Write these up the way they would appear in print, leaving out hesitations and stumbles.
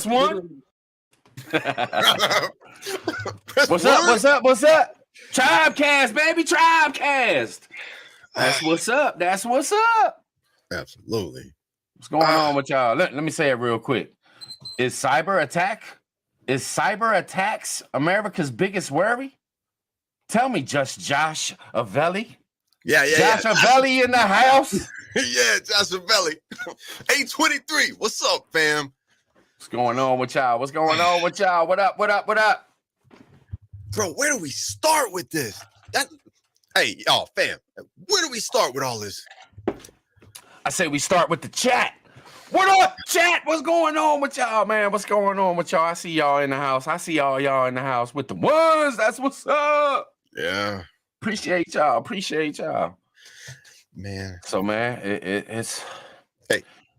Press one. What's one. up? What's up? What's up? Tribecast, baby, Tribecast. That's what's up. That's what's up. Absolutely. What's going on with y'all? Let me say it real quick. Is Cyberattacks America's biggest worry? Tell me, just Josh Avelli. Josh Avelli in the house. Yeah, Josh Avelli. 823. What's up, fam? What's going on with y'all? What's going on with y'all? What up? What up? What up? Bro, where do we start with this? Hey, y'all, fam, where do we start with all this? I say we start with the chat. What up, chat? What's going on with y'all, man? What's going on with y'all? I see y'all in the house. I see y'all in the house with the ones. That's what's up. Yeah. Appreciate y'all. Appreciate y'all. Man. So, man, it's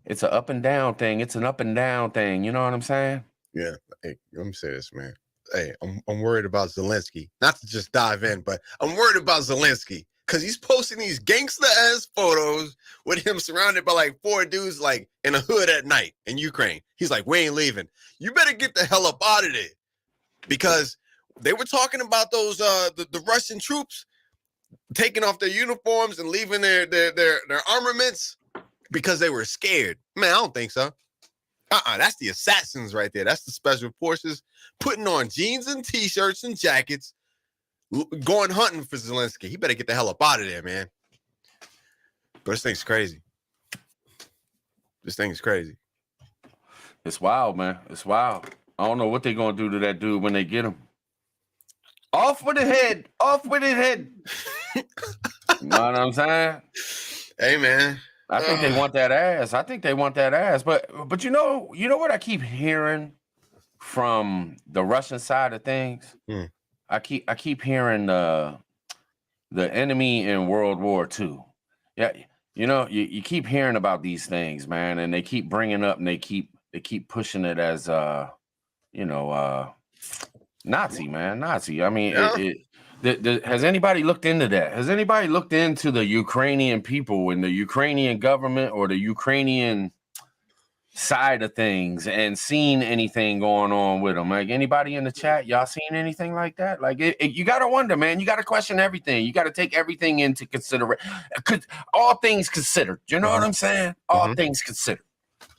it's an up and down thing. It's an up and down thing. You know what I'm saying? Yeah. Hey, let me say this, man. Hey, I'm worried about Zelensky. Not to just dive in, but I'm worried about Zelensky because he's posting these gangster-ass photos with him surrounded by like 4 dudes like in a hood at night in Ukraine. He's like, we ain't leaving. You better get the hell up out of there. Because they were talking about those the Russian troops taking off their uniforms and leaving their armaments because they were scared. Man, I don't think so. That's the assassins right there. That's the special forces putting on jeans and t-shirts and jackets, going hunting for Zelensky. He better get the hell up out of there, man. But this thing's crazy. This thing is crazy. It's wild, man. It's wild. I don't know what they're going to do to that dude when they get him. Off with his head. Off with his head. You know what I'm saying? Hey, man. I think they want that ass. But you know what I keep hearing from the Russian side of things? I keep hearing the enemy in World War II. Yeah, you know, you keep hearing about these things, man, and they keep bringing up and they keep pushing it as Nazi, man, Nazi. I mean, has anybody looked into that? Has anybody looked into the Ukrainian people and the Ukrainian government or the Ukrainian side of things and seen anything going on with them? Like anybody in the chat, y'all seen anything like that? Like you got to wonder, man. You got to question everything. You got to take everything into consideration. All things considered. You know what I'm saying? All things considered.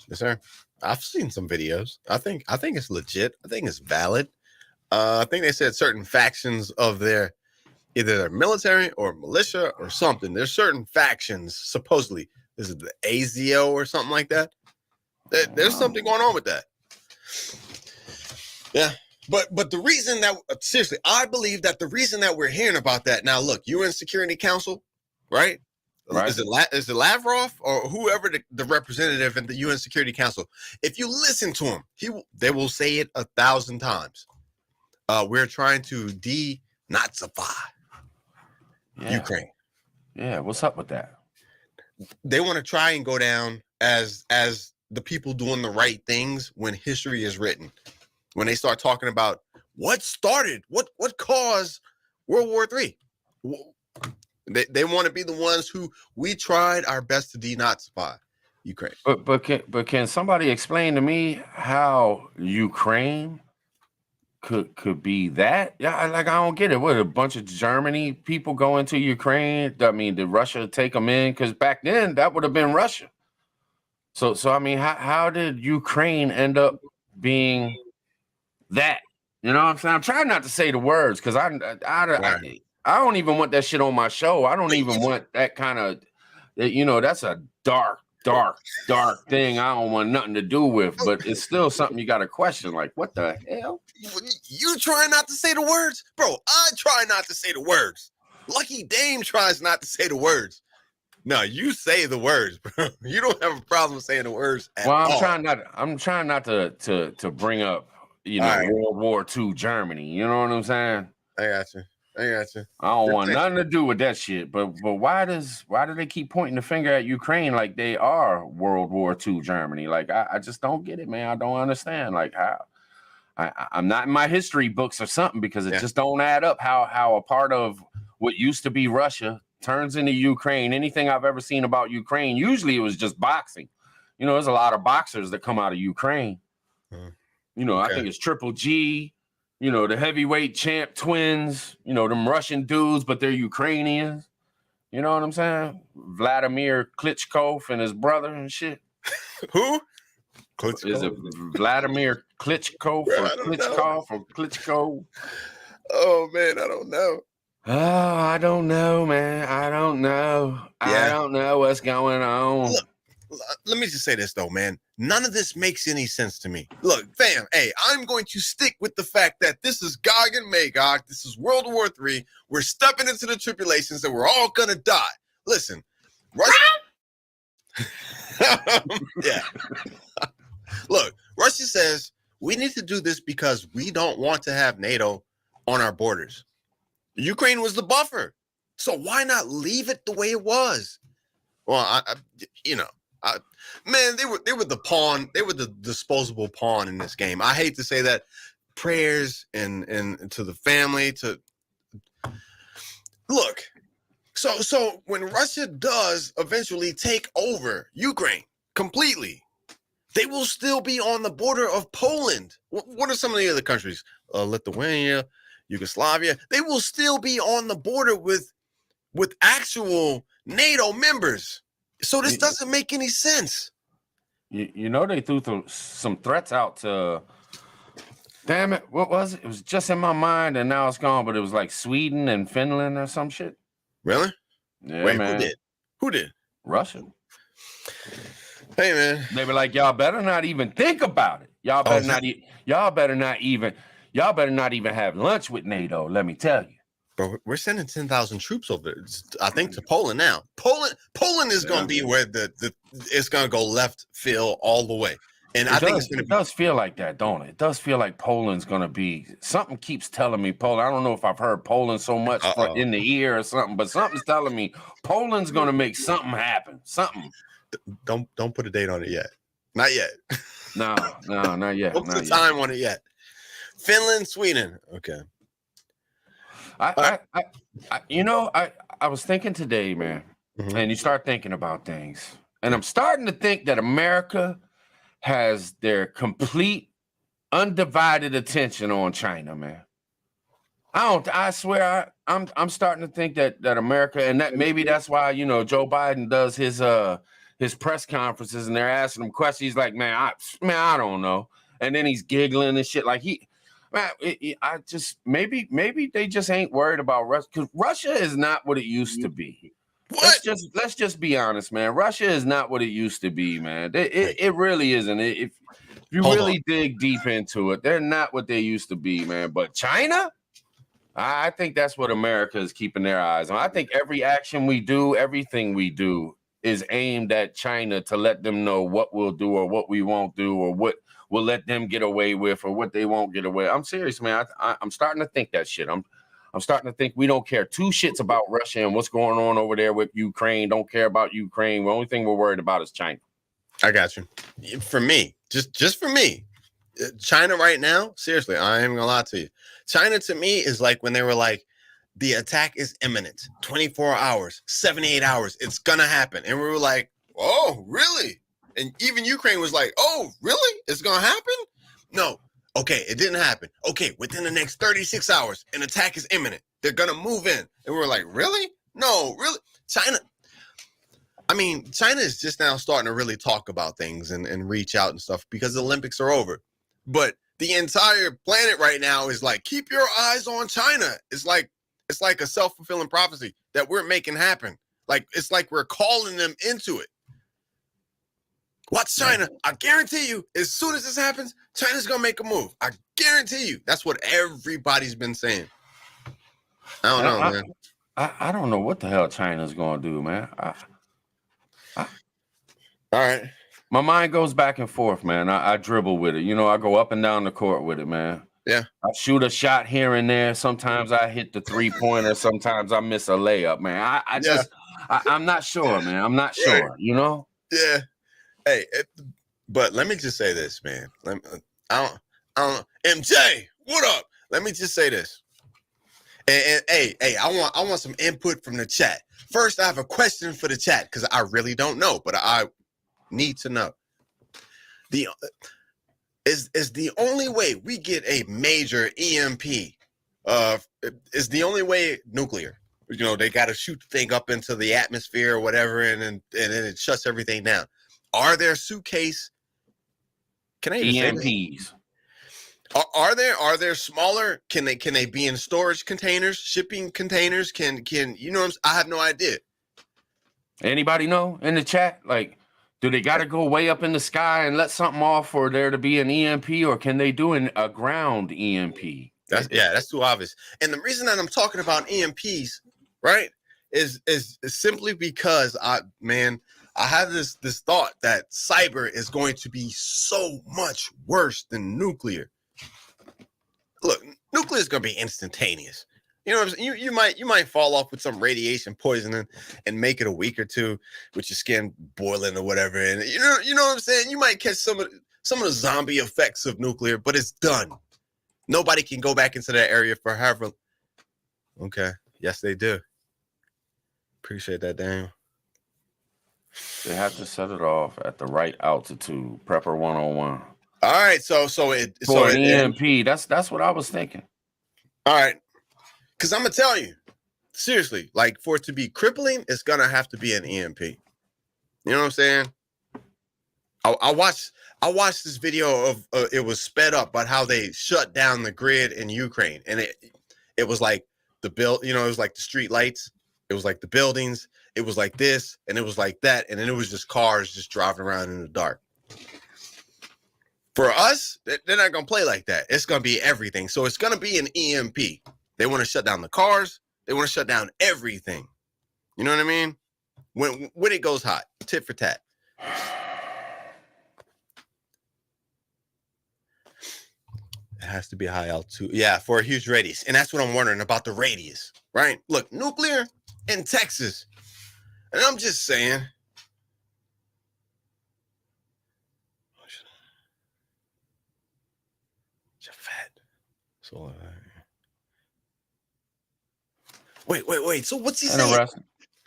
Yes, sir. I've seen some videos. I think it's legit. I think it's valid. I think they said certain factions of either their military or militia or something. There's certain factions, supposedly. This is the ASIO or something like that. There's something going on with that. Yeah. But the reason that, seriously, I believe that the reason that we're hearing about that now, look, UN Security Council, right? Right. Is it Lavrov or whoever the representative in the UN Security Council? If you listen to him, they will say it 1,000 times. We're trying to denazify Ukraine. Yeah, what's up with that? They want to try and go down as the people doing the right things when history is written. When they start talking about what started, what caused World War III. They want to be the ones who we tried our best to denazify Ukraine. But can somebody explain to me how Ukraine could be that? Yeah, like I don't get it. What, a bunch of Germany people go into Ukraine? I mean, did Russia take them in? Because back then that would have been Russia. So I mean, how did Ukraine end up being that? You know what I'm saying? I'm trying not to say the words because I don't even want that shit on my show. I don't even want that kind of, that's a dark thing I don't want nothing to do with, but it's still something you got to question. Like, what the hell? You try not to say the words? Bro, I try not to say the words. Lucky Dame tries not to say the words. No, you say the words, bro. You don't have a problem saying the words at all. I'm trying not to bring up, World War II Germany. You know what I'm saying? I got you. I don't want nothing to do with that shit. But why do they keep pointing the finger at Ukraine like they are World War II Germany? Like I just don't get it, man. I don't understand. Like how I'm not in my history books or something because it just don't add up how a part of what used to be Russia turns into Ukraine. Anything I've ever seen about Ukraine, usually it was just boxing. There's a lot of boxers that come out of Ukraine. You know, I think it's Triple G. You know, the heavyweight champ twins. You know, them Russian dudes, but they're Ukrainians. You know what I'm saying? Vladimir Klitschko and his brother and shit. Who? Klitschko? Is it Vladimir Klitschko for Klitschko for Klitschko? Oh man, I don't know. Oh, I don't know, man. I don't know. I don't know what's going on. Look, let me just say this though, man. None of this makes any sense to me. Look, fam, hey, I'm going to stick with the fact that this is Gog and Magog. This is World War III. We're stepping into the tribulations and we're all gonna die. Listen, Russia. Yeah. Look, Russia says we need to do this because we don't want to have NATO on our borders. Ukraine was the buffer, so why not leave it the way it was? Well, man, they were the pawn. They were the disposable pawn in this game. I hate to say that. Prayers and to the family. To look, so when Russia does eventually take over Ukraine completely, they will still be on the border of Poland. What are some of the other countries? Lithuania, Yugoslavia. They will still be on the border with actual NATO members. So this doesn't make any sense. You know, they threw some threats out to, damn it, what was it? It was just in my mind and now it's gone, but it was like Sweden and Finland or some shit. Really? Yeah, wait, man. Who did? Russia. Hey, man. They were like, y'all better not even think about it. Y'all better not even have lunch with NATO, let me tell you. Bro, we're sending 10,000 troops over, I think, to Poland now. Poland is going to be where it's going to go left field all the way. And I think it does feel like that, don't it? It does feel like Poland's going to be, something keeps telling me Poland. I don't know if I've heard Poland so much in the ear or something, but something's telling me Poland's going to make something happen. Something. Don't put a date on it yet. Not yet. No, not yet. Don't put the time on it yet. Finland, Sweden. Okay. I was thinking today, man, and you start thinking about things, and I'm starting to think that America has their complete, undivided attention on China, man. I swear, I'm starting to think that America, and that maybe that's why, you know, Joe Biden does his press conferences and they're asking him questions. He's like, man, I don't know, and then he's giggling and shit like I just maybe they just ain't worried about Russia, because Russia is not what it used to be. What? Let's just be honest, man. Russia is not what it used to be, man. It really isn't. If you really dig deep into it, they're not what they used to be, man. But China, I think that's what America is keeping their eyes on. I think every action we do, everything we do, is aimed at China to let them know what we'll do or what we won't do or what we'll let them get away with or what they won't get away. I'm serious, man. I'm starting to think that shit. I'm starting to think we don't care two shits about Russia and what's going on over there with Ukraine. Don't care about Ukraine. The only thing we're worried about is China. I got you. For me, just for me, China right now, seriously, I ain't gonna lie to you. China to me is like when they were like, the attack is imminent, 24 hours, 78 hours, it's gonna happen. And we were like, oh, really? And even Ukraine was like, oh, really? It's gonna happen? No. Okay, it didn't happen. Okay, within the next 36 hours, an attack is imminent. They're gonna move in. And we're like, really? No, really? China is just now starting to really talk about things and reach out and stuff because the Olympics are over. But the entire planet right now is like, keep your eyes on China. It's like a self-fulfilling prophecy that we're making happen. Like, it's like we're calling them into it. Watch China. I guarantee you, as soon as this happens, China's going to make a move. I guarantee you. That's what everybody's been saying. I don't know, man. I don't know what the hell China's going to do, man. All right. My mind goes back and forth, man. I dribble with it. You know, I go up and down the court with it, man. Yeah. I shoot a shot here and there. Sometimes I hit the three-pointer. Sometimes I miss a layup, man. I'm not sure, man. I'm not sure, you know? Yeah. Hey, but let me just say this, man. I don't. MJ, what up? Let me just say this. And hey, I want some input from the chat. First, I have a question for the chat because I really don't know, but I need to know. is the only way we get a major EMP. Is the only way nuclear. You know, they got to shoot the thing up into the atmosphere or whatever, and then it shuts everything down. Are there suitcase? Can I even say this? EMPs. Are there smaller? Can they be in storage containers, shipping containers? Can you know? I have no idea. Anybody know in the chat? Like, do they got to go way up in the sky and let something off for there to be an EMP, or can they do a ground EMP? That's too obvious. And the reason that I'm talking about EMPs, right, is simply because I have this thought that cyber is going to be so much worse than nuclear. Look, nuclear is going to be instantaneous. You know what I'm saying? You might fall off with some radiation poisoning and make it a week or two with your skin boiling or whatever. And you know what I'm saying? You might catch some of the zombie effects of nuclear, but it's done. Nobody can go back into that area for however. Okay. Yes, they do. Appreciate that, Daniel. They have to set it off at the right altitude. Prepper 101. All right. So an EMP. That's what I was thinking. All right. Because I'm gonna tell you, seriously, like for it to be crippling, it's gonna have to be an EMP. You know what I'm saying? I watched this video of it was sped up about how they shut down the grid in Ukraine, and it was like the it was like the street lights, it was like the buildings, it was like this, and it was like that, and then it was just cars just driving around in the dark. For us, they're not gonna play like that. It's gonna be everything. So it's gonna be an EMP. They want to shut down the cars. They want to shut down everything. You know what I mean? When it goes hot, tit for tat. It has to be high altitude. Yeah, for a huge radius. And that's what I'm wondering about the radius, right? Look, nuclear in Texas. And I'm just saying. Jafet. So, Wait. So what's he saying?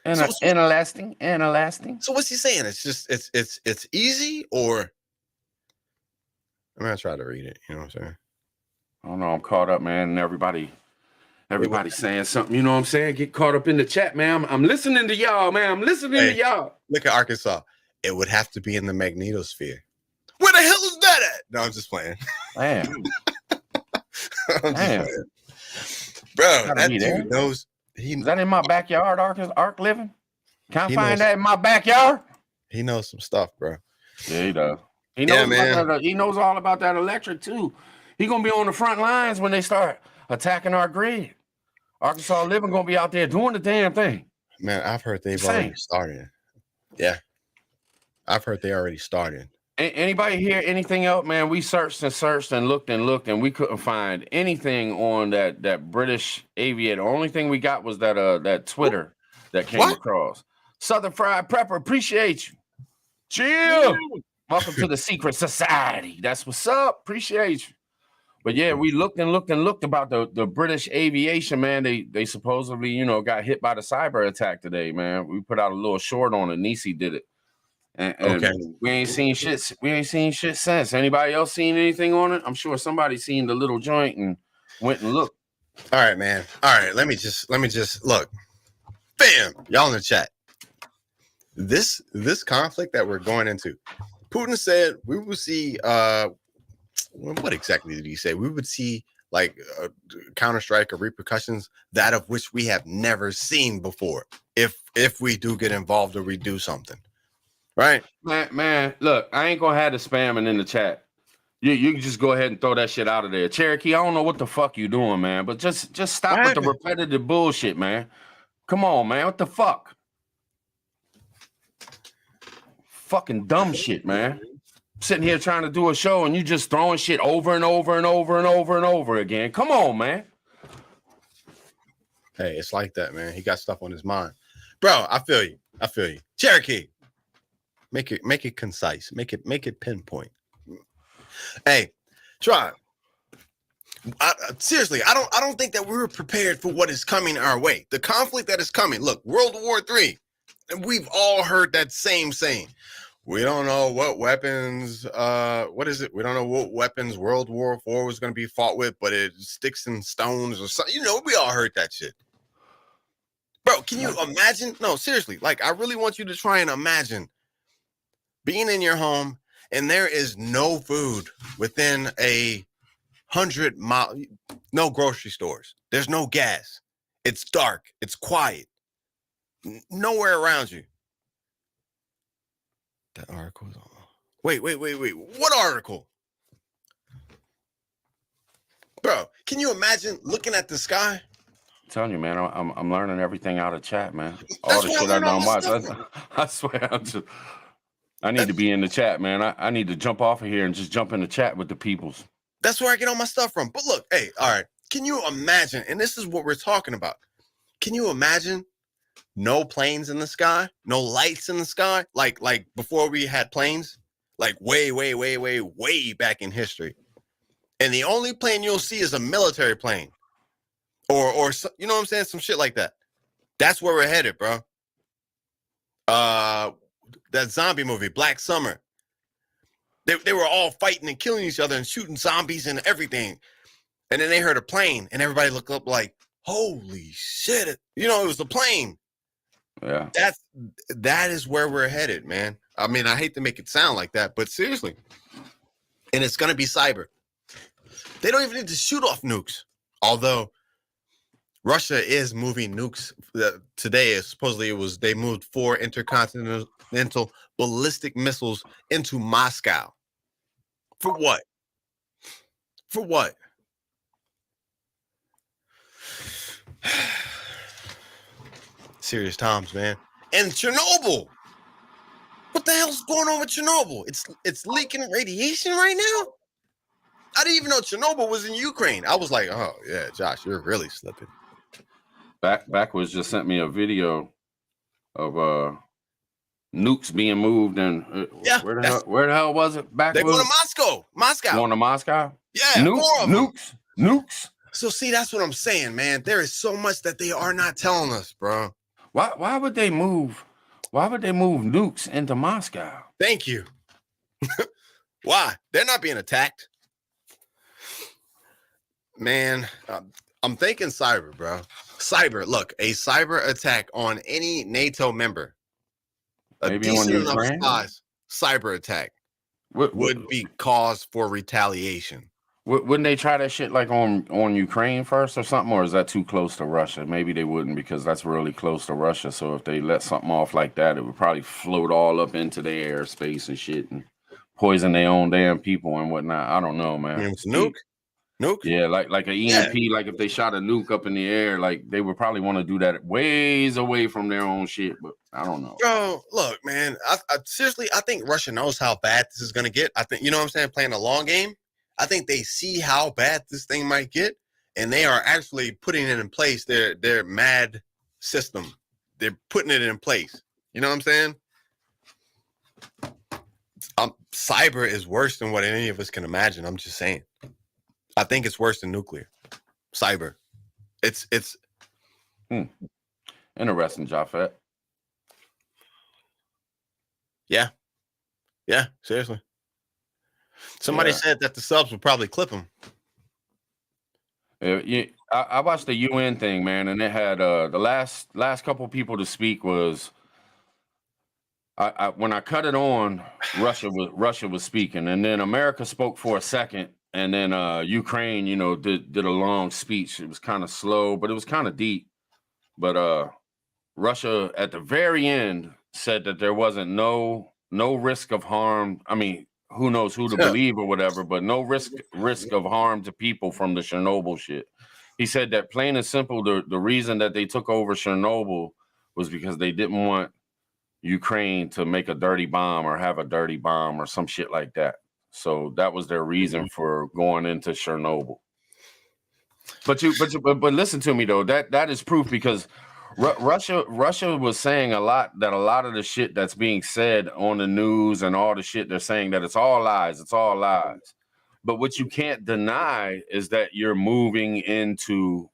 Interesting. So what's he saying? It's just it's easy, or I'm gonna try to read it. You know what I'm saying? I don't know. I'm caught up, man, and everybody's saying something. You know what I'm saying? Get caught up in the chat, man. I'm listening to y'all, man. I'm listening to y'all. Look at Arkansas. It would have to be in the magnetosphere. Where the hell is that at? No, I'm just playing. Damn. I'm just playing. Bro, that dude knows. Is that in my backyard, Ark living? Can I find that in my backyard? He knows some stuff, bro. Yeah, he does. He knows he knows all about that electric too. He gonna be on the front lines when they start attacking our grid. Arkansas living gonna be out there doing the damn thing. Man, I've heard they've already started. Yeah, I've heard they already started. Anybody hear anything else, man? We searched and looked, and we couldn't find anything on that British aviator. The only thing we got was that Twitter that came across. Southern Fried Prepper, appreciate you. Chill. Welcome to the secret society. That's what's up. Appreciate you. But yeah, we looked about the British aviation, man. They supposedly, got hit by the cyber attack today, man. We put out a little short on it. Nisi did it. And okay. We ain't seen shit. We ain't seen shit since. Anybody else seen anything on it? I'm sure somebody seen the little joint and went and looked. All right, man. All right, let me just look. Bam! Y'all in the chat. This conflict that we're going into, Putin said we will see. What exactly did he say? We would see like counterstrike or repercussions, that of which we have never seen before. If we do get involved or we do something. Right, man. Look, I ain't gonna have the spamming in the chat. You can just go ahead and throw that shit out of there, Cherokee. I don't know what the fuck you doing, man, but just stop with the repetitive bullshit, man. Come on, man. What the fuck? Fucking dumb shit, man. Sitting here trying to do a show and you just throwing shit over and over and over and over and over again. Come on, man. Hey, it's like that, man. He got stuff on his mind, bro. I feel you, Cherokee. Make it concise. Make it pinpoint. Hey, try. Seriously, I don't think that we were prepared for what is coming our way. The conflict that is coming. Look, World War III. And we've all heard that same saying. We don't know what weapons, what is it? We don't know what weapons World War IV was going to be fought with, but it sticks and stones or something. You know, we all heard that shit. Bro, can you imagine? No, seriously. Like, I really want you to try and imagine being in your home and there is no food within 100 mile, no grocery stores. There's no gas. It's dark. It's quiet. Nowhere around you. That article is on. Wait. What article? Bro, can you imagine looking at the sky? I'm telling you, man, I'm learning everything out of chat, man. All That's the where shit I I learned all don't this watch. stuff. I swear, I need to be in the chat, man. I need to jump off of here and just jump in the chat with the peoples. That's where I get all my stuff from. But look, hey, all right. Can you imagine? And this is what we're talking about. Can you imagine no planes in the sky, no lights in the sky, like before we had planes, like way back in history, and the only plane you'll see is a military plane, or you know what I'm saying, some shit like that. That's where we're headed, bro. That zombie movie, Black Summer. They were all fighting and killing each other and shooting zombies and everything, and then they heard a plane, and everybody looked up like, "Holy shit!" You know, it was the plane. Yeah, that is where we're headed, man. I mean, I hate to make it sound like that, but seriously. And it's going to be cyber. They don't even need to shoot off nukes. Although Russia is moving nukes today. Supposedly they moved 4 intercontinental ballistic missiles into Moscow. For what? For what? Serious times, man. And Chernobyl. What the hell's going on with Chernobyl? It's leaking radiation right now? I didn't even know Chernobyl was in Ukraine. I was like, oh, yeah, Josh, you're really slipping. Backwards just sent me a video of nukes being moved, and Yeah, where the hell was it? They're Backwards? going to Moscow. Going to Moscow? Yeah, 4 of them. Nukes. So see, that's what I'm saying, man. There is so much that they are not telling us, bro. Why would they move? Why would they move nukes into Moscow? Thank you. Why? They're not being attacked. Man, I'm thinking cyber, bro. Cyber. Look, a cyber attack on any NATO member, a Maybe decent on enough Ukraine? size cyber attack would be cause for retaliation. Wouldn't they try that shit like on Ukraine first or something, or is that too close to Russia? Maybe they wouldn't, because that's really close to Russia. So if they let something off like that, it would probably float all up into their airspace and shit and poison their own damn people and whatnot. I don't know, man. It's nuke? Yeah, like an EMP, like if they shot a nuke up in the air, like they would probably want to do that ways away from their own shit, but I don't know. Bro, look, man, I seriously, I think Russia knows how bad this is going to get. I think, you know what I'm saying, playing a long game. I think they see how bad this thing might get, and they are actually putting it in place, their mad system. They're putting it in place. You know what I'm saying? Cyber is worse than what any of us can imagine. I'm just saying. I think it's worse than nuclear. Cyber. It's Interesting, Jaffet. Yeah, seriously. Somebody said that the subs would probably clip them. Yeah, I watched the UN thing, man, and it had the last couple people to speak was when I cut it on, Russia was speaking, and then America spoke for a second, and then Ukraine, did a long speech. It was kind of slow, but it was kind of deep. But Russia at the very end said that there wasn't no risk of harm. I mean, who knows who to believe or whatever, but no risk of harm to people from the Chernobyl shit. He said that plain and simple, the reason that they took over Chernobyl was because they didn't want Ukraine to make a dirty bomb or have a dirty bomb or some shit like that. So that was their reason for going into Chernobyl. But listen to me though. That is proof, because Russia was saying a lot of the shit that's being said on the news and all the shit they're saying, that it's all lies. It's all lies. But what you can't deny is that you're moving into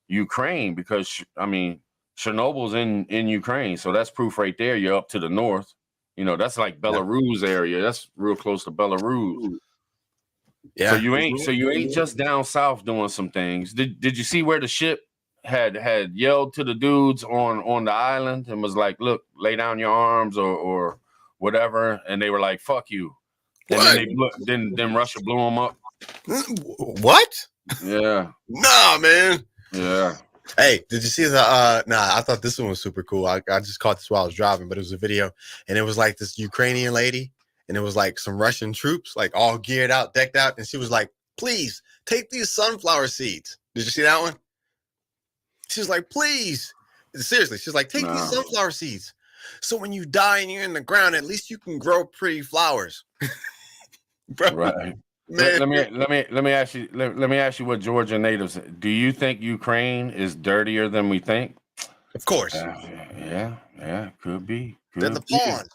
Ukraine, because I mean Chernobyl's in Ukraine, so that's proof right there. You're up to the north. You know, that's like Belarus area. That's real close to Belarus. Yeah. So you ain't just down south doing some things. Did you see where the ship had yelled to the dudes on the island and was like, look, lay down your arms or whatever, and they were like, fuck you. And then Russia blew them up. What? Yeah. Nah, man. Yeah. Hey, did you see the I thought this one was super cool. I just caught this while I was driving, but it was a video, and it was like this Ukrainian lady, and it was like some Russian troops, like all geared out, decked out, and she was like, please take these sunflower seeds. Did you see that one? She was like, please. Seriously, she's like, take these sunflower seeds. So when you die and you're in the ground, at least you can grow pretty flowers. Bro, right. Let me ask you what Georgia natives. Do you think Ukraine is dirtier than we think? Of course. Yeah, could be. They're the pawn.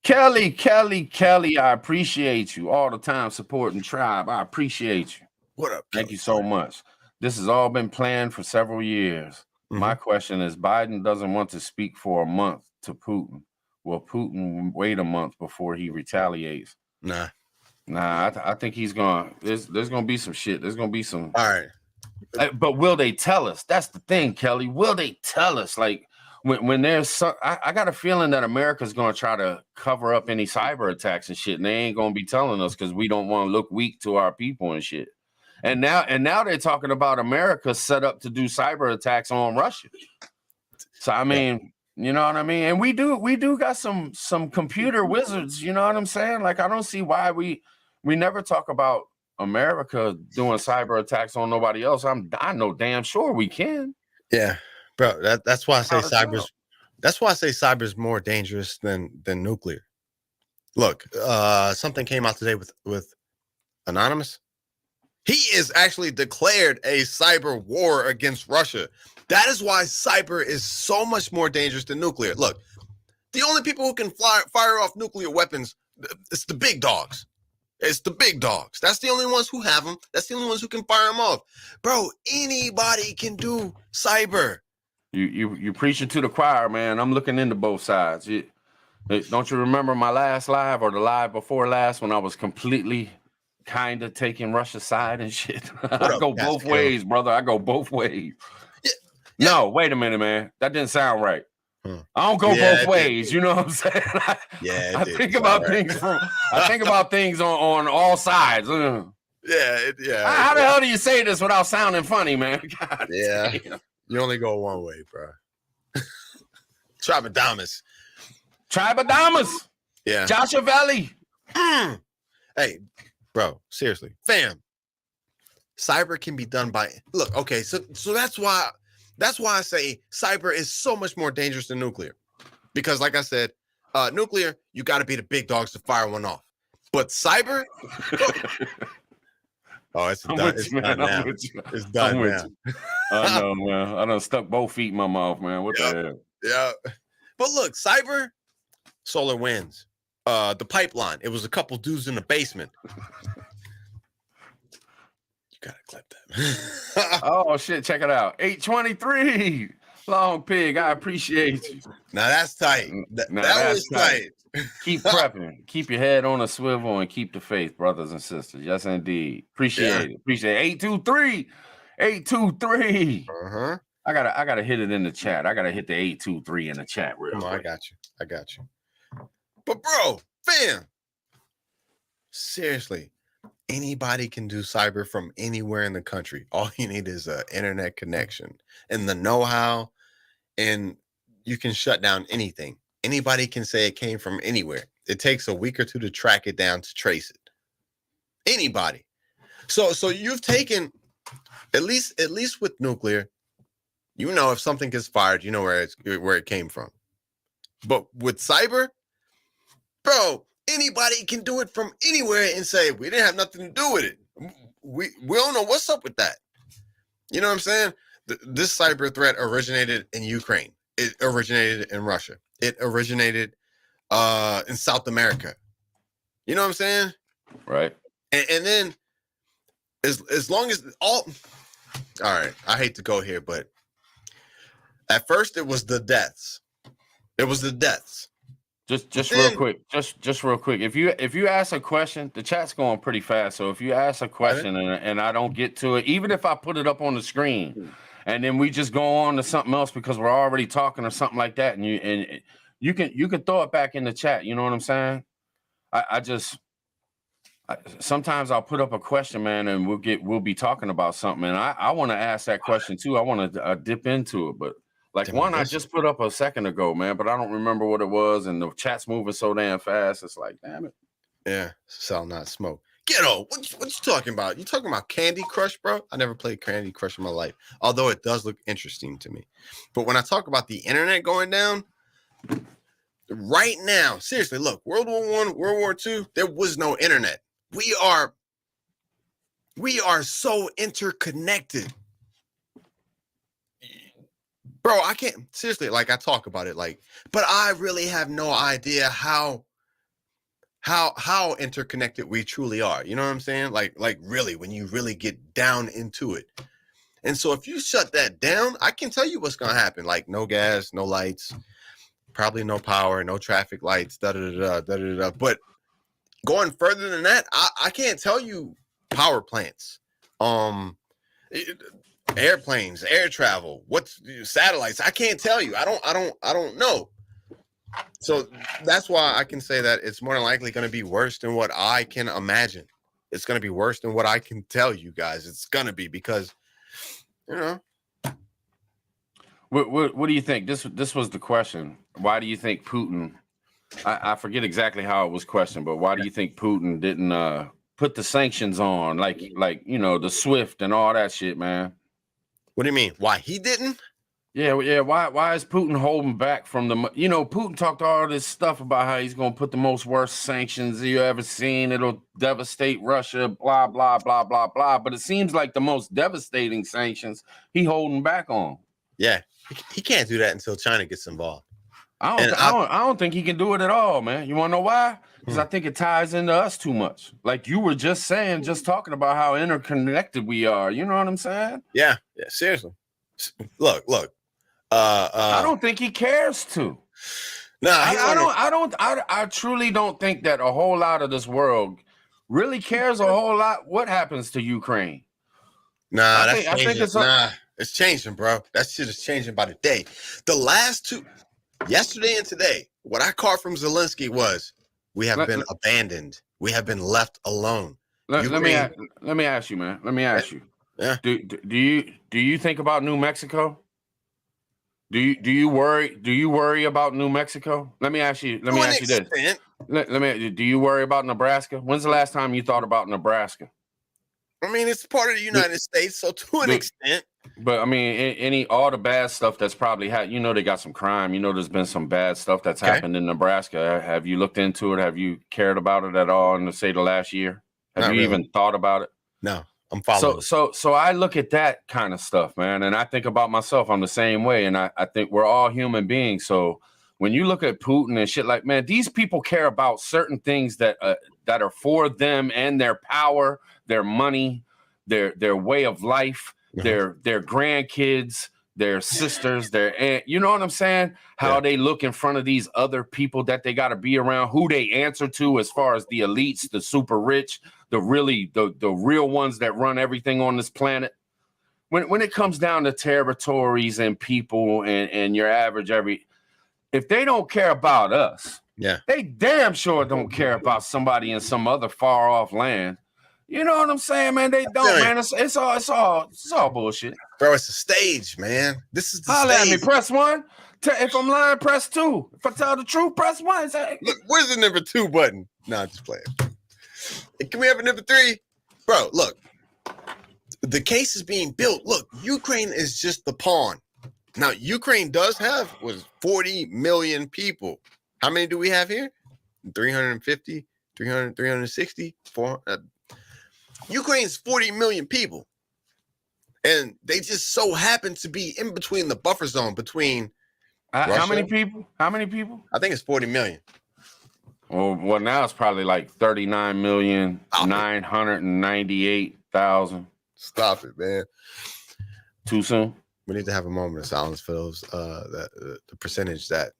Kelly, I appreciate you all the time supporting Tribe. I appreciate you. What up? Thank you so much. This has all been planned for several years. My question is, Biden doesn't want to speak for a month to Putin. Will Putin wait a month before he retaliates? Nah, I think he's going. There's going to be some shit. There's going to be some. All right. But will they tell us? That's the thing, Kelly. Will they tell us? Like when there's some, I got a feeling that America's going to try to cover up any cyber attacks and shit, and they ain't going to be telling us because we don't want to look weak to our people and shit. And now they're talking about America set up to do cyber attacks on Russia. So I mean, you know what I mean? And we do got some computer wizards, you know what I'm saying? Like I don't see why we never talk about America doing cyber attacks on nobody else. I know damn sure we can. Yeah, bro. That's why I say cyber's more dangerous than nuclear. Look, something came out today with Anonymous. He is actually declared a cyber war against Russia. That is why cyber is so much more dangerous than nuclear. Look, the only people who can fire off nuclear weapons, it's the big dogs. It's the big dogs. That's the only ones who have them. That's the only ones who can fire them off. Bro, anybody can do cyber. You preaching to the choir, man. I'm looking into both sides. Don't you remember my last live or the live before last when I was completely kind of taking Russia's side and shit? I go both ways, brother. I go both ways. Yeah. No, wait a minute, man. That didn't sound right. I don't go both ways. You know what I'm saying? I think about things I think about things on all sides. Yeah. How the hell do you say this without sounding funny, man? God damn. You only go one way, bro. Tribadamus. Yeah. Joshua Valley. Hey, bro, seriously. Fam. Cyber can be done by okay, so that's why I say cyber is so much more dangerous than nuclear. Because like I said, nuclear, you got to be the big dogs to fire one off. But cyber, it's done. It's done now. It's done now. I know, man. I done stuck both feet in my mouth, man. What the hell? Yeah. But look, cyber, solar winds. The pipeline. It was a couple dudes in the basement. Gotta clip that. Oh shit, check it out. 823 Long Pig, I appreciate you. Now that's tight. That was tight. Keep prepping. Keep your head on a swivel and keep the faith, brothers and sisters. Yes, indeed. Appreciate it. 823. I gotta hit it in the chat. I gotta hit the 823 in the chat real quick. I got you. But bro, fam, seriously. Anybody can do cyber from anywhere in the country. All you need is an internet connection and the know-how, and you can shut down anything. Anybody can say it came from anywhere. It takes a week or two to track it down, to trace it. Anybody. So you've taken, at least with nuclear, you know if something gets fired, you know where it came from. But with cyber, bro, anybody can do it from anywhere and say, we didn't have nothing to do with it. We don't know what's up with that. You know what I'm saying? This cyber threat originated in Ukraine. It originated in Russia. It originated in South America. You know what I'm saying? Right. And then as long as all right, I hate to go here, but at first it was the deaths. Just real Then, quick, just real quick. If you ask a question, the chat's going pretty fast. So if you ask a question and I don't get to it, even if I put it up on the screen, and then we just go on to something else because we're already talking or something like that, and you can throw it back in the chat. You know what I'm saying? Sometimes I'll put up a question, man, and we'll be talking about something, and I want to ask that question too. I want to dip into it, but like one I just put up a second ago, man, but I don't remember what it was, and the chat's moving so damn fast. It's like, damn it. Yeah, sell not smoke. Ghetto, what you talking about? You talking about Candy Crush, bro? I never played Candy Crush in my life, although it does look interesting to me. But when I talk about the internet going down, right now, seriously, look, World War I, World War II, there was no internet. We are so interconnected. Bro, I can't seriously, like I talk about it, like, but I really have no idea how interconnected we truly are. You know what I'm saying? Like really, when you really get down into it. And so if you shut that down, I can tell you what's gonna happen. Like no gas, no lights, probably no power, no traffic lights, da-da-da-da. But going further than that, I can't tell you power plants. Airplanes, air travel, what's satellites? I can't tell you. I don't know. So that's why I can say that it's more than likely going to be worse than what I can imagine. It's going to be worse than what I can tell you guys. It's going to be because, you know. What do you think? This was the question. Why do you think Putin? I forget exactly how it was questioned, but why do you think Putin didn't put the sanctions on, like the SWIFT and all that shit, man? What do you mean? Why he didn't? Yeah. Why is Putin holding back from the? Putin talked all this stuff about how he's going to put the most worst sanctions you ever seen. It'll devastate Russia. Blah blah blah blah blah. But it seems like the most devastating sanctions he holding back on. Yeah, he can't do that until China gets involved. I don't think he can do it at all, man. You want to know why? Because I think it ties into us too much. Like you were just saying, just talking about how interconnected we are. You know what I'm saying? Yeah. Seriously. Look. I don't think he cares to. No, I truly don't think that a whole lot of this world really cares a whole lot what happens to Ukraine. That's changing. It's changing, bro. That shit is changing by the day. The last two, yesterday and today, what I caught from Zelensky was we have been abandoned. We have been left alone. Let me ask you, man. Let me ask you. Yeah. Do you think about New Mexico? Do you worry about New Mexico? Let me ask you this. Do you worry about Nebraska? When's the last time you thought about Nebraska? I mean, it's part of the United States, so to an extent. But I mean, all the bad stuff that's probably they got some crime. There's been some bad stuff that's happened in Nebraska. Have you looked into it? Have you cared about it at all in the last year? Have you even thought about it? No, I'm following. So I look at that kind of stuff, man, and I think about myself. I'm the same way, and I think we're all human beings. So when you look at Putin and shit, like, man, these people care about certain things that are for them and their power, their money, their way of life, their grandkids, their sisters, their aunt. You know what I'm saying? How they look in front of these other people that they got to be around, who they answer to as far as the elites, the super rich, the real ones that run everything on this planet. When it comes down to territories and people and your average if they don't care about us, they damn sure don't care about somebody in some other far off land. You know what I'm saying, man? They don't, man. It's all bullshit. Bro, it's a stage, man. This is the Holla stage. at me, press 1. If I'm lying, press 2. If I tell the truth, press 1. Look, where's the number 2 button? Nah, just playing. Can we have a number 3? Bro, look. The case is being built. Look, Ukraine is just the pawn. Now, Ukraine does have 40 million people. How many do we have here? 350, 300, 360, 400. Ukraine's 40 million people. And they just so happen to be in between the buffer zone between how many people? How many people? I think it's 40 million. Well, now it's probably like 39,998,000. Stop it, man. Too soon? We need to have a moment of silence for those the percentage that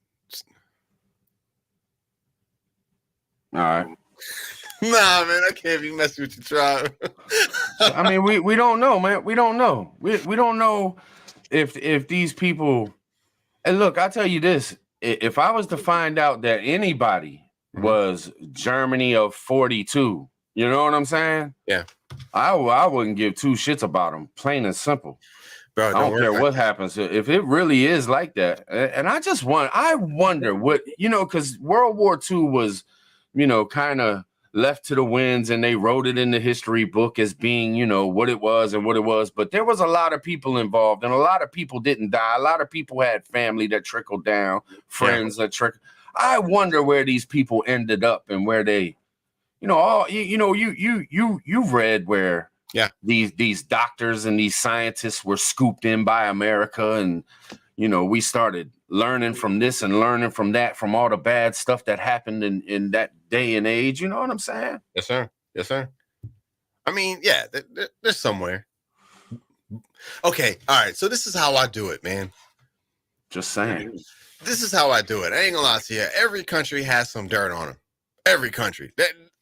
All right. Nah, man, I can't be messing with your tribe. So, I mean, we don't know, man. We don't know. We don't know if these people. And look, I'll tell you this: if I was to find out that anybody was Germany of 42, you know what I'm saying? Yeah. I wouldn't give two shits about them, plain and simple. Bro, I don't care what happens. If it really is like that, and I wonder what, because World War II was, kind of left to the winds, and they wrote it in the history book as being, what it was and what it was. But there was a lot of people involved, and a lot of people didn't die. A lot of people had family that trickled down, friends that trickled. I wonder where these people ended up and where they, you've read where these doctors and these scientists were scooped in by America, and we started learning from this and learning from that, from all the bad stuff that happened in that day and age. You know what I'm saying? Yes, sir. Yes, sir. I mean, yeah, there's somewhere. Okay, all right. So this is how I do it, man. Just saying. This is how I do it. I ain't gonna lie to you. Every country has some dirt on them. Every country.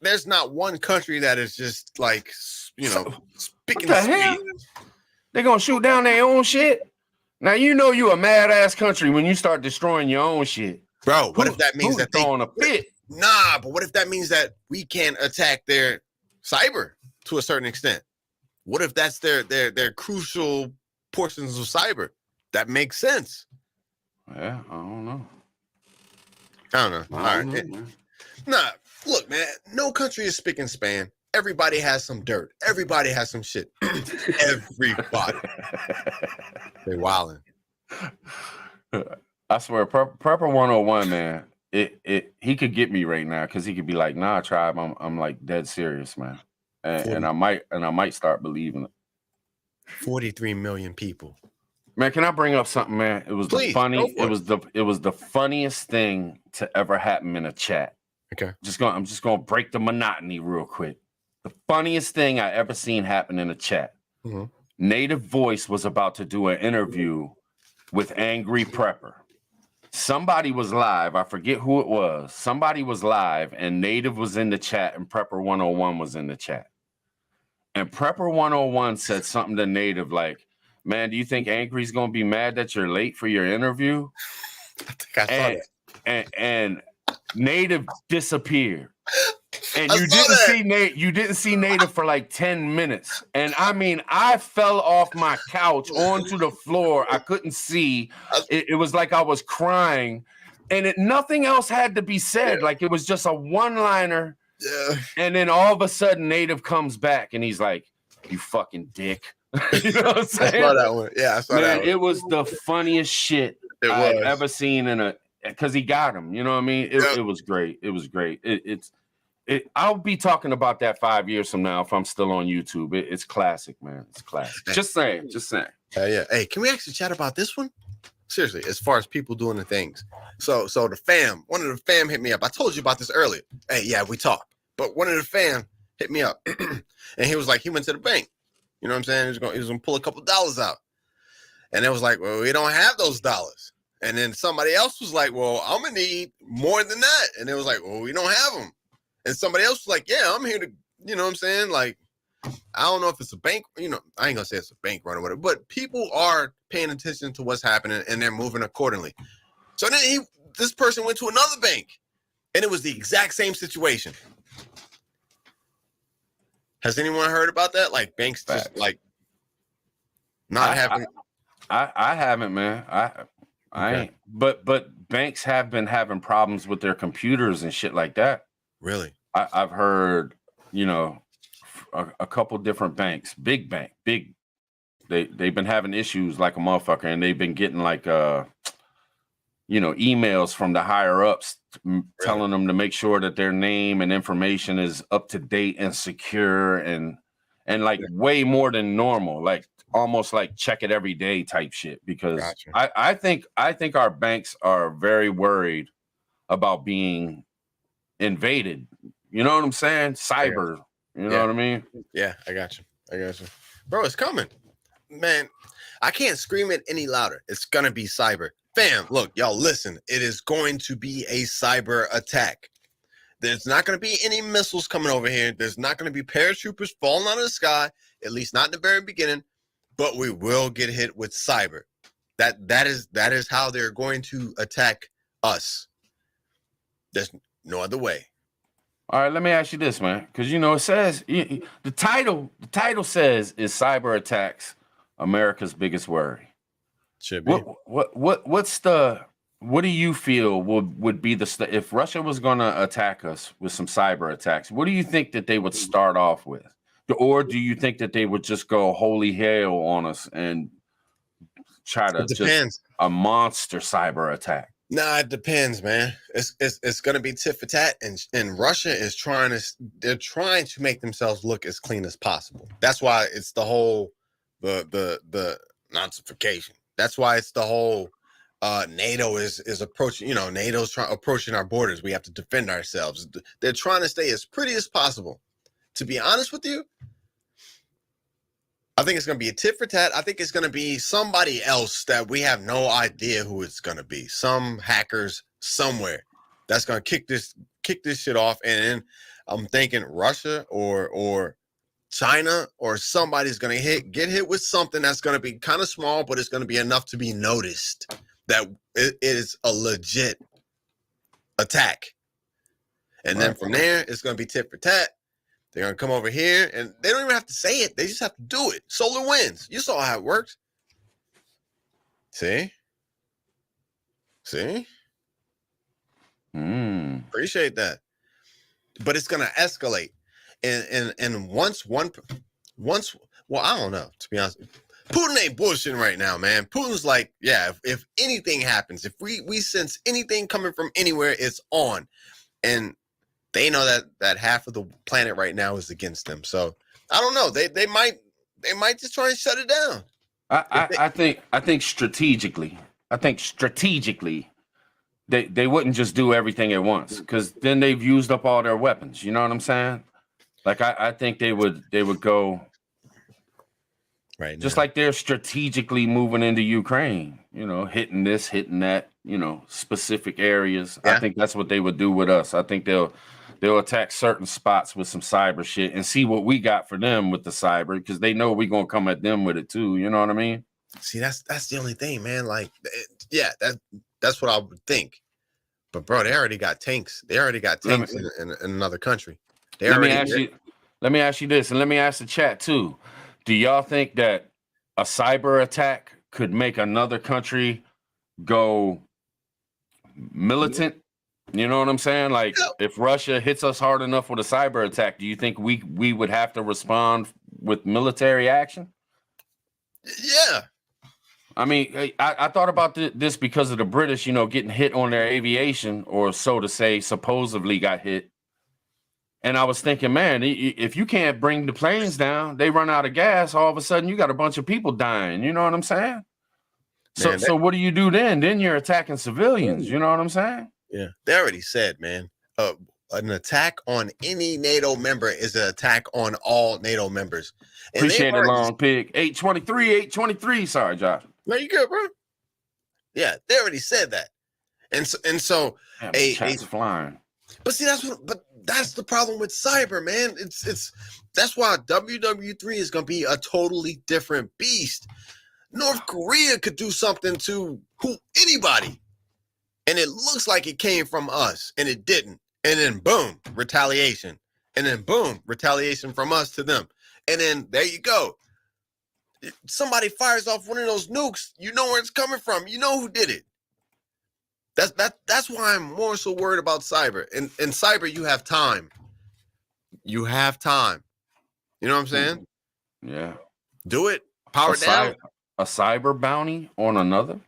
There's not one country that is just like, speaking what the hell? They're gonna shoot down their own shit. Now you a mad ass country when you start destroying your own shit, bro. What if that means that they throwing a fit? Nah, but what if that means that we can't attack their cyber to a certain extent? What if that's their crucial portions of cyber? That makes sense. Yeah, I don't know. All right. Nah, look, man. No country is spick and span. Everybody has some dirt. Everybody has some shit. Everybody. They wildin'. I swear, Prepper 101, man. He could get me right now because he could be like, "Nah, tribe, I'm like dead serious, man," and I might start believing it. 43 million people. Man, can I bring up something, man? It was it was the funniest thing to ever happen in a chat. Okay. I'm just gonna break the monotony real quick. The funniest thing I ever seen happen in a chat. Mm-hmm. Native Voice was about to do an interview with Angry Prepper. Somebody was live. I forget who it was. Somebody was live, and Native was in the chat, and Prepper 101 was in the chat. And Prepper 101 said something to Native like, "Man, do you think Angry's gonna be mad that you're late for your interview?" I think I saw that. And Native disappeared. And you didn't see Native for like 10 minutes. And I mean, I fell off my couch onto the floor. I couldn't see. It was like I was crying. And nothing else had to be said. Like it was just a one-liner. Yeah. And then all of a sudden Native comes back and he's like, "You fucking dick." You know what I'm saying? I saw that one. Yeah, I saw that one. It was the funniest shit I've ever seen because he got him. You know what I mean? It was great. It was great. I'll be talking about that 5 years from now if I'm still on YouTube. It's classic, man. It's classic. Just saying. Yeah. Hey, can we actually chat about this one? Seriously, as far as people doing the things. So the fam, one of the fam hit me up. I told you about this earlier. Hey, yeah, we talked. But one of the fam hit me up. And he was like, he went to the bank. You know what I'm saying? He was gonna pull a couple dollars out. And it was like, well, we don't have those dollars. And then somebody else was like, well, I'm gonna need more than that. And it was like, well, we don't have them. And somebody else was like, yeah, I'm here to, you know what I'm saying? Like, I don't know if it's a bank, I ain't gonna say it's a bank run or whatever, but people are paying attention to what's happening and they're moving accordingly. So then this person went to another bank and it was the exact same situation. Has anyone heard about that? Like banks just like not having. I haven't, man. I ain't. But banks have been having problems with their computers and shit like that. Really? I've heard, a couple different banks, big bank, they've been having issues like a motherfucker, and they've been getting like emails from the higher ups telling them to make sure that their name and information is up to date and secure and way more than normal, like almost like check it every day type shit. Because I think our banks are very worried about being invaded. You know what I'm saying? Cyber. You know what I mean? Yeah, I got you. Bro, it's coming. Man, I can't scream it any louder. It's gonna be cyber. Fam, look, y'all listen. It is going to be a cyber attack. There's not going to be any missiles coming over here. There's not going to be paratroopers falling out of the sky, at least not in the very beginning. But we will get hit with cyber. That is how they're going to attack us. There's no other way. All right, let me ask you this, man, because it says the title says, "Is cyber attacks America's biggest worry?" Should be. What do you feel would be if Russia was going to attack us with some cyber attacks? What do you think that they would start off with, or do you think that they would just go holy hell on us and try to just a monster cyber attack? Nah, it depends, man. It's gonna be tit for tat, and Russia is trying to make themselves look as clean as possible. That's why it's the whole the nazification. That's why it's the whole NATO is approaching. NATO's approaching our borders. We have to defend ourselves. They're trying to stay as pretty as possible. To be honest with you, I think it's going to be a tit for tat. I think it's going to be somebody else that we have no idea who it's going to be. Some hackers somewhere that's going to kick this shit off. And then I'm thinking Russia or China or somebody's going to get hit with something that's going to be kind of small, but it's going to be enough to be noticed that it is a legit attack. And then from there, it's going to be tit for tat. They're going to come over here, and they don't even have to say it. They just have to do it. Solar winds. You saw how it works. See? Appreciate that. But it's going to escalate. And once, well, I don't know, to be honest. Putin ain't bullshitting right now, man. Putin's like, yeah, if anything happens, if we sense anything coming from anywhere, it's on. And they know that half of the planet right now is against them. So I don't know. They might just try and shut it down. I think strategically, they wouldn't just do everything at once, because then they've used up all their weapons. You know what I'm saying? Like I think they would go right just now. Like they're strategically moving into Ukraine. Hitting this, hitting that. Specific areas. Yeah. I think that's what they would do with us. I think they'll attack certain spots with some cyber shit and see what we got for them with the cyber, because they know we're gonna come at them with it too. You know what I mean? See, that's the only thing, man. Like, yeah, that's what I would think. But bro, they already got tanks. They already got tanks in another country. Let me ask you this, and let me ask the chat too. Do y'all think that a cyber attack could make another country go militant? You know what I'm saying? Like, if Russia hits us hard enough with a cyber attack, do you think we would have to respond with military action? Yeah. I mean, I thought about this because of the British, getting hit on their aviation, or so to say, supposedly got hit. And I was thinking, man, if you can't bring the planes down, they run out of gas, all of a sudden you got a bunch of people dying. You know what I'm saying? Man, so what do you do then? Then you're attacking civilians. You know what I'm saying? Yeah, they already said, man, an attack on any NATO member is an attack on all NATO members. And appreciate it, Long Pig. 823. Sorry, Josh. No, you good, bro. Yeah, they already said that. And so chat's flying. But see, that's the problem with cyber, man. That's why WW3 is gonna be a totally different beast. North Korea could do something to anybody, and it looks like it came from us, and it didn't. And then boom, retaliation. And then boom, retaliation from us to them. And then there you go. Somebody fires off one of those nukes, you know where it's coming from. You know who did it. That's why I'm more so worried about cyber. In cyber, you have time. You have time. You know what I'm saying? Yeah. Do it. Power down. A cyber bounty on another?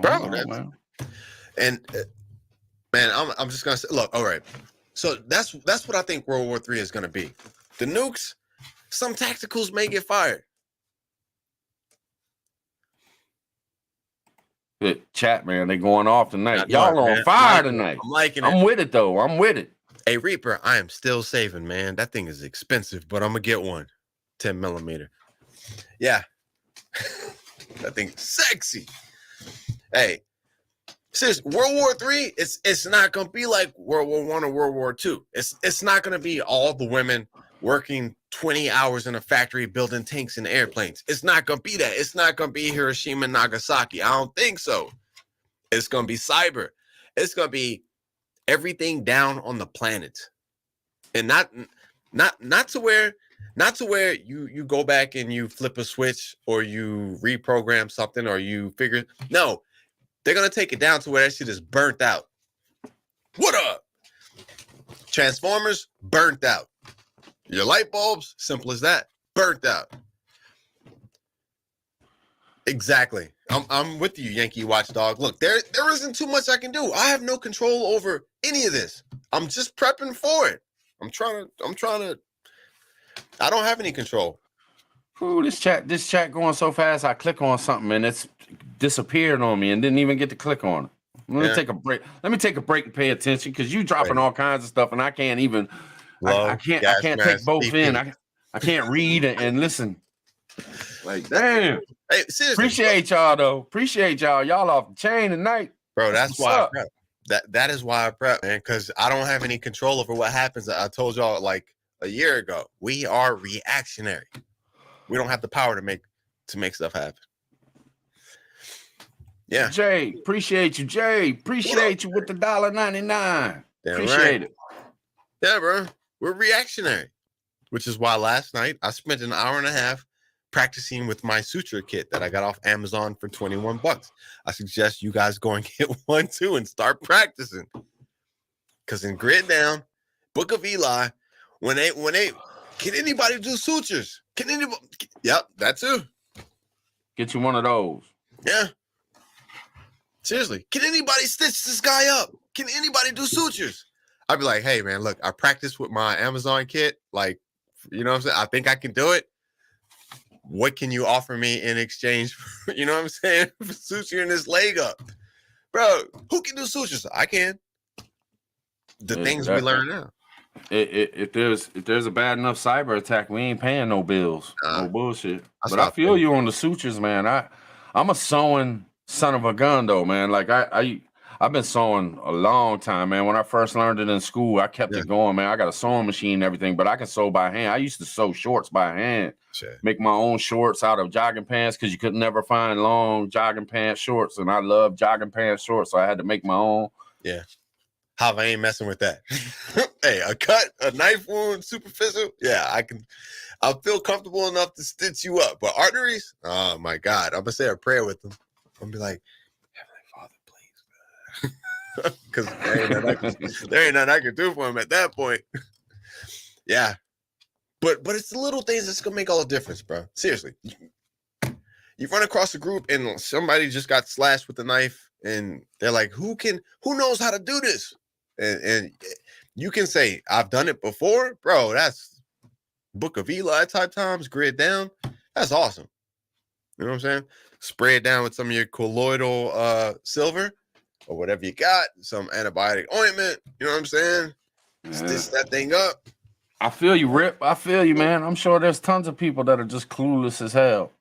Bro, man. And man, I'm just gonna say, look, all right. So that's what I think World War III is gonna be. The nukes, some tacticals may get fired. Good chat, man. They going off tonight. Y'all on fire tonight. I'm liking it. I'm with it though. I'm with it. Hey Reaper, I am still saving, man. That thing is expensive, but I'm gonna get one. 10 millimeter. Yeah. That thing's sexy. Hey, Seriously, World War III, it's not gonna be like World War I or World War II. It's not gonna be all the women working 20 hours in a factory building tanks and airplanes. It's not gonna be that. It's not gonna be Hiroshima and Nagasaki. I don't think so. It's gonna be cyber. It's gonna be everything down on the planet, and not to where you go back and you flip a switch or you reprogram something or you figure. No, they're gonna take it down to where that shit is burnt out. What up? Transformers burnt out. Your light bulbs, simple as that, burnt out. Exactly. I'm with you, Yankee Watchdog. Look, there isn't too much I can do. I have no control over any of this. I'm just prepping for it. I'm trying to. I don't have any control. Ooh, this chat going so fast. I click on something and it's disappeared on me and didn't even get to click on it. Let me take a break. Let me take a break and pay attention because you dropping all kinds of stuff and I can't even. I can't take both DP. In. I can't read and listen. Like damn. Hey, seriously. Appreciate y'all though. Appreciate y'all. Y'all off the chain tonight, bro. That's why I prep. That is why I prep, man. Because I don't have any control over what happens. I told y'all like a year ago. We are reactionary. We don't have the power to make stuff happen. Yeah. Jay, appreciate you. Jay, appreciate you with the $1.99. Appreciate it. Yeah, bro. We're reactionary, which is why last night I spent an hour and a half practicing with my suture kit that I got off Amazon for $21. I suggest you guys go and get one too and start practicing. Because in Grid Down, Book of Eli, when they can anybody do sutures? Can anybody? Yep, that too. Get you one of those. Yeah. Seriously, can anybody stitch this guy up? Can anybody do sutures? I'd be like, hey man, look, I practiced with my Amazon kit. Like, you know what I'm saying? I think I can do it. What can you offer me in exchange for, you know what I'm saying? For suturing this leg up. Bro, who can do sutures? I can. The things we learn now. If there's a bad enough cyber attack, we ain't paying no bills. No bullshit. But I feel you on the sutures, man. I'm a sewing son of a gun though, man. Like I've been sewing a long time, man. When I first learned it in school, I kept it going, man. I got a sewing machine and everything, but I can sew by hand. I used to sew shorts by hand. Make my own shorts out of jogging pants because you could never find long jogging pants shorts, and I love jogging pants shorts, so I had to make my own. Yeah. How I ain't messing with that. Hey, a cut, a knife wound, superficial. Yeah, I'll feel comfortable enough to stitch you up. But arteries, oh my God. I'm gonna say a prayer with them. I'm gonna be like, Heavenly Father, please. Because there ain't nothing I can do for him at that point. Yeah. But it's the little things that's gonna make all the difference, bro. Seriously. You run across a group and somebody just got slashed with a knife, and they're like, who knows how to do this? And you can say, I've done it before, bro. That's Book of Eli type times, Grid Down. That's awesome. You know what I'm saying? Spray it down with some of your colloidal silver or whatever you got, some antibiotic ointment. You know what I'm saying? Stitch that thing up. I feel you, Rip. I feel you, man. I'm sure there's tons of people that are just clueless as hell.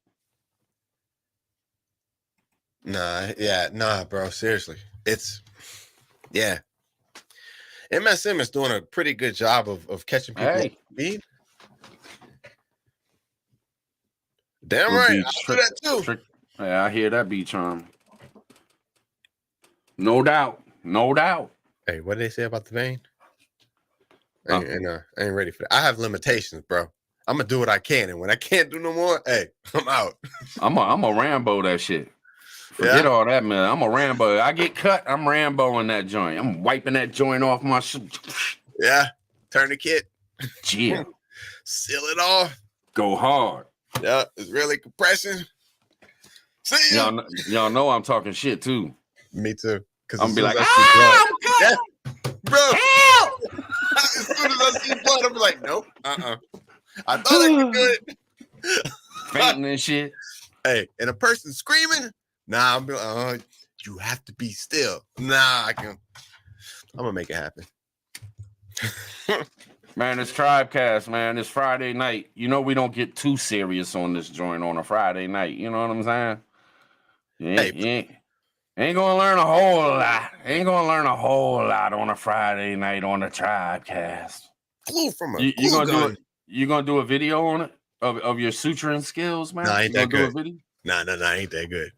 Nah, bro. Seriously. MSM is doing a pretty good job of catching people up to speed. Damn right. I do that too. Yeah, I hear that beat charm. No doubt. Hey, what did they say about the vein? I ain't ready for that. I have limitations, bro. I'm gonna do what I can, and when I can't do no more, hey, I'm out. I'm a Rambo that shit. Forget all that, man. I'm a Rambo. I get cut, I'm Ramboing that joint. I'm wiping that joint off my Yeah. Tourniquet. Yeah. Seal it off. Go hard. Yeah, it's really compression. See ya. Y'all know I'm talking shit too. Me too. I'm gonna be like, I'm cut. Yeah. Bro. Help! As soon as I see blood, I'm like, nope. I thought I could do it. Fainting and shit. Hey, and a person screaming, nah, I'm like, you have to be still. Nah, I'm gonna make it happen. Man, it's Tribecast, man. It's Friday night. You know we don't get too serious on this joint on a Friday night. You know what I'm saying? Ain't gonna learn a whole lot. Ain't gonna learn a whole lot on a Friday night on the Tribecast. Glue from a You glue gonna do gun. it? You gonna do a video on it of your suturing skills, man? Nah, You ain't gonna that do a good. video? Nah, ain't that good.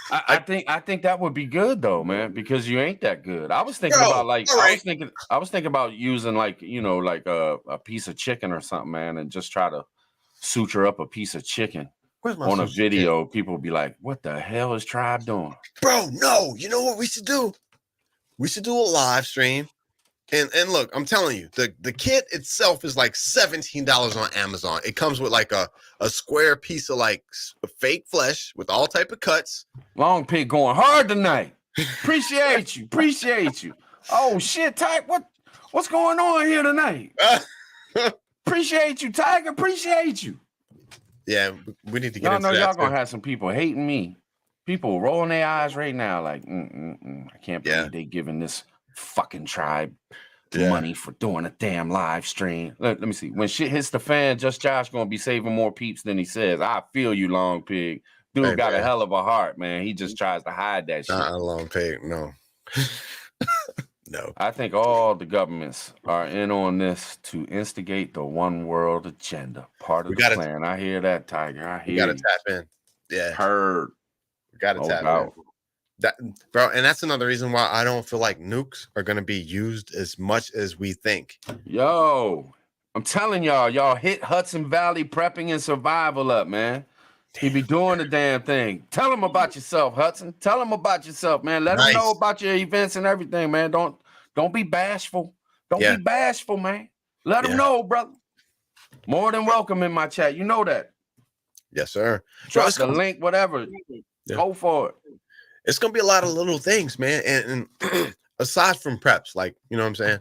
I think that would be good though, man, because you ain't that good. I was thinking Bro, about like all right. I was thinking about using like like a piece of chicken or something, man, and just try to suture up a piece of chicken Where's my on a sushi kit? video. People will be like, "What the hell is Tribe doing?" Bro, no. You know what we should do? We should do a live stream. And look, I'm telling you, the kit itself is like $17 on Amazon. It comes with like a square piece of like fake flesh with all type of cuts. Long Pig going hard tonight. Appreciate you. Oh shit, Ty, what's going on here tonight? Appreciate you, Tiger. Appreciate you. Yeah, we need to get Y'all into know that. y'all gonna have some people hating me. People rolling their eyes right now, like, I can't believe they giving this fucking Tribe money for doing a damn live stream. Let me see. When shit hits the fan, Just Josh gonna be saving more peeps than he says. I feel you, Long Pig. Dude got a hell of a heart, man. He just tries to hide that shit. Not a Long Pig, no. No. I think all the governments are in on this to instigate the one world agenda. Part of the plan. I hear that, Tiger. I hear you. Gotta tap in. Yeah. Heard. We gotta tap in. That, bro, and that's another reason why I don't feel like nukes are gonna be used as much as we think. Yo, I'm telling y'all hit Hudson Valley prepping and survival up, man. He be doing the damn thing. Tell him about yourself, Hudson. Tell him about yourself, man. Let him know about your events and everything, man. Don't be bashful. Don't be bashful, man. Let him know, brother. More than welcome in my chat. You know that. Yes, sir. Drop the link, whatever. Go for it. It's gonna be a lot of little things, man. And aside from preps, like, you know what I'm saying?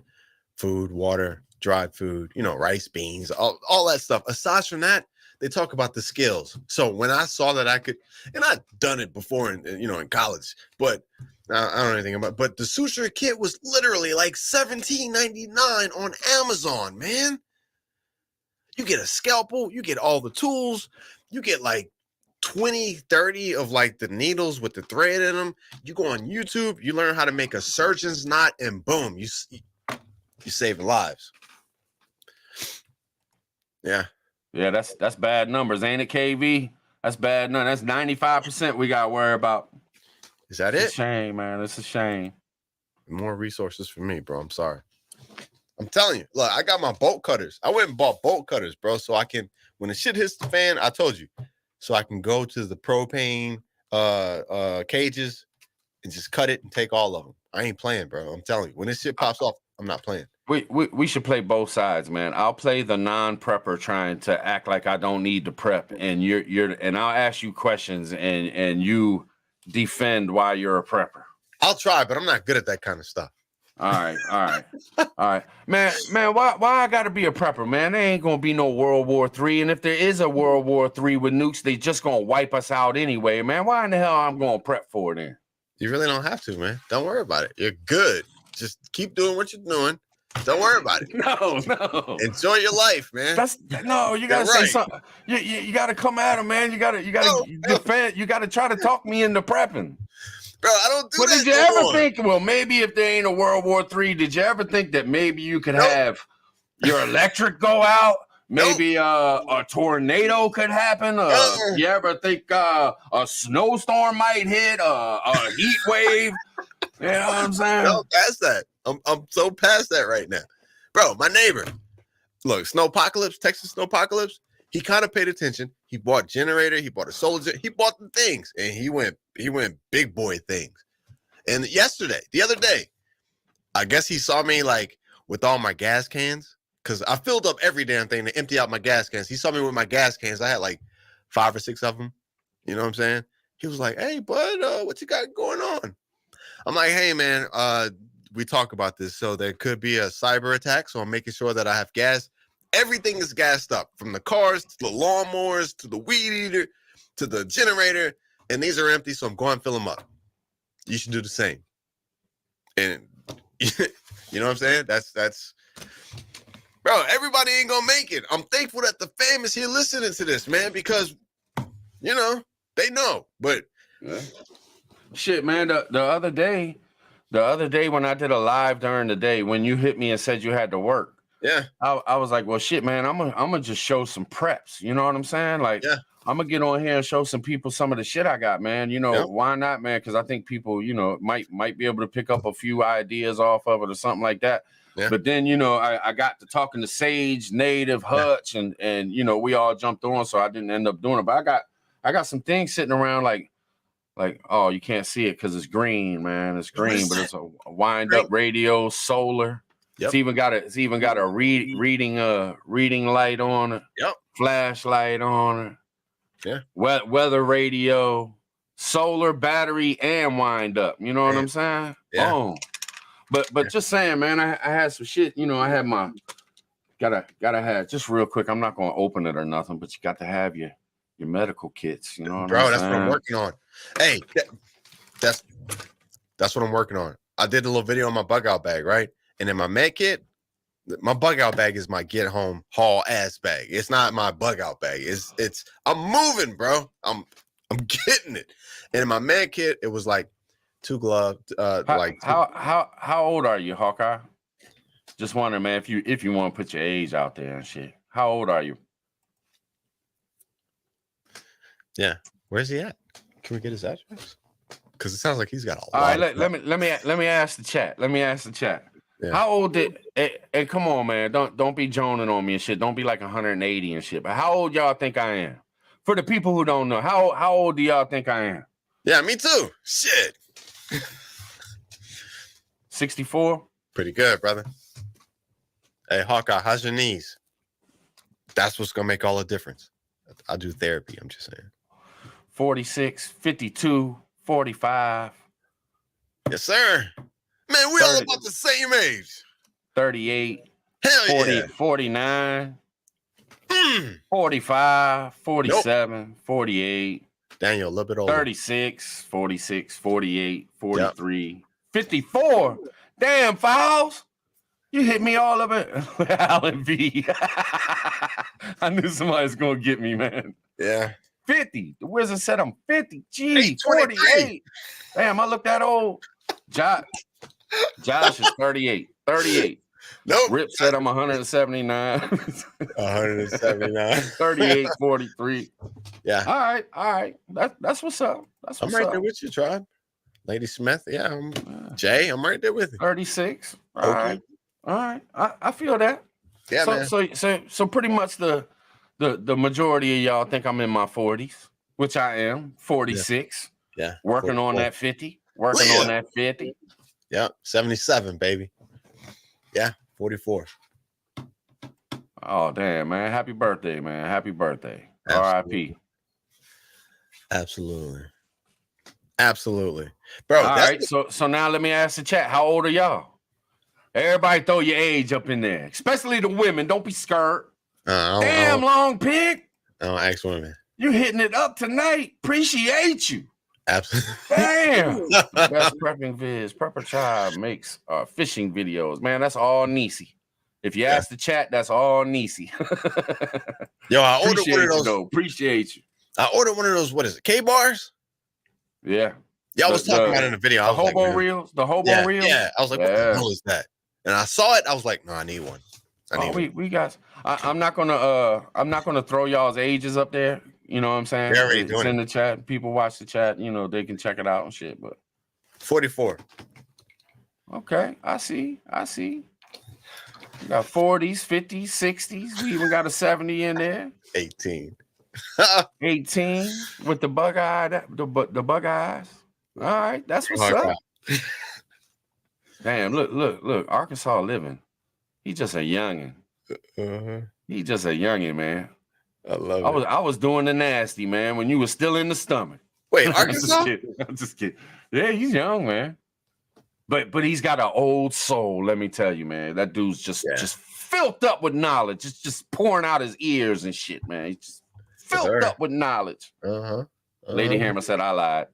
Food, water, dried food, rice, beans, all that stuff. Aside from that, they talk about the skills. So when I saw that I could, and I'd done it before in college, but I don't know anything about it. But the suture kit was literally like $17.99 on Amazon, man. You get a scalpel, you get all the tools, you get like 20, 30 of like the needles with the thread in them. You go on YouTube, you learn how to make a surgeon's knot, and boom, you save lives. Yeah, that's bad numbers, ain't it, KV? That's bad. No, that's 95% we got to worry about. Is that it's it? It's a shame, man. It's a shame. More resources for me, bro. I'm sorry. I'm telling you, look, I got my bolt cutters. I went and bought bolt cutters, bro, so I can, when the shit hits the fan, I told you, so I can go to the propane cages and just cut it and take all of them. I ain't playing, bro. I'm telling you, when this shit pops off, I'm not playing. We should play both sides, man. I'll play the non-prepper trying to act like I don't need to prep, and and I'll ask you questions and you defend why you're a prepper. I'll try, but I'm not good at that kind of stuff. All right, man. Why I gotta be a prepper, man? There ain't gonna be no World War III, and if there is a World War III with nukes, they just gonna wipe us out anyway, man. Why in the hell I'm gonna prep for it then? You really don't have to, man. Don't worry about it. You're good. Just keep doing what you're doing. Don't worry about it. No. Enjoy your life, man. You gotta say something. You gotta come at him, man. You gotta defend. You gotta try to talk me into prepping. Bro, I don't do that. Did you ever think, well, maybe if there ain't a World War III, did you ever think that maybe you could have your electric go out? Maybe a tornado could happen? You ever think a snowstorm might hit? A heat wave? You know what I'm saying? No, past that. I'm so past that right now. Bro, my neighbor, look, Texas snowpocalypse, he kind of paid attention. He bought generator, he bought a solar, he bought the things, and he went big boy things. And the other day, I guess he saw me like with all my gas cans, because I filled up every damn thing to empty out my gas cans. He saw me with my gas cans. I had like 5 or 6 of them. You know what I'm saying? He was like, "Hey, bud, what you got going on?" I'm like, "Hey, man, we talk about this. So there could be a cyber attack. So I'm making sure that I have gas. Everything is gassed up, from the cars to the lawnmowers to the weed eater to the generator. And these are empty. So I'm going to fill them up. You should do the same." And you know what I'm saying? That's bro, everybody ain't going to make it. I'm thankful that the fam is here listening to this, man, because, they know. But Shit, man. The other day when I did a live during the day, when you hit me and said you had to work, Yeah. I was like, well, shit, man, I'm gonna just show some preps. You know what I'm saying? Like, Yeah. I'm gonna get on here and show some people some of the shit I got, man. You know, Yep. why not, man? Because I think people, you know, might be able to pick up a few ideas off of it or something like that. Yeah. But then, you know, I got to talking to Sage, Native, Hutch, and you know, we all jumped on, so I didn't end up doing it. But I got some things sitting around like, oh, you can't see it because it's green, man. It's green, but it's a wind up radio, solar. Yep. It's even got a reading light on it. Yep. Flashlight on it. Yeah. Weather radio, solar, battery, and wind up. You know what I'm saying? Yeah. Boom. But just saying, man, I had some shit. You know, I had my gotta have just real quick. I'm not gonna open it or nothing, but you got to have your medical kits. You know what Bro, I'm that's saying? what I'm working on. Hey, that's what I'm working on. I did a little video on my bug out bag, right? And in my med kit, my bug out bag is my get home haul ass bag. It's not my bug out bag. It's I'm moving, bro. I'm getting it. And in my med kit, it was like 2 gloves. How old are you, Hawkeye? Just wondering, man, if you want to put your age out there and shit. How old are you? Yeah. Where's he at? Can we get his address? Because it sounds like he's got a lot. All right, let me ask the chat. Yeah. How old did? Hey, come on, man. Don't be joning on me and shit. Don't be like 180 and shit. But how old y'all think I am? For the people who don't know, how old do y'all think I am? Yeah, me too. Shit. 64. Pretty good, brother. Hey, Hawkeye, how's your knees? That's what's gonna make all the difference. I do therapy. I'm just saying. 46, 52, 45. Yes, sir. Man, we all about the same age. 38. Hell 40, yeah. 49. 45, 47, nope. 48. Daniel, a little bit older. 36, 46, 48, 43, yep. 54. Damn, Fowles. You hit me all of it. Alan V. I knew somebody was going to get me, man. Yeah. 50. The Wizard said I'm 50. Gee, 48. Damn, I look that old. Josh is 38. 38. Nope. Rip said I'm 179. 179. 38, 43. Yeah. All right. That's what's up. That's what's I'm right up. there with you, Tribe. Lady Smith. Yeah. Jay, I'm right there with you. 36. All right. I feel that. Yeah, man. So pretty much the majority of y'all think I'm in my 40s, which I am. 46. Yeah. Working 44. On that 50. Working on that 50. Yep. 77, baby. Yeah. 44. Oh, damn, man. Happy birthday, man. Happy birthday. R.I.P. Absolutely. Bro, all right. So now let me ask the chat. How old are y'all? Everybody throw your age up in there, especially the women. Don't be scared. Damn, long pig. I don't ask women. You hitting it up tonight. Appreciate you. Absolutely. Damn. Best prepping vids. Preppertribe makes fishing videos. Man, that's all Niecy. If you ask the chat, that's all Niecy. Yo, I ordered one of those. Appreciate you. I ordered one of those. What is it? K-bars? Yeah. Yeah, I was talking about it in the video. The hobo reels. The hobo reels. Yeah. I was like, what the hell is that? And I saw it. I was like, no, I need one. We got. I'm not gonna throw y'all's ages up there. You know what I'm saying? It's in the chat. People watch the chat. You know, they can check it out and shit. But 44. Okay, I see. We got 40s, 50s, 60s. We even got a 70 in there. 18. 18 with the bug eye. The bug eyes. All right, that's what's up. Damn, look. Arkansas living. He's just a youngin'. He's just a youngin', man. I love it. I was doing the nasty, man, when you were still in the stomach. Wait, Arkansas? I'm just kidding. Yeah, he's young, man. But he's got an old soul, let me tell you, man. That dude's just filled up with knowledge. It's just pouring out his ears and shit, man. He's just filled up with knowledge. Lady Hammer said I lied.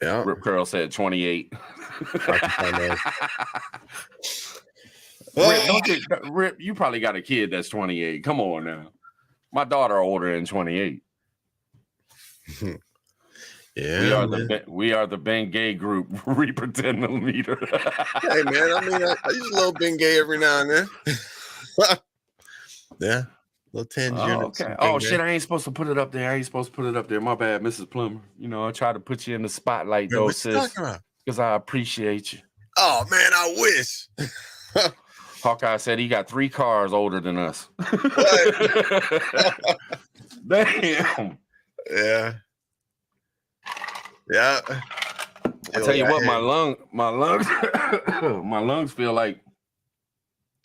Yeah. Rip Curl said 28. Rip, you probably got a kid that's 28. Come on now. My daughter older than 28. Yeah, we are the Ben Gay group. Reaper 10 millimeter. Hey man, I mean, I use a little Bengay every now and then. Yeah, little 10 units. Okay. Oh shit, I ain't supposed to put it up there. My bad, Mrs. Plummer. You know, I try to put you in the spotlight Man, though, what you sis, talking about? because I appreciate you. Oh man, I wish. Hawkeye said he got 3 cars older than us. What? Damn. Yeah. Yeah. I tell you what, my lungs feel like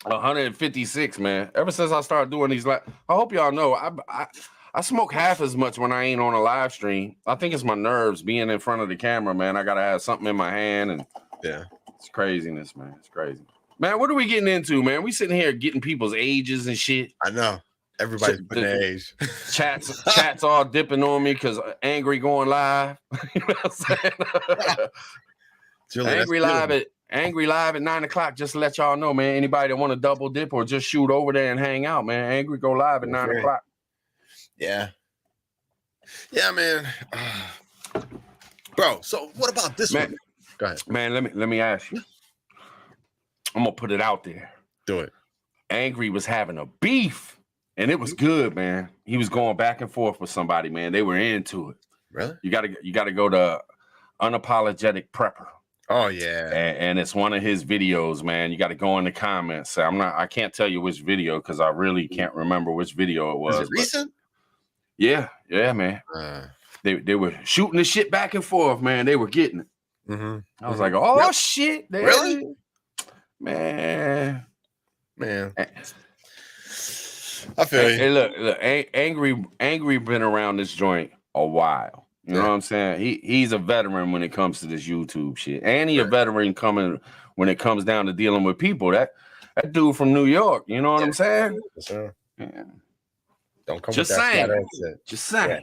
156, man. Ever since I started doing these, I hope y'all know, I smoke half as much when I ain't on a live stream. I think it's my nerves being in front of the camera, man. I gotta have something in my hand, and yeah, it's craziness, man. It's crazy, man. What are we getting into, man? We sitting here getting people's ages and shit. I know. Everybody's putting their age. Chats all dipping on me because Angry going live. You know what I'm saying? Julie, Angry live at 9 o'clock. Just to let y'all know, man. Anybody that want to double dip or just shoot over there and hang out, man. Angry go live at 9 o'clock. Yeah. Yeah, man. Bro, so what about this one? Go ahead. Man, let me ask you. I'm gonna put it out there. Do it. Angry was having a beef. And it was good, man. He was going back and forth with somebody, man. They were into it. Really? You gotta go to Unapologetic Prepper. Oh yeah. And it's one of his videos, man. You got to go in the comments. I can't tell you which video because I really can't remember which video it was. Is it recent? Yeah, man. They were shooting the shit back and forth, man. They were getting it. Mm-hmm. I was like, oh shit, really, man. I feel you. Hey, look, Angry been around this joint a while. You know what I'm saying? He's a veteran when it comes to this YouTube shit. And he a veteran coming when it comes down to dealing with people. That dude from New York, you know what I'm saying? Yes, sir. Yeah. Don't come with that flat earth shit. Just saying. Yeah.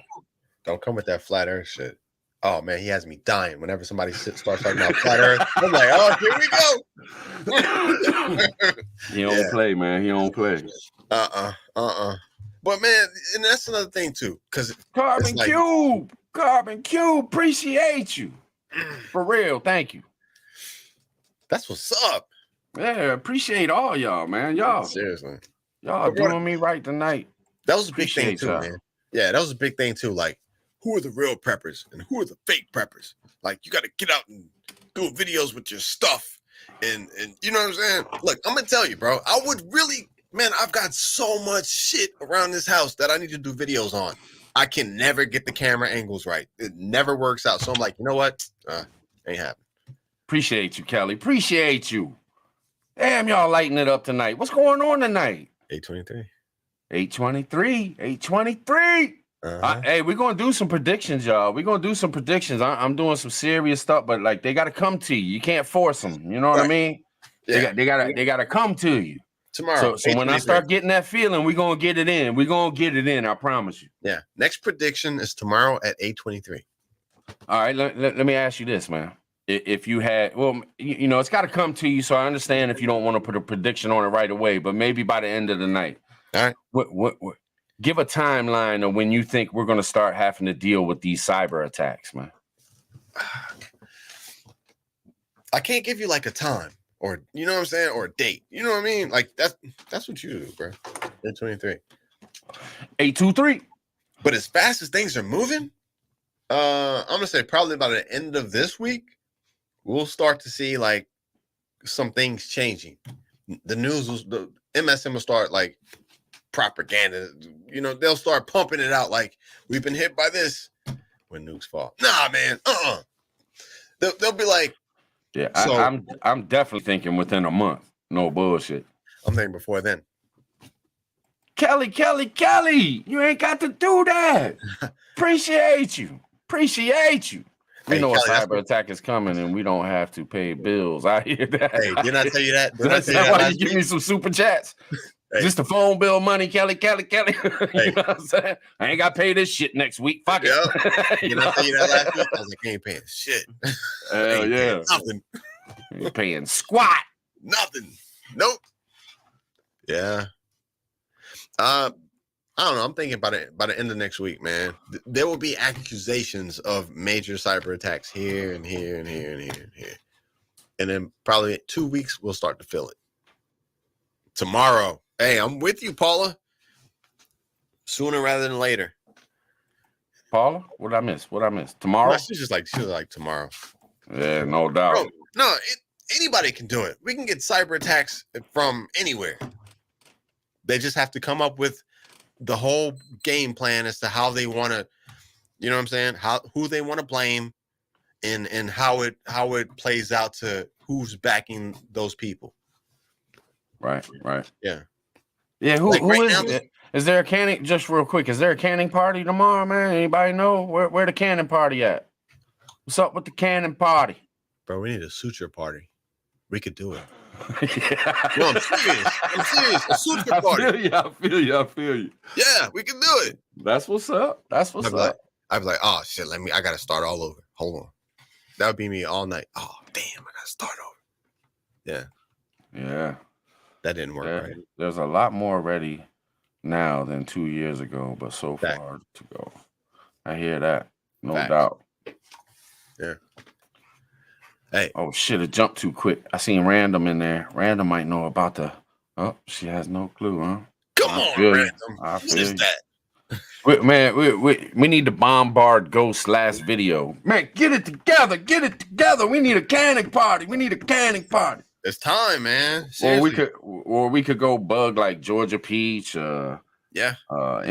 Don't come with that flat earth shit. Oh man, he has me dying whenever somebody starts talking about flat earth. I'm like, oh, here we go. He don't play, man. He don't play. But man, and that's another thing too, because Carbon Cube, appreciate you. For real, thank you. That's what's up. Yeah, appreciate all y'all, man. Y'all seriously. Y'all doing me right tonight. That was a big thing too, man. Yeah, that was a big thing too. Like, who are the real preppers and who are the fake preppers? Like, you got to get out and do videos with your stuff. And you know what I'm saying? Look, I'm gonna tell you, bro. I would really, man, I've got so much shit around this house that I need to do videos on. I can never get the camera angles right. It never works out. So I'm like, you know what? Ain't happening. Appreciate you, Kelly. Appreciate you. Damn, y'all lighting it up tonight. What's going on tonight? 823. Hey, we're gonna do some predictions, y'all. We're gonna do some predictions. I'm doing some serious stuff, but like they gotta come to you. You can't force them. You know what I mean? Yeah. They gotta come to you tomorrow. So when I start getting that feeling, we're gonna get it in. We're gonna get it in. I promise you. Yeah. Next prediction is tomorrow at 8:23. All right. Let me ask you this, man. If you had, well, you know, it's got to come to you. So I understand if you don't want to put a prediction on it right away, but maybe by the end of the night. All right. What give a timeline of when you think we're going to start having to deal with these cyber attacks, man. I can't give you like a time or, you know what I'm saying, or a date. You know what I mean? Like that's what you do, bro. 8:23. 823. But as fast as things are moving, I'm gonna say probably by the end of this week, we'll start to see like some things changing. The MSM will start like propaganda. You know, they'll start pumping it out like we've been hit by this when nukes fall. Nah, man. They'll be like, yeah. So, I'm definitely thinking within a month. No bullshit. I'm thinking before then. Kelly, you ain't got to do that. Appreciate you. We know a cyber attack is coming and we don't have to pay bills. I hear that. Hey, didn't I tell you that? That's why you give me some super chats. Hey. Just the phone bill money, Kelly. Hey. You know what I'm saying? I ain't got to pay this shit next week. Fuck it. Didn't I tell you that last week? I was like, I ain't paying shit. Hell yeah. Nothing. You're paying squat. Nothing. Nope. Yeah. I don't know. I'm thinking about it by the end of next week, man. There will be accusations of major cyber attacks here and here and here and here and here. And then probably 2 weeks, we'll start to feel it. Tomorrow. Hey, I'm with you, Paula. Sooner rather than later. Paula, what I miss? Tomorrow? No, she's like tomorrow. Yeah, no doubt. Bro, no, anybody can do it. We can get cyber attacks from anywhere. They just have to come up with the whole game plan as to how they want to, you know what I'm saying? Who they want to blame, and how it plays out to who's backing those people. Right. Yeah. Yeah, who right is now, it? Is there a canning? Just real quick, is there a canning party tomorrow, man? Anybody know where the canning party at? What's up with the canning party? Bro, we need a suture party. We could do it. Yeah. No, I'm serious. A suture party. I feel you. Yeah, we can do it. That's what's up. I'd be like, oh shit, I gotta start all over. Hold on. That would be me all night. Oh damn, I gotta start over. Yeah. That didn't work, right? There's a lot more ready now than 2 years ago, but so Fact. far to go. I hear that. No Fact. doubt. Yeah. Hey. Oh shit, it jumped too quick. I seen Random in there. Random might know about the she has no clue, huh? Come on, Random. What is that? We need to bombard Ghost last video. Man, get it together. We need a canning party. It's time, man. Or we could go bug like Georgia Peach, in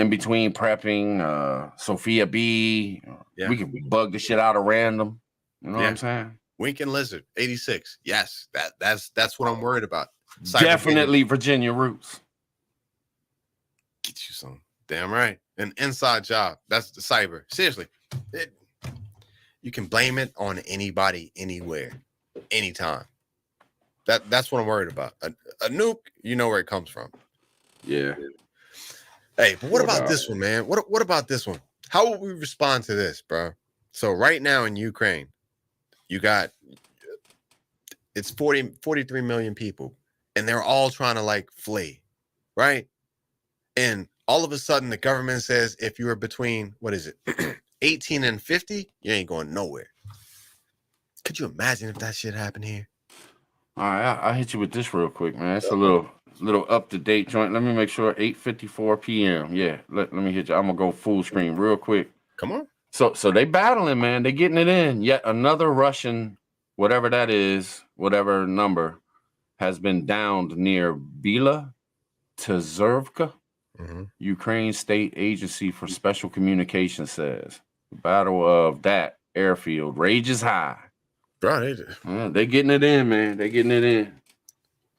between prepping, Sophia B. Yeah. We could bug the shit out of Random. You know what I'm saying? Wink and Lizard, 86. Yes, that's what I'm worried about. Definitely Virginia roots. Get you some. Damn right. An inside job. That's the cyber. Seriously. You can blame it on anybody, anywhere, anytime. That's what I'm worried about. A nuke, you know where it comes from. Yeah. Hey, but what about this one, man? What about this one? How will we respond to this, bro? So right now in Ukraine, you got it's 43 million people, and they're all trying to like flee, right? And all of a sudden the government says if you are between 18 and 50, you ain't going nowhere. Could you imagine if that shit happened here? All right, I'll hit you with this real quick, man. It's a little up-to-date joint. Let me make sure 8:54 p.m. Yeah, let me hit you. I'm gonna go full screen real quick. Come on. So they battling, man. They getting it in. Yet another Russian, whatever that is, whatever number, has been downed near Bila Tzervka. Ukraine State Agency for Special Communications says the battle of that airfield rages high. Bro, they getting it in, man. They getting it in.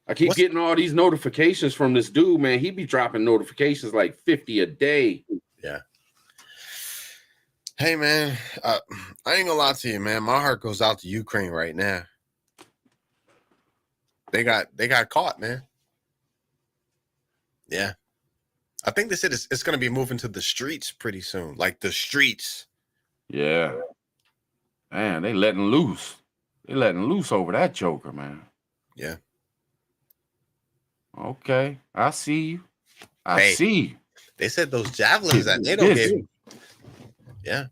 I keep getting all these notifications from this dude, man. He be dropping notifications like 50 a day. Yeah. Hey, man, I ain't gonna lie to you, man. My heart goes out to Ukraine right now. They got caught, man. Yeah. I think they said it's going to be moving to the streets pretty soon. Like the streets. Yeah. Man, they letting loose. They letting loose over that joker, man. Yeah. Okay. I see you. I see you. They said those javelins that NATO gave you. Yeah.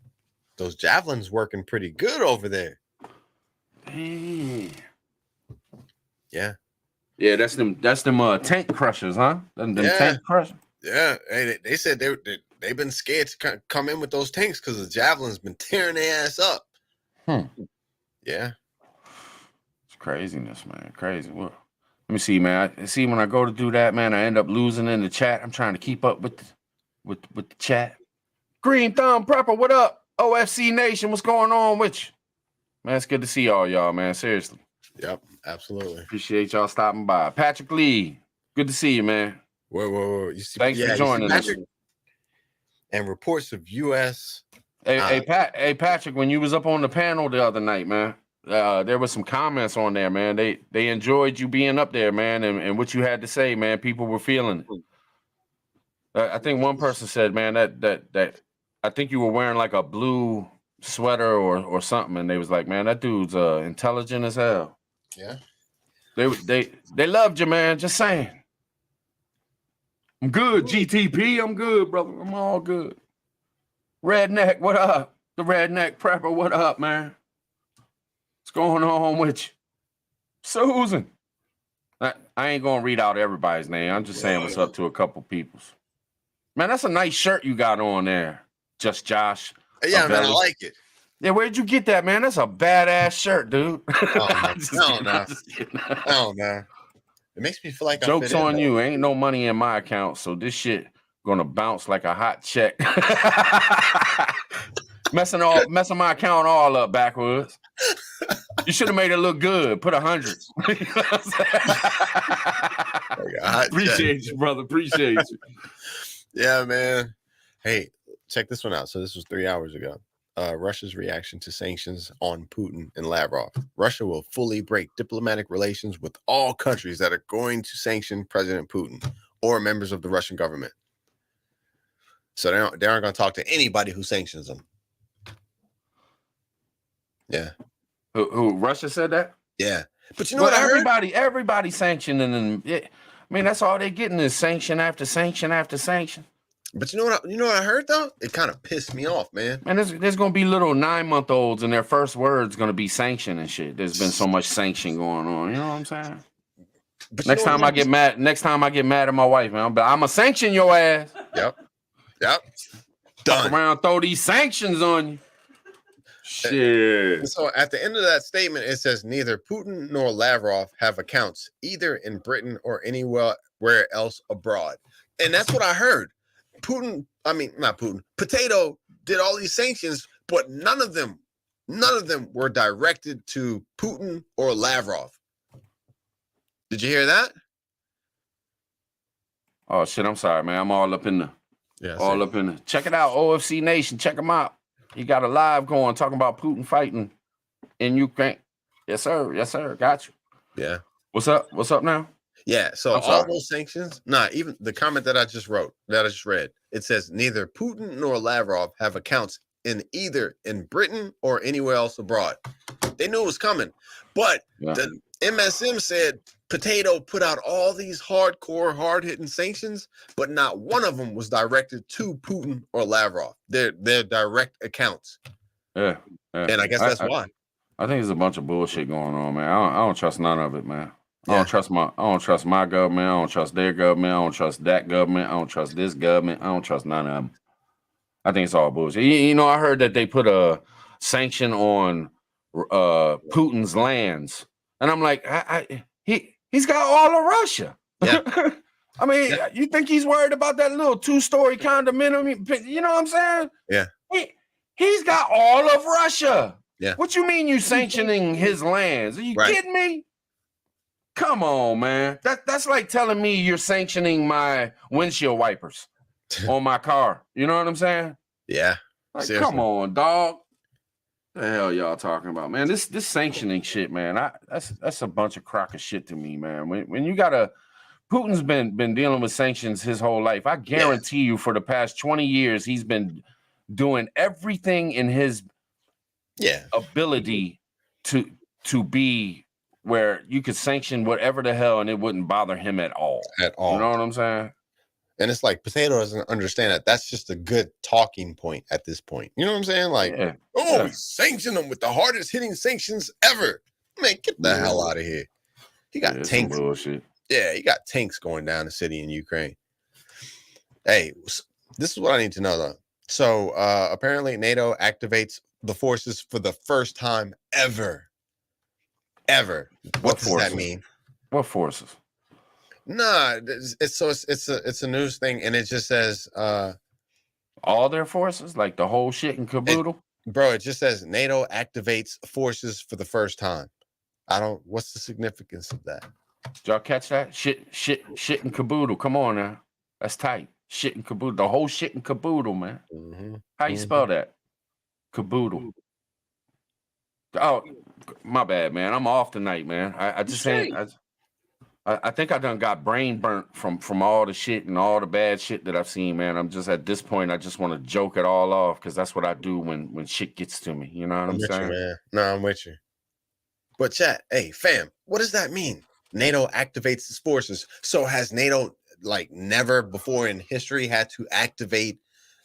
Those javelins working pretty good over there. Dang. Yeah. Yeah, that's them tank crushers, huh? Them tank crushers. Yeah. Hey, they said they've been scared to come in with those tanks because the javelins been tearing their ass up. Yeah. It's craziness, man. Crazy. Well, let me see, man. When I go to do that, man, I end up losing in the chat. I'm trying to keep up with the chat. Green Thumb Prepper, what up? OFC Nation, what's going on with you? Man, it's good to see all y'all, man. Seriously. Yep, absolutely. Appreciate y'all stopping by. Patrick Lee, good to see you, man. Whoa. Thanks for joining us. And reports of U.S. Hey, Patrick, when you was up on the panel the other night, man, there was some comments on there, man. They enjoyed you being up there, man, and what you had to say, man. People were feeling it. I think one person said, man, that I think you were wearing like a blue sweater or something, and they was like, man, that dude's intelligent as hell. Yeah. They loved you, man. Just saying. I'm good, GTP. I'm good, brother. I'm all good. Redneck, what up? The redneck prepper, what up, man? What's going on with you? Susan. I ain't gonna read out everybody's name. I'm just saying what's up to a couple people's. Man, that's a nice shirt you got on there. Just Josh. Yeah, man, I like it. Yeah, where'd you get that, man? That's a badass shirt, dude. I don't know. It makes me feel like joke's on you. Ain't no money in my account, so this shit gonna bounce like a hot check. messing my account all up backwards. You should have made it look good. Put 100. Appreciate you, brother. Appreciate you. Yeah, man. Hey, check this one out. So this was 3 hours ago. Russia's reaction to sanctions on Putin and Lavrov. Russia will fully break diplomatic relations with all countries that are going to sanction President Putin or members of the Russian government. So they aren't going to talk to anybody who sanctions them. Yeah. Who Russia said that? Yeah. But you know what everybody sanctioning them. I mean, that's all they're getting is sanction after sanction after sanction. But you know what I heard though? It kind of pissed me off, man. And there's gonna be little 9-month-olds and their first word's gonna be sanction and shit. There's been so much sanction going on. You know what I'm saying? But next time I get mad at my wife, man, I'm gonna sanction your ass. Yep. Done. Around, throw these sanctions on you. Shit. So at the end of that statement, it says neither Putin nor Lavrov have accounts either in Britain or anywhere else abroad. And that's what I heard. Not Putin. Potato did all these sanctions, but none of them were directed to Putin or Lavrov. Did you hear that? Oh shit! I'm sorry, man. I'm all up in the. Check it out, OFC Nation. Check them out. He got a live going talking about Putin fighting in Ukraine. Yes, sir. Yes, sir. Got you. Yeah. What's up? What's up now? Yeah. So all those sanctions, even the comment that I just read, it says neither Putin nor Lavrov have accounts either in Britain or anywhere else abroad. They knew it was coming, but the MSM said Potato put out all these hardcore, hard-hitting sanctions, but not one of them was directed to Putin or Lavrov. They're direct accounts. Yeah. And I guess that's why. I think there's a bunch of bullshit going on, man. I don't trust none of it, man. I don't trust my government. I don't trust their government. I don't trust that government. I don't trust this government. I don't trust none of them. I think it's all bullshit. You know, I heard that they put a sanction on Putin's lands, and I'm like, he's got all of Russia. Yeah. I mean, you think he's worried about that little 2-story condominium? You know what I'm saying? Yeah. He's got all of Russia. Yeah. What you mean you sanctioning his lands? Are you kidding me? Come on, man. That's like telling me you're sanctioning my windshield wipers on my car. You know what I'm saying? Yeah. Like, seriously. Come on, dog. The hell y'all talking about, man? This sanctioning shit, man. That's a bunch of crock of shit to me, man. When you got Putin's been dealing with sanctions his whole life. I guarantee you, for the past 20 years, he's been doing everything in his ability to be where you could sanction whatever the hell and it wouldn't bother him at all. At all. You know what I'm saying? And it's like Potato doesn't understand that. That's just a good talking point at this point. You know what I'm saying? Like, we sanction them with the hardest hitting sanctions ever. Man, get the hell out of here. He got tanks. Bullshit. Yeah, he got tanks going down the city in Ukraine. Hey, this is what I need to know though. So apparently NATO activates the forces for the first time ever. What does that mean? What forces? Nah, it's a news thing, and it just says all their forces, like the whole shit and caboodle. It just says NATO activates forces for the first time. What's the significance of that? Did y'all catch that? Shit and caboodle. Come on now. That's tight. Shit and caboodle. The whole shit and caboodle, man. Mm-hmm. How you spell that? Caboodle. Oh, my bad, man. I'm off tonight, man. I just ain't. I think I done got brain burnt from all the shit and all the bad shit that I've seen, man. I'm just at this point, I just want to joke it all off because that's what I do when shit gets to me. You know what I'm saying? You, man. No, I'm with you. But chat, hey, fam, what does that mean? NATO activates its forces. So has NATO like never before in history had to activate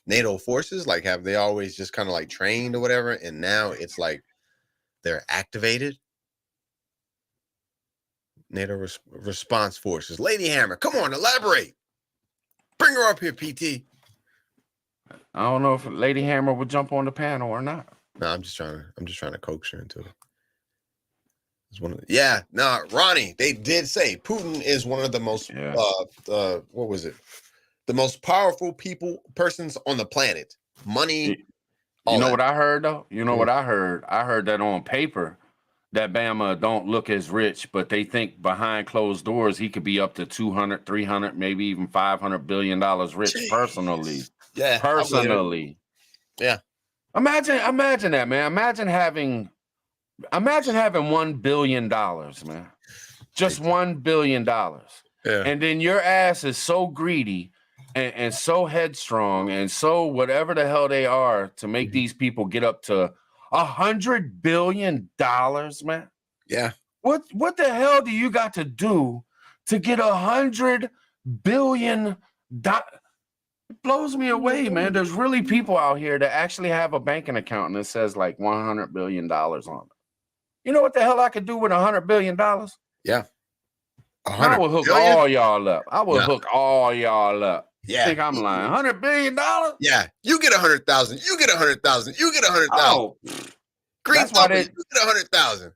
NATO forces? Like, have they always just kind of like trained or whatever? And now it's like they're activated. NATO response forces. Lady Hammer, come on, elaborate. Bring her up here, PT. I don't know if Lady Hammer would jump on the panel or not. No, I'm just trying to coax her into it. It's one of Ronnie, they did say Putin is one of the most what was it? The most powerful persons on the planet. Money. You know what I heard though? You know what I heard? I heard that on paper that Bama don't look as rich, but they think behind closed doors he could be up to 200, 300, maybe even $500 billion rich. Jeez. Personally. Yeah. Personally. Yeah. Imagine that, man. Imagine having $1 billion, man. Just $1 billion. Yeah. And then your ass is so greedy and so headstrong and so whatever the hell they are to make these people get up to $100 billion, man. Yeah. What the hell do you got to do to get $100 billion? It blows me away, man. There's really people out here that actually have a banking account and it says like $100 billion on it. You know what the hell I could do with $100 billion? Yeah. I will hook all y'all up. I will hook all y'all up. Yeah. I think I'm lying. $100 billion? Yeah. You get 100,000. You get 100,000. You get 100,000. Oh, Green Thumbs, you get 100,000.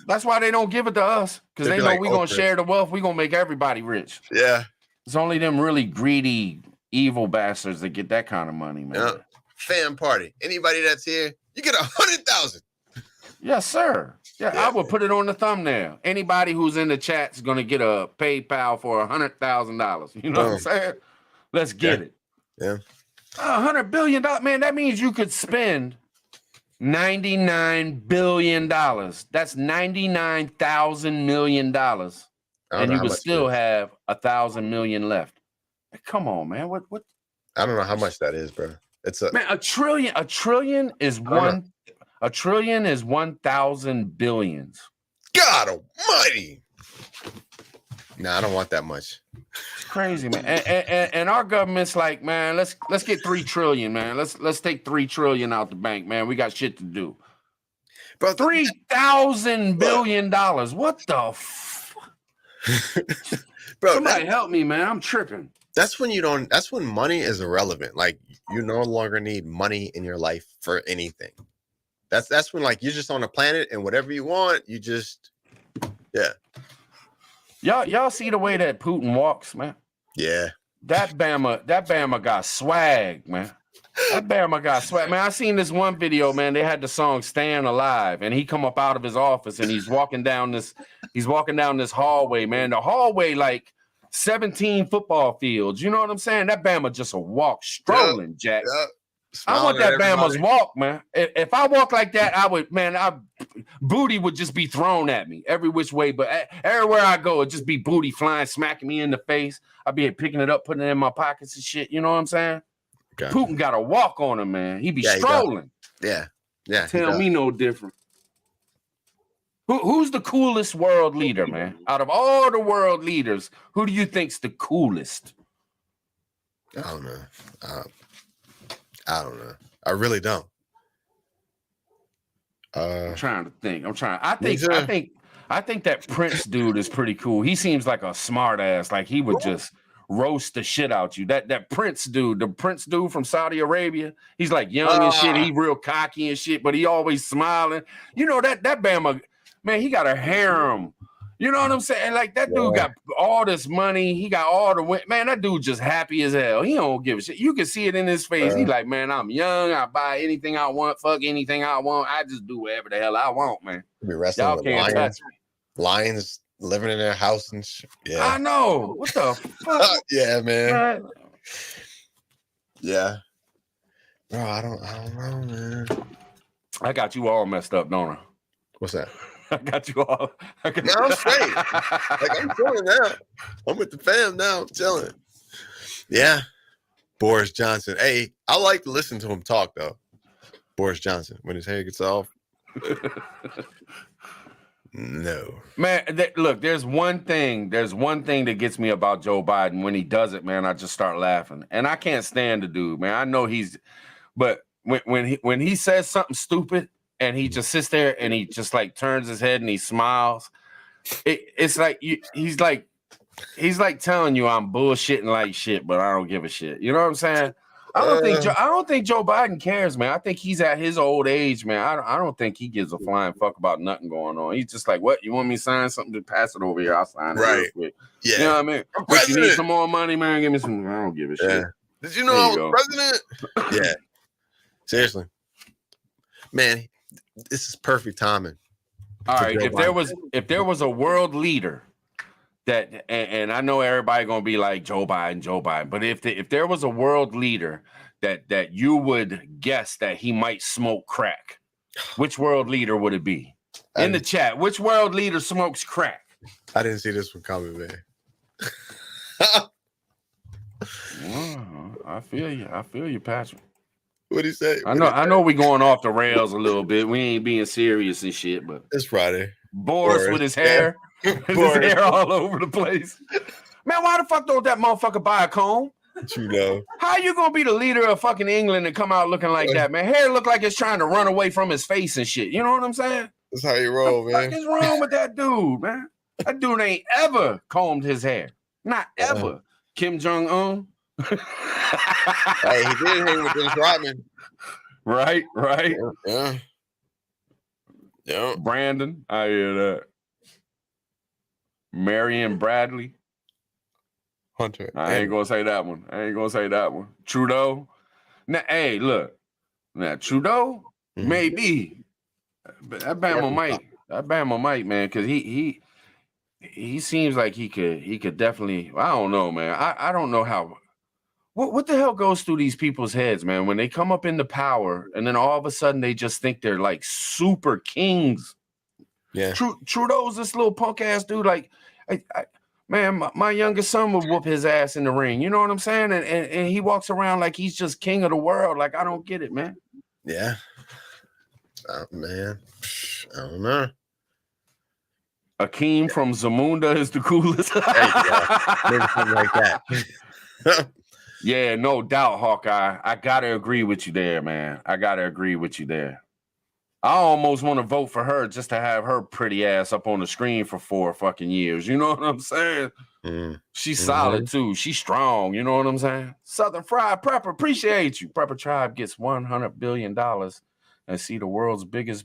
That's why they don't give it to us, because they know like, we're going to share the wealth. We're going to make everybody rich. Yeah. It's only them really greedy, evil bastards that get that kind of money, man. Yeah. Fan party. Anybody that's here, you get 100,000. Yes, sir. Yeah, I will put it on the thumbnail. Anybody who's in the chat is going to get a PayPal for $100,000. You know what I'm saying? Let's get it. Yeah. $100 billion, man. That means you could spend $99 billion. That's $99,000 million. And you would still have 1,000 million left. Come on, man. What? I don't know how much that is, bro. It's a trillion. A trillion is one. A trillion is 1,000 billions. God almighty. No, I don't want that much. It's crazy, man. And our government's like, man, let's get 3 trillion, man. Let's take 3 trillion out the bank, man. We got shit to do. But $3,000 billion. What the bro? Somebody help me, man. I'm tripping. That's when money is irrelevant. Like, you no longer need money in your life for anything. That's when, like, you're just on a planet and whatever you want, you just, yeah. Y'all see the way that Putin walks, man? Yeah. That Bama got swag, man. That Bama got swag, man. I seen this one video, man. They had the song "Staying Alive," and he come up out of his office and he's walking down this hallway, man. The hallway like 17 football fields. You know what I'm saying? That Bama just a walk strolling, Jack. Yep. I want that Bama's walk, man. If I walk like that, I would, man, booty would just be thrown at me every which way. But everywhere I go, it'd just be booty flying, smacking me in the face. I'd be picking it up, putting it in my pockets and shit. You know what I'm saying? Okay. Putin got a walk on him, man. He be strolling. Yeah. Tell me no different. Who's the coolest world leader, man? Out of all the world leaders, who do you think's the coolest? I don't know. I don't know. I really don't. I'm trying to think. I think that Prince dude is pretty cool. He seems like a smart ass. Like he would just roast the shit out you. That Prince dude, the Prince dude from Saudi Arabia. He's like young and shit. He real cocky and shit, but he always smiling. You know that Bama, man, he got a harem. You know what I'm saying? Like that dude got all this money. He got all the man. That dude just happy as hell. He don't give a shit. You can see it in his face. He's like, man, I'm young. I buy anything I want. Fuck anything I want. I just do whatever the hell I want, man. Be wrestling Y'all with can't touch me. Lions living in their house and shit. Yeah, I know. What the fuck? Yeah, man. Yeah, bro. I don't know, man. I got you all messed up, don't I? What's that? I got you all. No, I'm straight. Like, I'm chilling now. I'm with the fam now. I'm chilling. Yeah. Boris Johnson. Hey, I like to listen to him talk, though. Boris Johnson, when his hair gets off. No. Man, look, there's one thing that gets me about Joe Biden. When he does it, man, I just start laughing. And I can't stand the dude, man. I know but when he says something stupid and he just sits there and he just like turns his head and he smiles, it's like he's like telling you I'm bullshitting like shit, but I don't give a shit. You know what I'm saying? I don't think Joe Biden cares, man. I think he's at his old age, man. I don't think he gives a flying fuck about nothing going on. He's just like, what? You want me to sign something? To pass it over here. I'll sign it real quick. Yeah. You know what I mean? But you need some more money, man. Give me some. I don't give a shit. Did you know I was president? Yeah. Seriously. Man, this is perfect timing. All right. If there was a world leader that, and I know everybody gonna be like Joe Biden, but if there was a world leader that you would guess that he might smoke crack, which world leader would it be? In the chat, which world leader smokes crack? I didn't see this one coming, man. I feel you, Patrick. What'd he say? I know we going off the rails a little bit. We ain't being serious and shit, but it's Friday. Boris with his hair. His hair all over the place. Man, why the fuck don't that motherfucker buy a comb? You know. How you gonna be the leader of fucking England and come out looking like that, man? Hair look like it's trying to run away from his face and shit. You know what I'm saying? That's how you roll, man. What is wrong with that dude, man? That dude ain't ever combed his hair. Not ever. Kim Jong-un. Hey, he did hang with Dennis Rodman. Right. Yeah. Brandon, I hear that. Marion Bradley. Hunter. I ain't gonna say that one. Trudeau. Now, hey, look. Now, Trudeau, maybe. But that Bama might, man, because he seems like he could definitely. I don't know, man. I don't know how. What the hell goes through these people's heads, man, when they come up into power and then all of a sudden they just think they're like super kings. Yeah. Trudeau's this little punk ass dude. Like, man, my youngest son would whoop his ass in the ring. You know what I'm saying? And he walks around like he's just king of the world. Like, I don't get it, man. Yeah. Man, I don't know. Akeem from Zamunda is the coolest. Maybe something like that. Yeah, no doubt, Hawkeye. I gotta agree with you there, man. I almost want to vote for her just to have her pretty ass up on the screen for 4 fucking years. You know what I'm saying? She's solid too. She's strong. You know what I'm saying? Southern Fried Prepper, appreciate you. Prepper Tribe gets $100 billion and see the world's biggest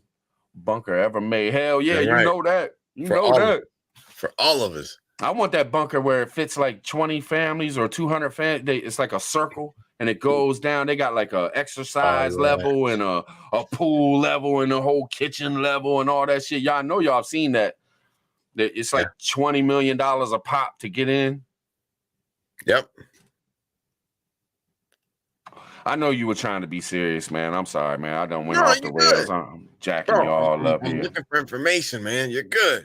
bunker ever made. Hell yeah, you know that. For all of us. I want that bunker where it fits like 20 families or 200 families. It's like a circle and it goes down. They got like a exercise level and a pool level and a whole kitchen level and all that shit. Y'all know y'all have seen that. It's like $20 million a pop to get in. Yep. I know you were trying to be serious, man. I'm sorry, man. I done went off the rails. I'm jacking y'all up here. I'm looking for information, man. You're good.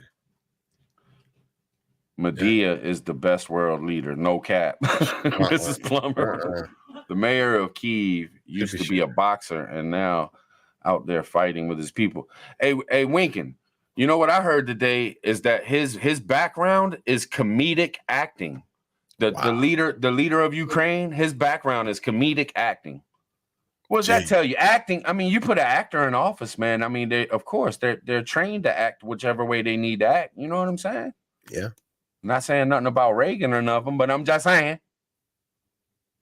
Medea is the best world leader. No cap. Mrs. Plummer. The mayor of Kyiv used to be a boxer and now out there fighting with his people. Hey, Winkin, you know what I heard today is that his background is comedic acting. The leader of Ukraine, his background is comedic acting. What does that tell you? Acting. I mean, you put an actor in office, man. I mean, they're trained to act whichever way they need to act. You know what I'm saying? Yeah. I'm not saying nothing about Reagan or nothing, but I'm just saying.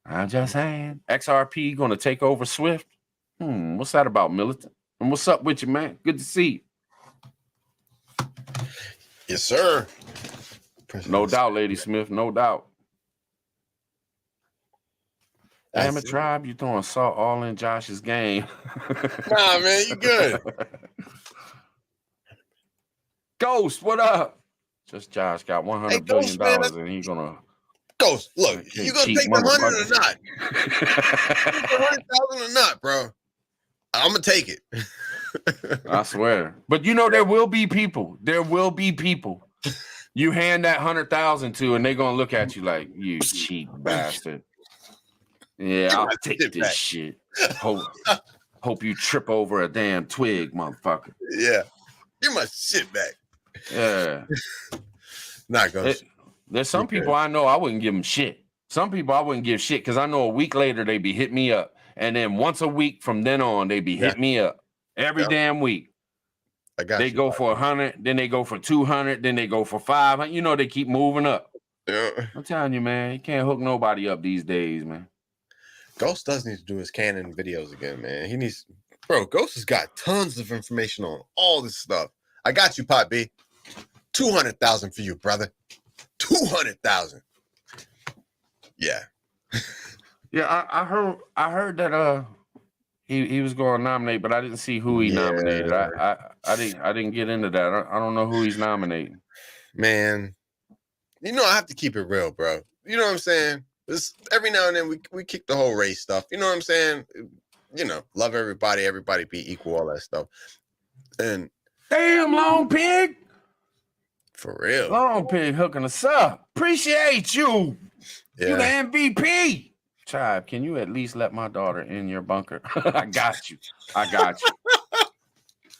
XRP going to take over Swift. What's that about, Militant? And what's up with you, man? Good to see you. Yes, sir. No doubt, Lady Smith. No doubt. Damn it, Tribe, you throwing salt all in Josh's game. Nah, man, you good. Ghost, what up? Just Josh got $100 billion and he's gonna Ghost. Look, you gonna take the 100 or not? 100,000 or not, bro? I'm gonna take it. I swear. But you know there will be people. You hand that 100,000 to, and they're gonna look at you like, you cheap bastard. Yeah, I'll take this shit. Hope you trip over a damn twig, motherfucker. Yeah, give my shit back. Yeah. Not Ghost. There's some people I know I wouldn't give them shit. Some people I wouldn't give shit because I know a week later they be hit me up. And then once a week from then on, they be hit me up every damn week. I got they you. Go for 100, then they go for 200, then they go for 500. You know, they keep moving up. Yeah. I'm telling you, man, you can't hook nobody up these days, man. Ghost does need to do his canon videos again, man. He needs, bro. Ghost has got tons of information on all this stuff. I got you, Pot B. 200,000 for you, brother. 200,000. Yeah. Yeah, I heard that he was going to nominate, but I didn't see who he nominated. I didn't get into that. I don't know who he's nominating. Man, you know I have to keep it real, bro. You know what I'm saying? Every now and then we kick the whole race stuff. You know what I'm saying? You know, love everybody be equal, all that stuff. And damn, Long Pig. For real. Long Pig hooking us up. Appreciate you. Yeah. You the MVP. Tribe, can you at least let my daughter in your bunker? I got you.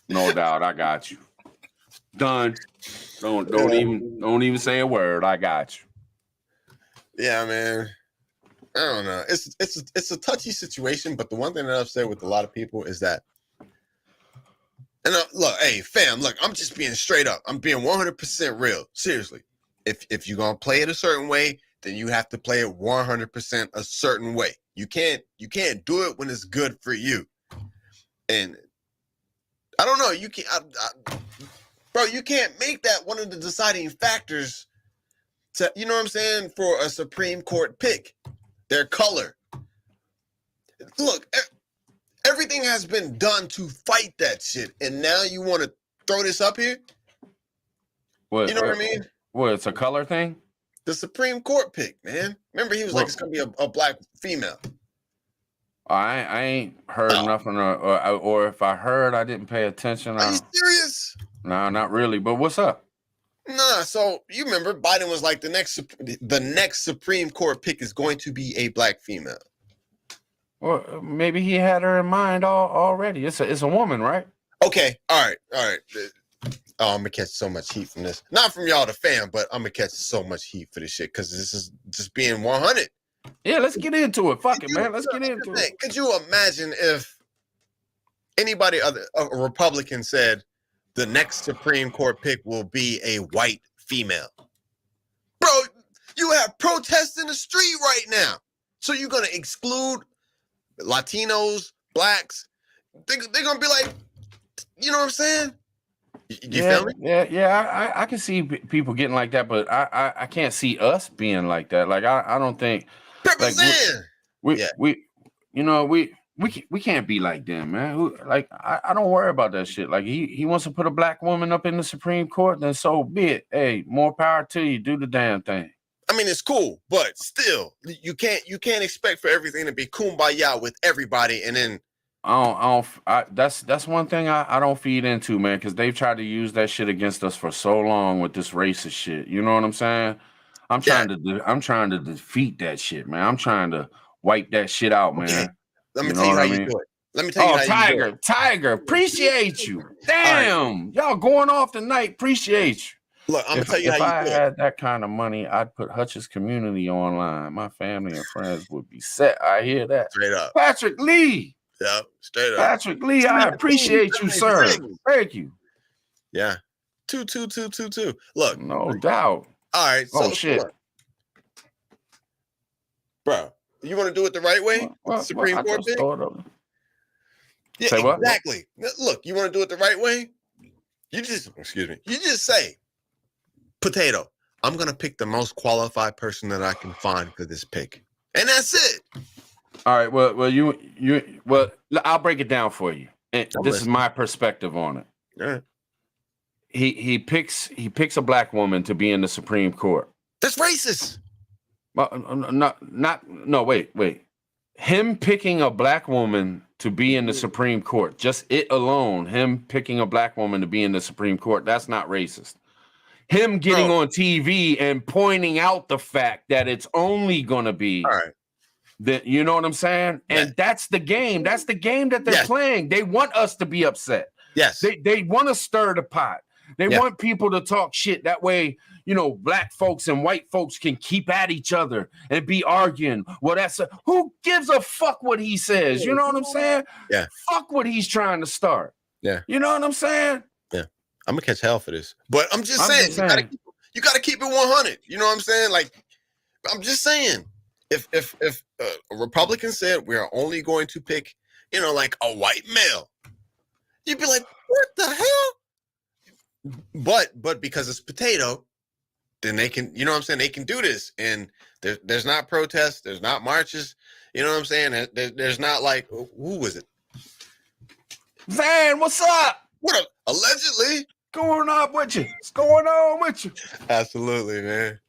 No doubt, I got you. Done. Don't even say a word. I got you. Yeah, man. I don't know. It's a touchy situation, but the one thing that I've said with a lot of people is that, and look, hey, fam, look, I'm just being straight up. I'm being 100% real. Seriously. If you're gonna play it a certain way, then you have to play it 100% a certain way. You can't do it when it's good for you. And I don't know. You can't, bro. You can't make that one of the deciding factors. You know what I'm saying? For a Supreme Court pick, their color. Look, everything has been done to fight that shit, and now you want to throw this up here? What, you know what I mean? What? It's a color thing? The Supreme Court pick, man. Remember, he was like, it's gonna be a black female. I ain't heard nothing, or if I heard, I didn't pay attention. Are you serious? No, not really. But what's up? Nah, so you remember Biden was like the next Supreme Court pick is going to be a black female. Well, maybe he had her in mind already. It's a woman, right? Okay, all right. Oh, I'm gonna catch so much heat from this. Not from y'all, the fam, but I'm gonna catch so much heat for this shit because this is just being 100. Yeah, let's get into it. Fuck it, man. Let's get into it. Could you imagine if anybody other a Republican said the next Supreme Court pick will be a white female? Bro, you have protests in the street right now. So you're gonna exclude Latinos, blacks? They're gonna be like, you know what I'm saying? You feel me? Yeah. I can see people getting like that, but I can't see us being like that. Like I don't think. Represent. Like we can't be like them, man. I don't worry about that shit. Like he wants to put a black woman up in the Supreme Court, then so be it. Hey, more power to you. Do the damn thing. I mean, it's cool, but still, you can't expect for everything to be kumbaya with everybody, and then that's one thing I don't feed into, man, because they've tried to use that shit against us for so long with this racist shit. You know what I'm saying? I'm trying to defeat that shit, man. I'm trying to wipe that shit out, man. Okay. Let me tell you how you do it. Let me tell you how you do it. Tiger, appreciate you. Damn, y'all going off tonight. Appreciate you. Look, I'm gonna tell you how you do it. If I had that kind of money, I'd put Hutch's community online. My family and friends would be set. I hear that. Straight up. Patrick Lee. Yeah, straight up. Patrick Lee, I appreciate you, sir. Thank you. Yeah. 2. Look. No doubt. All right. So, shit. Look. Bro, you want to do it the right way? Supreme Court pick? Yeah, say what? Exactly. Look, you want to do it the right way? You just say, potato, I'm going to pick the most qualified person that I can find for this pick. And that's it. All right. Well, I'll break it down for you. And this is my perspective on it. All right. He picks a black woman to be in the Supreme Court. That's racist. Wait. Him picking a black woman to be in the Supreme Court, just it alone, him picking a black woman to be in the Supreme Court, that's not racist. Him getting on TV and pointing out the fact that it's only going to be, you know what I'm saying? Yeah. And that's the game. That's the game that they're playing. They want us to be upset. Yes. They want to stir the pot. They Yeah. want people to talk shit. That way, you know, black folks and white folks can keep at each other and be arguing. Well, who gives a fuck what he says? You know what I'm saying? Yeah. Fuck what he's trying to start. Yeah. You know what I'm saying? Yeah. I'm gonna catch hell for this. But I'm just saying, you gotta keep it 100. You know what I'm saying? Like, I'm just saying, if a Republican said we are only going to pick, you know, like a white male, you'd be like, what the hell? But because it's potato, then they can, you know what I'm saying? They can do this, and there's not protests, there's not marches. You know what I'm saying? There's not like, who was it? Van, what's up? What up? Allegedly. What's going on with you? What's going on with you? Absolutely, man.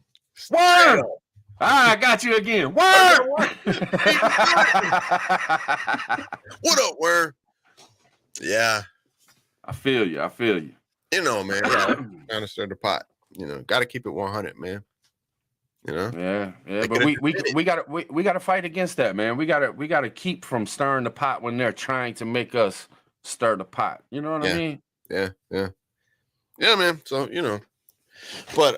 Word. I got you again. Word. What up, Word? Yeah. I feel you. You know, man. Yeah, trying to stir the pot. You know, got to keep it 100, man. You know. Yeah. But we got to fight against that, man. We got to keep from stirring the pot when they're trying to make us stir the pot. You know what I mean? Yeah, man. So, you know, but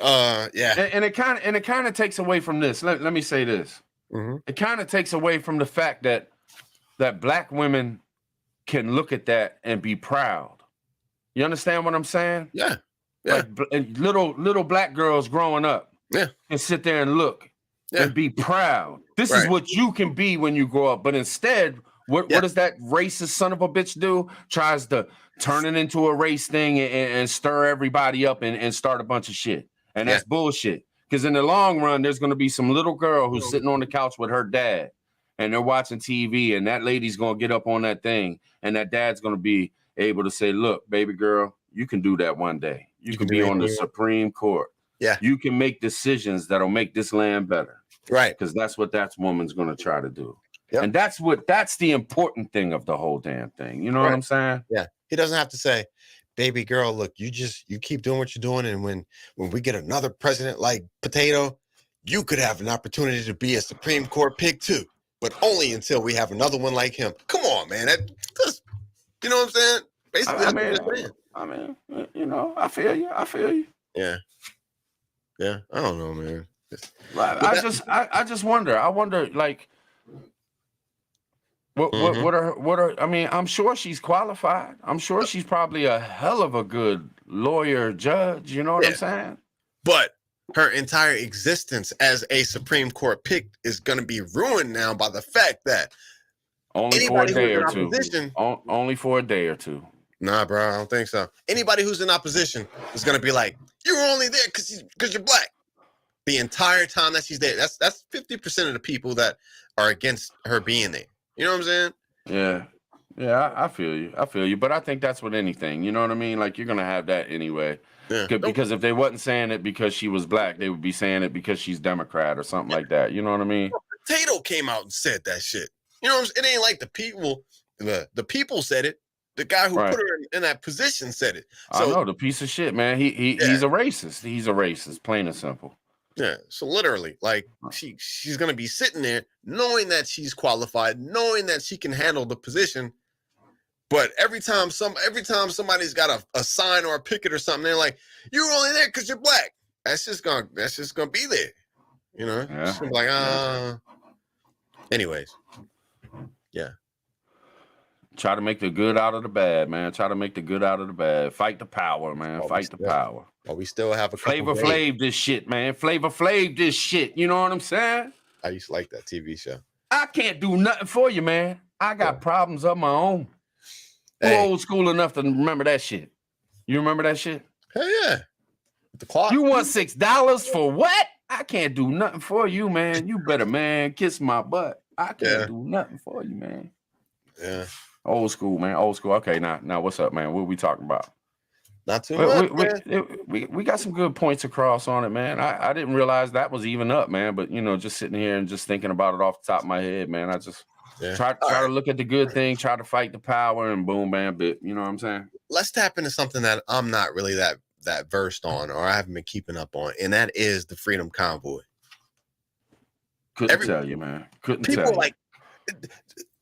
yeah. And it kind of takes away from this. Let me say this. Mm-hmm. It kind of takes away from the fact that black women can look at that and be proud. You understand what I'm saying? Yeah. Like little black girls growing up. Yeah. And sit there and look and be proud. This is what you can be when you grow up. But instead, what does that racist son of a bitch do? Tries to turn it into a race thing and stir everybody up and start a bunch of shit. And that's bullshit. Because in the long run, there's going to be some little girl who's sitting on the couch with her dad and they're watching TV, and that lady's going to get up on that thing and that dad's going to be able to say, look, baby girl, you can do that one day. You can be on the Supreme Court. Yeah. You can make decisions that'll make this land better. Right. Because that's what that woman's going to try to do. Yep. And that's the important thing of the whole damn thing. You know what I'm saying? Yeah. He doesn't have to say, baby girl, look, you keep doing what you're doing. And when we get another president like Potato, you could have an opportunity to be a Supreme Court pick too, but only until we have another one like him. Come on, man. You know what I'm saying? Basically, I mean, you know, I feel you. Yeah. Yeah. I don't know, man. I just wonder. I wonder, like, what are I mean, I'm sure she's qualified. I'm sure she's probably a hell of a good lawyer, judge. You know what I'm saying? But her entire existence as a Supreme Court pick is going to be ruined now by the fact that only for a day or two. Only for a day or two. Nah, bro, I don't think so. Anybody who's in opposition is going to be like, you were only there because you're black. The entire time that she's there. That's 50% of the people that are against her being there. You know what I'm saying? Yeah, I feel you. But I think that's with anything. You know what I mean? Like, you're going to have that anyway. Yeah. Because if they wasn't saying it because she was black, they would be saying it because she's Democrat or something like that. You know what I mean? Potato came out and said that shit. You know what I'm saying? It ain't like the people said it. The guy who put her in that position said it. So, I know, the piece of shit, man. He's a racist. He's a racist, plain and simple. Yeah. So literally, like, she's gonna be sitting there knowing that she's qualified, knowing that she can handle the position. But every time somebody's got a sign or a picket or something, they're like, "You're only there because you're black." That's just gonna be there. You know? Yeah. So like, anyways. Yeah. Try to make the good out of the bad, man. Try to make the good out of the bad. Fight the power, man. Fight the power. Oh, we still have a Flavor Flav this shit, man. Flavor Flav this shit. You know what I'm saying? I used to like that TV show. I can't do nothing for you, man. I got problems of my own. Who old school enough to remember that shit? You remember that shit? Hell yeah. The clock. You want $6 for what? I can't do nothing for you, man. You better, man, kiss my butt. I can't do nothing for you, man. Yeah. Old school, man. Old school. Okay, now what's up, man? What we talking about? Not too much. We got some good points across on it, man. I didn't realize that was even up, man. But you know, just sitting here and just thinking about it off the top of my head, man. I just try to look at the good thing, try to fight the power, and boom, bam, bit. You know what I'm saying? Let's tap into something that I'm not really that versed on, or I haven't been keeping up on, and that is the Freedom Convoy. Couldn't tell you, man. Couldn't tell you. People like,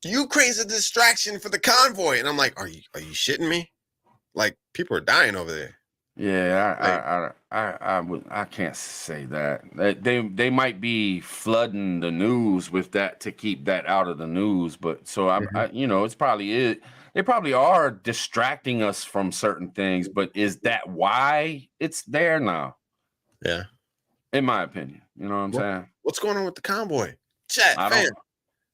Ukraine's a distraction for the convoy, and I'm like, are you shitting me? Like, people are dying over there. Yeah, I can't say that. They might be flooding the news with that to keep that out of the news, but so Mhm. it's probably it. They probably are distracting us from certain things, but is that why it's there now? Yeah. In my opinion, you know what I'm What, saying? what's going on with the convoy? Chat, I fam. don't.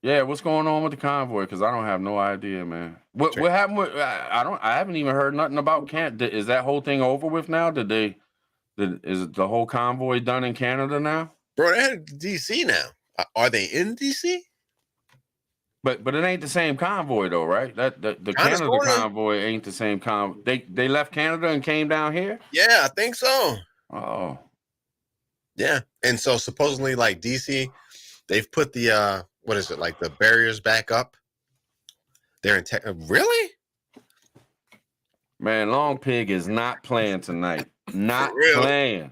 Yeah, what's going on with the convoy? Because I don't have no idea, man. Check. What happened with? I haven't even heard nothing about Is that whole thing over with now? Is the whole convoy done in Canada now? Bro, they're headed to DC now. Are they in DC? But it ain't the same convoy though, right? That the Kind of, Canada sort of. convoy ain't the same They left Canada and came down here. Yeah, I think so. Oh, Yeah. And so supposedly, like DC, they've put the what is it, like the barriers back up. They're in really? man, Long Pig is not playing tonight. For Not real? playing.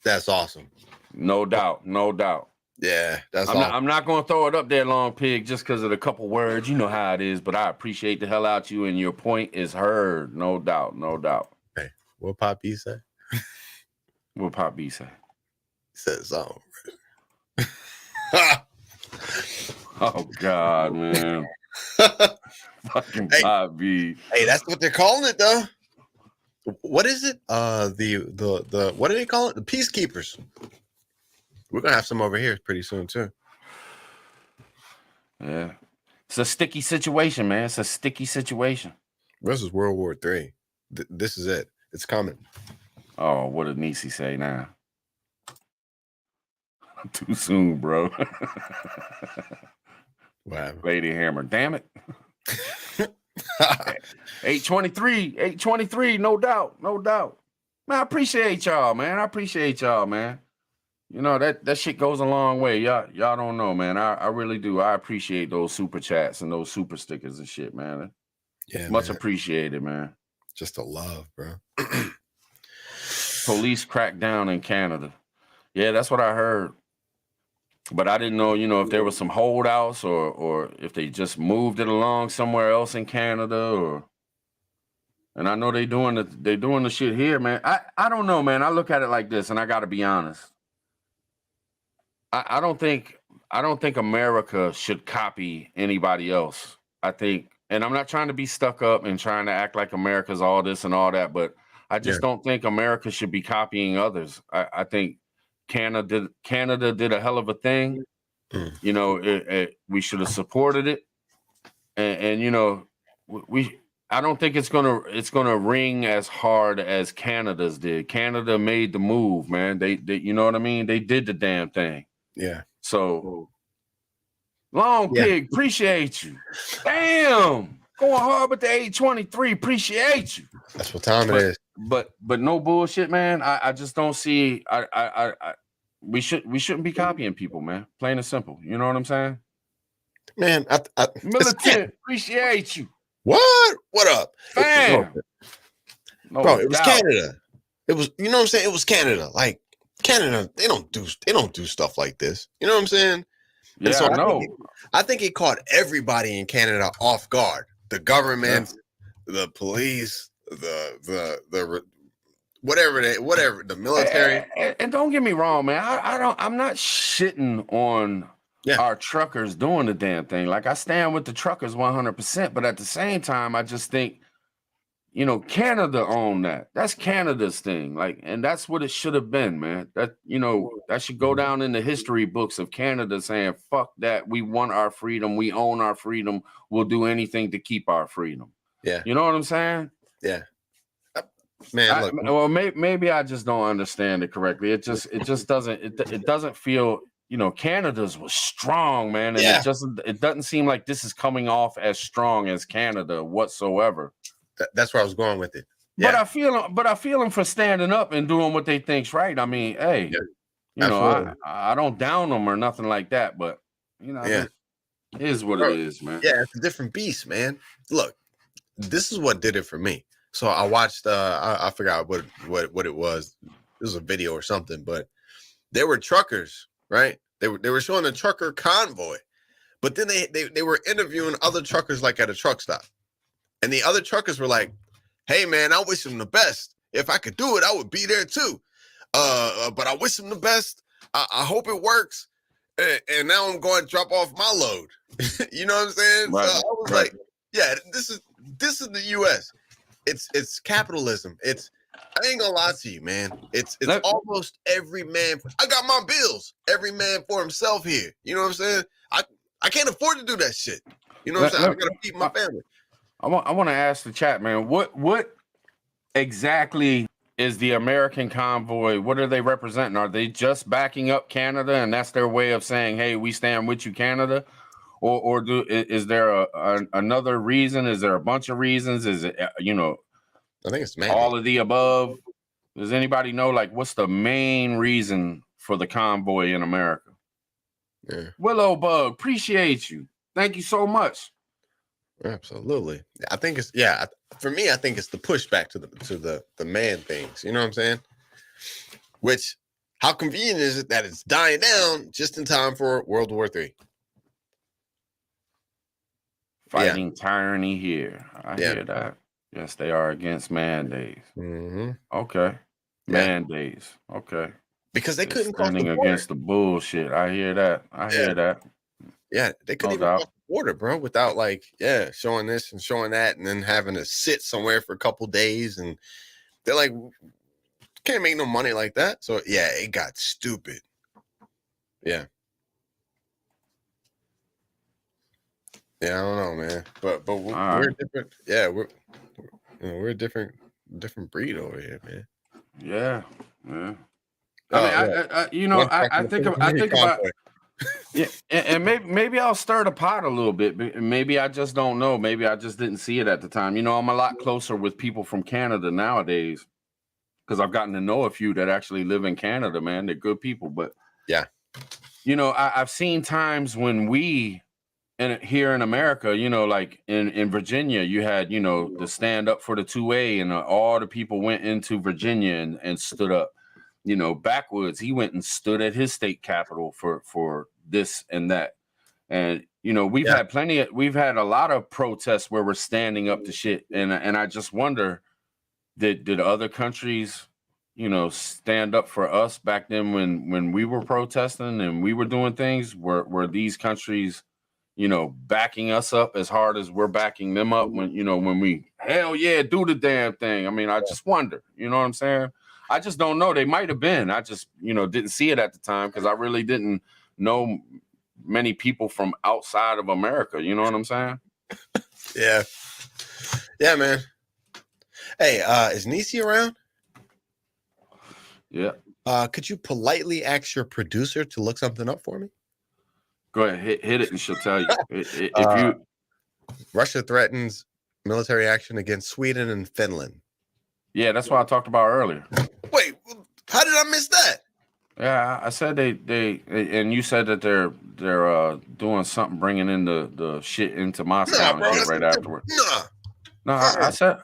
That's awesome. No doubt. No doubt. Yeah, that's awesome. I'm not going to throw it up there, Long Pig, just because of the couple words. You know how it is, but I appreciate the hell out you, and your point is heard. No doubt. No doubt. Hey, what Pop B say? What Pop B say? He said something. Oh, God, man. Fucking Hey. Pop B. Hey, that's what they're calling it, though. What is it? The what do they call it? The peacekeepers. We're gonna have some over here pretty soon too. Yeah, it's a sticky situation, man. It's a sticky situation. This is World War III. This is it. It's coming. Oh, what did Nisi say now? Too soon, bro. Wow. Lady Hammer. Damn it. 823, no doubt. Man, I appreciate y'all, man. You know, that shit goes a long way. Y'all don't know, man. I really do. I appreciate those super chats and those super stickers and shit, man. Yeah, Much man. appreciated, man. Just the love, bro. Police cracked down in Canada. Yeah, that's what I heard. But I didn't know, if there was some holdouts or if they just moved it along somewhere else in Canada and I know they doing the shit here, man. I don't know, man. I look at it like this, and I gotta be honest. I don't think America should copy anybody else. I think, and I'm not trying to be stuck up and trying to act like America's all this and all that, but I just don't think America should be copying others. I think Canada did a hell of a thing. You know, we should have supported it, and I don't think it's gonna ring as hard as Canada's did. Canada made the move, man. They you know what I mean? They did the damn thing. Yeah. So Long Pig, appreciate you. Damn, going hard with the 823. Appreciate you. That's what time it is. But no bullshit, man. I just don't see. We shouldn't be copying people, man. Plain and simple. You know what I'm saying? Man, Militant, appreciate you. What? What up? Bam. Bro, it was Canada. It was, you know what I'm saying? It was Canada. Like Canada, they don't do stuff like this. You know what I'm saying? Yeah, and so I know. I think it caught everybody in Canada off guard. The government, the police, the whatever, the military. And don't get me wrong, man. I'm not shitting on our truckers doing the damn thing. Like, I stand with the truckers 100%, but at the same time, I just think, Canada owned that. That's Canada's thing. Like, and that's what it should have been, man. That, that should go down in the history books of Canada saying, fuck that. We want our freedom. We own our freedom. We'll do anything to keep our freedom. Yeah. You know what I'm saying? Yeah. Man, look. Well, maybe I just don't understand it correctly. It just doesn't feel, Canada's was strong, man. And it doesn't seem like this is coming off as strong as Canada whatsoever. That's where I was going with it. Yeah. But I feel them for standing up and doing what they think's right. I mean, hey, I don't down them or nothing like that, but it is what it is, man. Yeah, it's a different beast, man. Look, this is what did it for me. So I watched I forgot what it was. It was a video or something, but there were truckers, right? They were showing a trucker convoy, but then they were interviewing other truckers like at a truck stop. And the other truckers were like, hey, man, I wish him the best. If I could do it, I would be there too. But I wish him the best. I hope it works. And now I'm going to drop off my load. You know what I'm saying? Right, So I was like, yeah, this is the US. It's capitalism. I ain't gonna lie to you, man. It's almost every man. I got my bills. Every man for himself here. You know what I'm saying? I can't afford to do that shit. You know what I'm saying? I gotta feed my family. I want to ask the chat, man. What exactly is the American convoy? What are they representing? Are they just backing up Canada, and that's their way of saying, "Hey, we stand with you, Canada"? Or is there another reason? Is there a bunch of reasons? Is it I think it's all of the above? Does anybody know, like, what's the main reason for the convoy in America? Yeah. Willow Bug, appreciate you. Thank you so much. Absolutely. I think it's for me, I think it's the pushback to the man things. You know what I'm saying? Which, how convenient is it that it's dying down just in time for World War III? Fighting tyranny here. I hear that. Yes, they are against mandates. Mm-hmm. Okay. Mandates. Okay. Because they couldn't standing against the bullshit. I hear that. I hear that. Yeah, they couldn't even cross the border, bro, without showing this and showing that, and then having to sit somewhere for a couple days, and they're like, can't make no money like that. So yeah, it got stupid. Yeah. Yeah, I don't know, man. But we're different. Yeah, we're a different breed over here, man. Yeah. I mean, I think about yeah, and maybe I'll stir the pot a little bit. Maybe I just don't know. Maybe I just didn't see it at the time. I'm a lot closer with people from Canada nowadays because I've gotten to know a few that actually live in Canada, man. They're good people. But yeah, I've seen times when here in America, like in Virginia, you had, the stand up for the 2A, and all the people went into Virginia and stood up. Backwoods, he went and stood at his state capitol for this and that. And, we've had a lot of protests where we're standing up to shit. And I just wonder, did other countries, stand up for us back then when we were protesting and we were doing things? Were these countries, backing us up as hard as we're backing them up when we, hell yeah, do the damn thing? I mean, I just wonder, you know what I'm saying? I just don't know. They might have been. I just, didn't see it at the time because I really didn't know many people from outside of America. You know what I'm saying? Yeah. Yeah, man. Hey, is Nisi around? Yeah. Could you politely ask your producer to look something up for me? Go ahead, hit it, and she'll tell you. Russia threatens military action against Sweden and Finland. Yeah, that's what I talked about earlier. Wait, how did I miss that? Yeah, I said they and you said that they're doing something, bringing in the shit into Moscow and shit right afterward. No, I said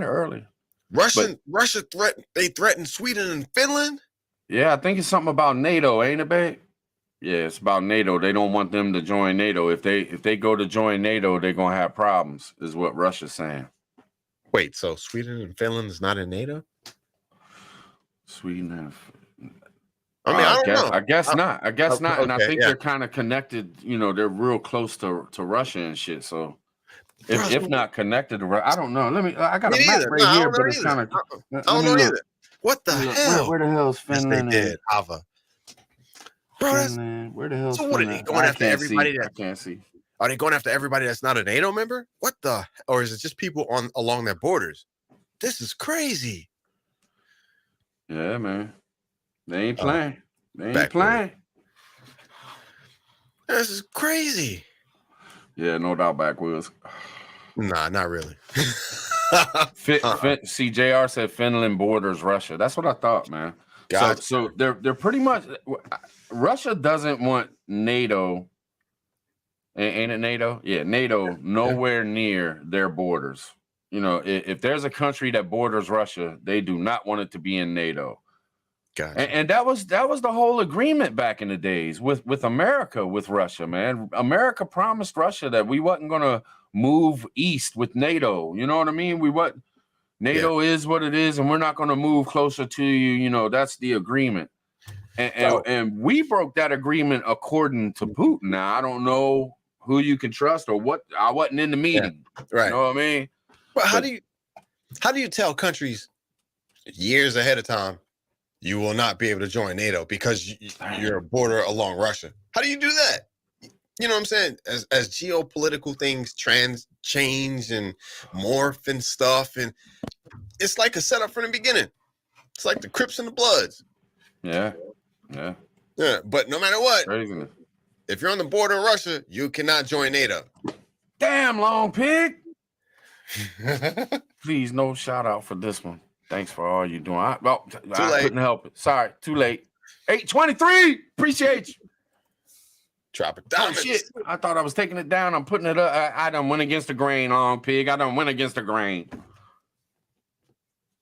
it earlier. Russia threatened Sweden and Finland. Yeah, I think it's something about NATO, ain't it, babe? Yeah, it's about NATO. They don't want them to join NATO. If they go to join NATO, they're gonna have problems, is what Russia's saying. Wait, so Sweden and Finland is not in NATO? Sweden and I guess not. I guess not. And I think yeah. they're kind of connected. They're real close to Russia and shit. So if not connected to Russia, I don't know. I got a map right here, but it's kind of. I don't know either. What the hell? Where the hell is Finland? Yes, they did. Ava. Bro, where the hell is so what are they going after everybody? I can't see. Are they going after everybody that's not a NATO member? What the? Or is it just people along their borders? This is crazy. Yeah, man. They ain't playing. They ain't playing. This is crazy. Yeah, no doubt, backwoods. Nah, not really. See, JR said Finland borders Russia. That's what I thought, man. Gotcha. So they're pretty much. Russia doesn't want NATO. Ain't it NATO? Yeah, NATO nowhere near their borders. If there's a country that borders Russia, they do not want it to be in NATO. Gotcha. And that was the whole agreement back in the days with America, with Russia, man. America promised Russia that we wasn't gonna move east with NATO. You know what I mean? NATO is what it is, and we're not gonna move closer to you. You know, that's the agreement. And we broke that agreement according to Putin. Now I don't know who you can trust or what. I wasn't in the meeting. Right. You know what I mean? But how do you tell countries years ahead of time you will not be able to join NATO because you're a border along Russia? How do you do that? You know what I'm saying? As geopolitical things change and morph and stuff, and it's like a setup from the beginning. It's like the Crips and the Bloods. Yeah. But no matter what, Crazy. If you're on the border of Russia, you cannot join NATO. Damn, Long Pig. Please, no shout out for this one. Thanks for all you're doing. I couldn't help it. Sorry, too late. 823. Appreciate you. Tropic Diamonds. Oh, shit. I thought I was taking it down. I'm putting it up. I done went against the grain, Long Pig. I done went against the grain.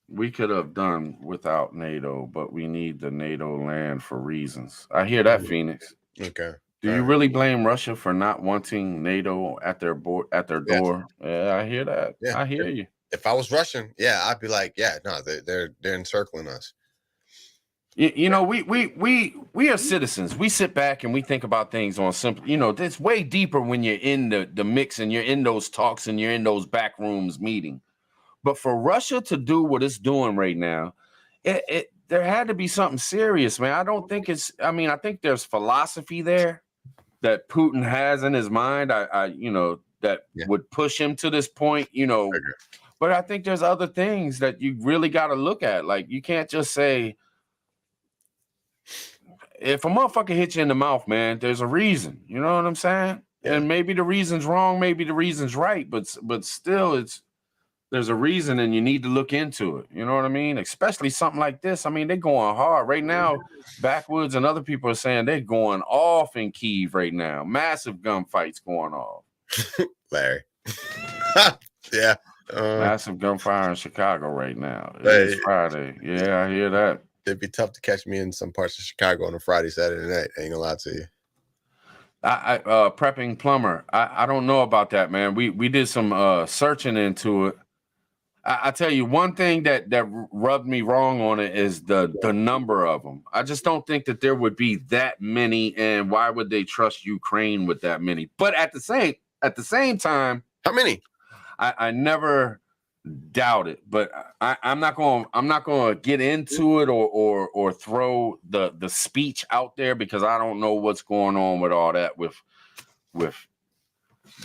We could have done without NATO, but we need the NATO land for reasons. I hear that, Phoenix. Okay. Do you really blame Russia for not wanting NATO at their door? Yeah, I hear that. Yeah. I hear you. If I was Russian, I'd be like, no, they're encircling us. You know, we are citizens. We sit back and we think about things on simple. You know, it's way deeper when you're in the mix and you're in those talks and you're in those back rooms meeting. But for Russia to do what it's doing right now, there had to be something serious, man. I think there's philosophy there that Putin has in his mind. Would push him to this point, you know. Okay. But I think there's other things that you really got to look at. Like, you can't just say, if a motherfucker hits you in the mouth, man, there's a reason. You know what I'm saying? Yeah. And maybe the reason's wrong, maybe the reason's right, but still there's a reason and you need to look into it. You know what I mean? Especially something like this. I mean, they're going hard right now. Backwoods and other people are saying they're going off in Kyiv right now. Massive gunfights going off. Larry. Yeah. Massive gunfire in Chicago right now. It's Friday. Yeah, I hear that. It'd be tough to catch me in some parts of Chicago on a Friday, Saturday night. I ain't gonna lie to you. Prepping plumber. I don't know about that, man. We did some searching into it. I tell you, one thing that rubbed me wrong on it is the number of them. I just don't think that there would be that many, and why would they trust Ukraine with that many? But at the same time, how many? I never doubt it, but I'm not going to get into it or throw the speech out there because I don't know what's going on with all that with.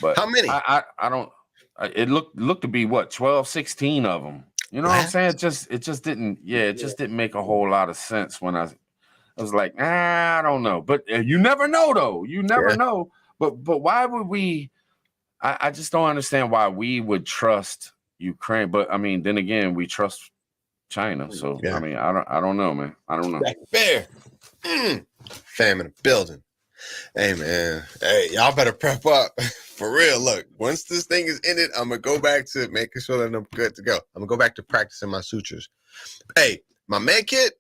But how many? I don't. It looked to be what 12, 16 of them. You know what I'm saying? It just didn't make a whole lot of sense when I was like, I don't know. But you never know, though. You never know. But why would we? I just don't understand why we would trust Ukraine. But I mean, then again, we trust China. So I mean, I don't know, man. I don't know. Fair. Fam in the building. Hey, man. Hey, y'all better prep up. For real, look, once this thing is ended, I'm going to go back to making sure that I'm good to go. I'm going to go back to practicing my sutures. Hey, my med kit,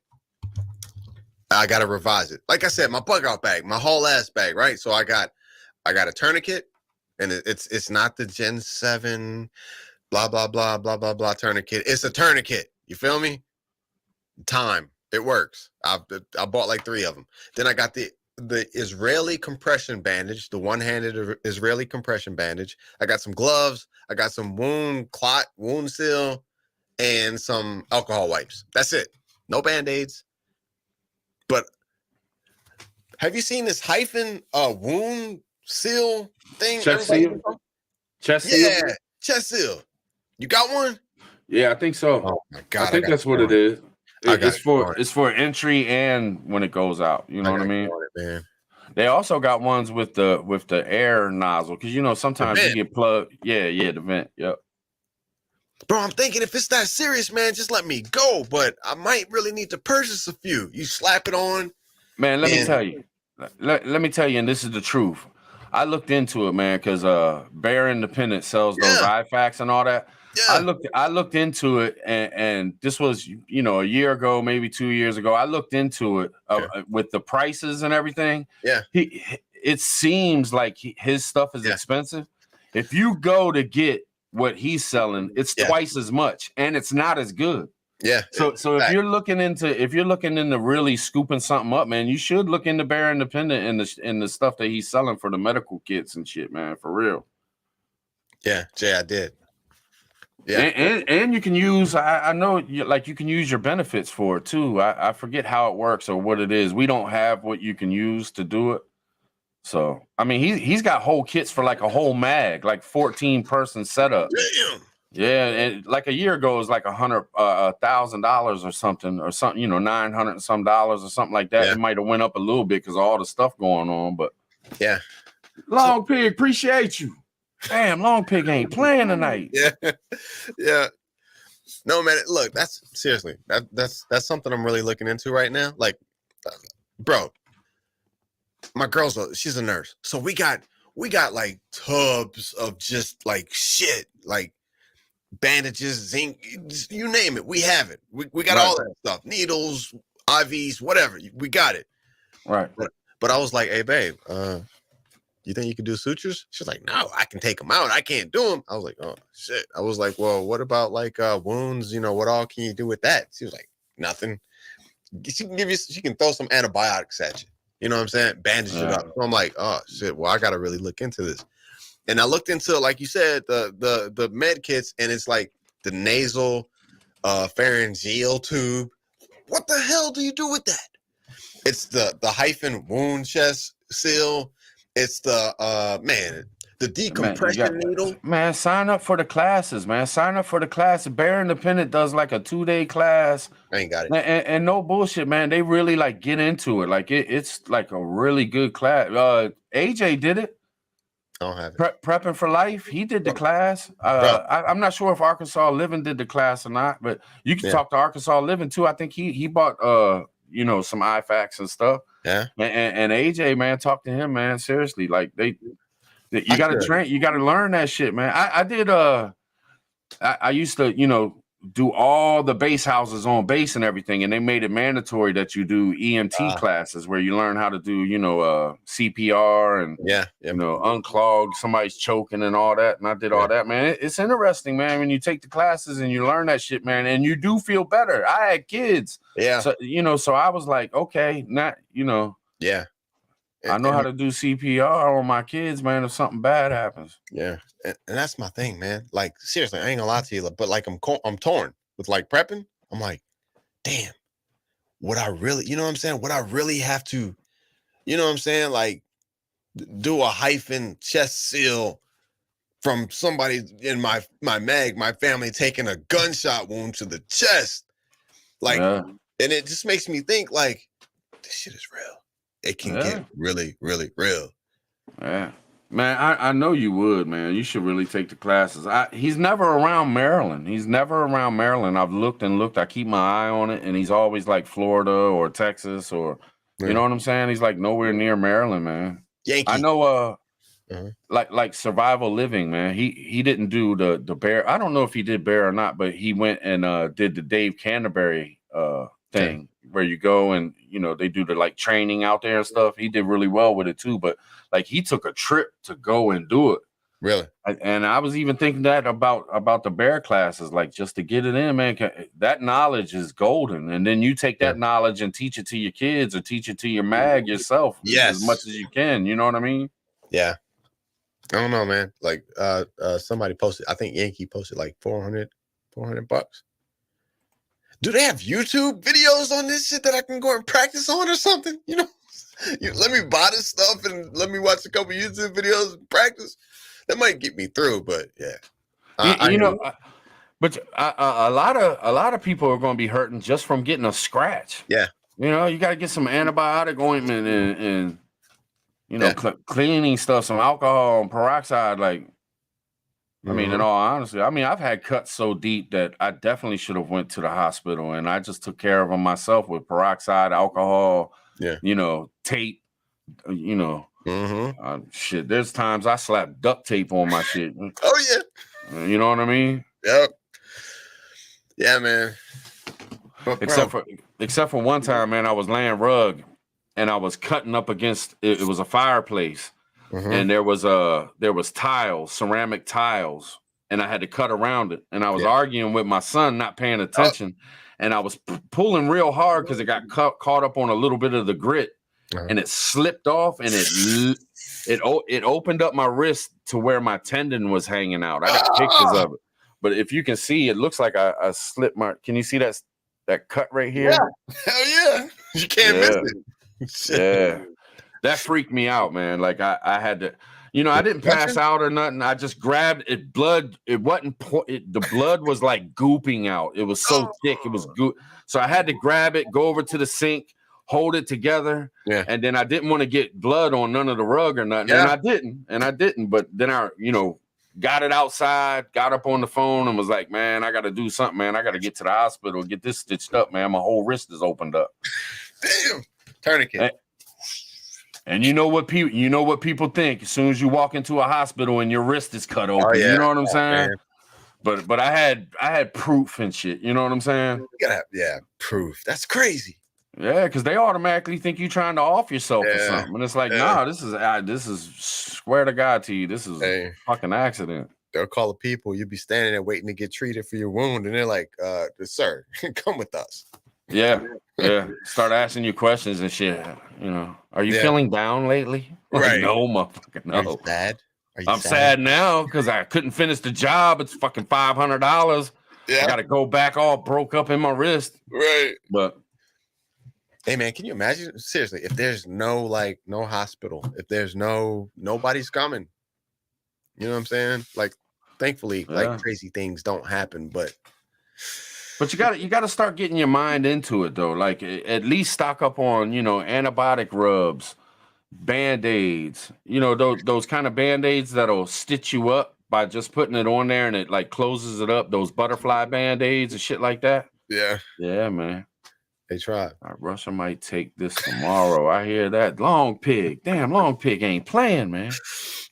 I got to revise it. Like I said, my bug out bag, my whole ass bag, right? So I got a tourniquet, and it's not the Gen 7, blah, blah, blah, blah, blah, blah tourniquet. It's a tourniquet. You feel me? Time. It works. I bought like 3 of them. Then I got the Israeli compression bandage, the one-handed Israeli compression bandage. I got some gloves. I got some wound seal, and some alcohol wipes. That's it. No Band-Aids. But have you seen this hyphen wound seal thing? Chest seal? Chest seal? Yeah, chest seal. You got one? Yeah, I think so. Oh my God. I think that's what it is. It's for entry and when it goes out. You know what I mean? Man. They also got ones with the air nozzle because you know sometimes you get plugged. Yeah, the vent. Yep. Bro, I'm thinking if it's that serious, man, just let me go. But I might really need to purchase a few. You slap it on. Man, let me tell you. Let me tell you, and this is the truth. I looked into it, man, because Bear Independent sells those Yeah, IFACs and all that. yeah. I looked into it, and this was, you know, a year ago, maybe 2 years ago. I looked into it Okay. with the prices and everything. Yeah. It seems like his stuff is Yeah. expensive. If you go to get what he's selling, it's Yeah. twice as much, and it's not as good. Yeah. So if you're looking into really scooping something up, man, you should look into Bear Independent and the stuff that he's selling for the medical kits and shit, man, for real. Yeah, Jay, I did. Yeah, and you can use, I know you can use your benefits for it too. I forget how it works or what it is. We don't have what you can use to do it. So I mean, he's got whole kits for like a whole mag, like 14-person setup. damn. Yeah, and like a year ago, it was like $100,000 or something, you know, $900 and some dollars or something like that. Yeah. It might have went up a little bit because of all the stuff going on. But Yeah, Long Pig, appreciate you. Damn, Long Pig ain't playing tonight. yeah, yeah. No, man. Look, that's seriously that's something I'm really looking into right now. Like, bro, my girl's she's a nurse, so we got like tubs of just like shit, like bandages, zinc, you name it, we have it. We got all that stuff, needles, IVs, whatever. We got it. Right. But I was like, hey, babe, you think you can do sutures? She's like, no, I can take them out. I can't do them. I was like, oh shit. I was like, well, what about like wounds? You know, what all can you do with that? She was like, nothing. She can throw some antibiotics at you. You know what I'm saying? Bandage it up. So I'm like, oh shit. Well, I gotta really look into this. And I looked into, like you said, the med kits, and it's like the nasal pharyngeal tube. What the hell do you do with that? It's the hyphen wound chest seal. It's the decompression needle. Man, sign up for the classes, man. Sign up for the class. Bear Independent does like a 2-day class. I ain't got it. And no bullshit, man. They really like get into it. Like it's like a really good class. AJ did it. I don't have it. Prepping for Life. He did the class. I'm not sure if Arkansas Living did the class or not, but you can talk to Arkansas Living too. I think he bought you know, some IFACs and stuff. Yeah. And AJ, man, talk to him, man. Seriously, like you got to train, you got to learn that shit, man. I did I used to, you know, do all the base houses on base and everything, and they made it mandatory that you do EMT classes where you learn how to do, you know, CPR and you know, unclog somebody's choking and all that. And I did all that, man. It's interesting, man, when you take the classes and you learn that shit, man, and you do feel better. I had kids, so you know, so I was like, okay, not, you know, I know how to do CPR on my kids, man, if something bad happens. Yeah. And that's my thing, man. Like, seriously, I ain't gonna lie to you, but like I'm torn with like prepping. I'm like, damn, would I really, you know what I'm saying? Would I really have to, you know what I'm saying? Like, do a hyphen chest seal from somebody in my family taking a gunshot wound to the chest. Like, and it just makes me think like, this shit is real. It can get really, really real. Yeah. Man, I know you would, man. You should really take the classes. He's never around Maryland. I've looked and looked. I keep my eye on it, and he's always like Florida or Texas or, you know what I'm saying? He's like nowhere near Maryland, man. Yankee. I know, like Survival Living, man. He didn't do the Bear. I don't know if he did Bear or not, but he went and did the Dave Canterbury thing where you go and, you know, they do the like training out there and stuff. He did really well with it too, but like he took a trip to go and do it. Really? And I was even thinking that about the Bear classes, like just to get it in, man. That knowledge is golden, and then you take that knowledge and teach it to your kids or teach it to your mag yourself as much as you can. You know what I mean? Yeah. I don't know, man. Like somebody posted, I think Yankee posted like $400. Do they have YouTube videos on this shit that I can go and practice on or something? You know, let me buy this stuff and let me watch a couple YouTube videos and practice. That might get me through, but you know, but a lot of people are going to be hurting just from getting a scratch. Yeah, you know, you got to get some antibiotic ointment and you know, cleaning stuff, some alcohol and peroxide, like. I mean, in all honesty, I mean, I've had cuts so deep that I definitely should have went to the hospital, and I just took care of them myself with peroxide, alcohol, you know, tape, you know, Shit, there's times I slap duct tape on my shit. Oh yeah. You know what I mean? Yep. Yeah, man. But Except for one time, man, I was laying rug and I was cutting up against it was a fireplace and there was tiles, ceramic tiles, and I had to cut around it. And I was arguing with my son, not paying attention, and I was pulling real hard because it got caught up on a little bit of the grit, and it slipped off, and it opened up my wrist to where my tendon was hanging out. I got pictures of it, but if you can see, it looks like I slipped my. Can you see that cut right here? Yeah, hell yeah, you can't miss it. Yeah, that freaked me out, man. Like I had to, I didn't pass out or nothing. I just grabbed it. Blood. It wasn't. The blood was like gooping out. It was so thick. It was goop. So I had to grab it, go over to the sink, hold it together. Yeah. And then I didn't want to get blood on none of the rug or nothing. Yeah. And I didn't. But then I, got it outside, got up on the phone and was like, man, I got to do something, man. I got to get to the hospital, get this stitched up, man. My whole wrist is opened up. Damn. Tourniquet. And you know what people think as soon as you walk into a hospital and your wrist is cut open. You know what I'm saying? Man. But I had proof and shit. You know what I'm saying? You gotta have proof. That's crazy. Yeah, because they automatically think you're trying to off yourself or something, and it's like, nah, this is swear to God to you, this is a fucking accident. They'll call the people. You'll be standing there waiting to get treated for your wound, and they're like, "Sir, come with us." Yeah. Start asking you questions and shit. Are you feeling down lately? Right? No, motherfucker, no. Are you sad? I'm sad now because I couldn't finish the job. It's fucking $500. Yeah, I got to go back all broke up in my wrist. Right, but. Hey man, can you imagine seriously if there's no hospital, if there's nobody's coming? You know what I'm saying? Like, thankfully, like crazy things don't happen, but you got to start getting your mind into it though. Like at least stock up on antibiotic rubs, Band-Aids. Those kind of Band-Aids that'll stitch you up by just putting it on there and it like closes it up. Those butterfly Band-Aids and shit like that. Yeah, man. They tried. Russia might take this tomorrow. I hear that. Long Pig. Damn, Long Pig ain't playing, man.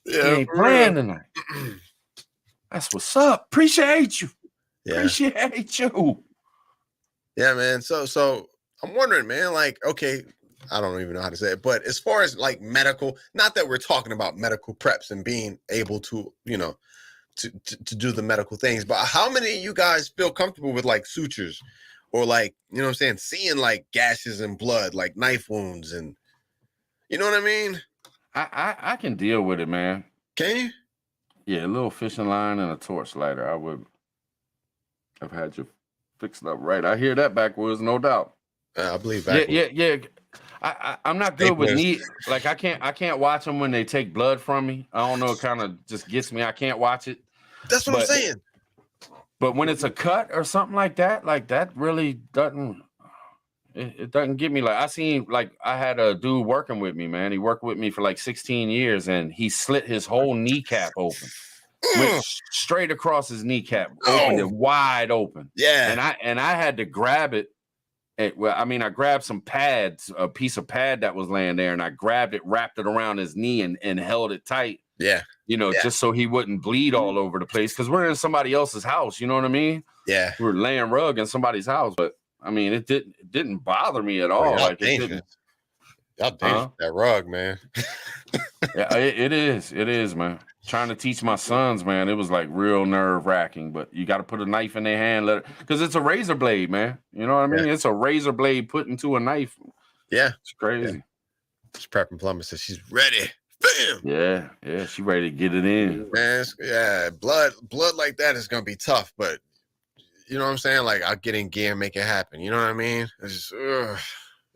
Yeah, he ain't playing tonight. That's what's up. Appreciate you. Yeah. Appreciate you. Yeah, man. So I'm wondering, man, like, okay, I don't even know how to say it, but as far as like medical, not that we're talking about medical preps and being able to, to do the medical things, but how many of you guys feel comfortable with like sutures? Or like, you know what I'm saying? Seeing like gashes and blood, like knife wounds and, you know what I mean? I can deal with it, man. Can you? Yeah, a little fishing line and a torch lighter. I would have had you fixed up right. I hear that backwards, no doubt. I believe backwards. Yeah. I'm not good with knee. Like I can't watch them when they take blood from me. I don't know. It kind of just gets me. I can't watch it. That's what I'm saying. But when it's a cut or something like that really doesn't. It doesn't get me. Like I had a dude working with me, man. He worked with me for like 16 years, and he slit his whole kneecap open, went straight across his kneecap, opened it wide open. Yeah, and I had to grab it. I grabbed some pads, a piece of pad that was laying there, and I grabbed it, wrapped it around his knee, and held it tight. Yeah. Just so he wouldn't bleed all over the place because we're in somebody else's house. You know what I mean? Yeah. We're laying rug in somebody's house, but I mean, it didn't bother me at all. Like it didn't. Y'all dangerous that rug, man. Yeah, it is, man. Trying to teach my sons, man, it was like real nerve wracking. But you got to put a knife in their hand, because it's a razor blade, man. You know what I mean? Yeah. It's a razor blade put into a knife. Yeah, it's crazy. Yeah. It's Prepping Plumber says she's ready. Bam. Yeah, she ready to get it in. Man, blood like that is gonna be tough, but you know what I'm saying? Like, I'll get in gear and make it happen. You know what I mean? It's just,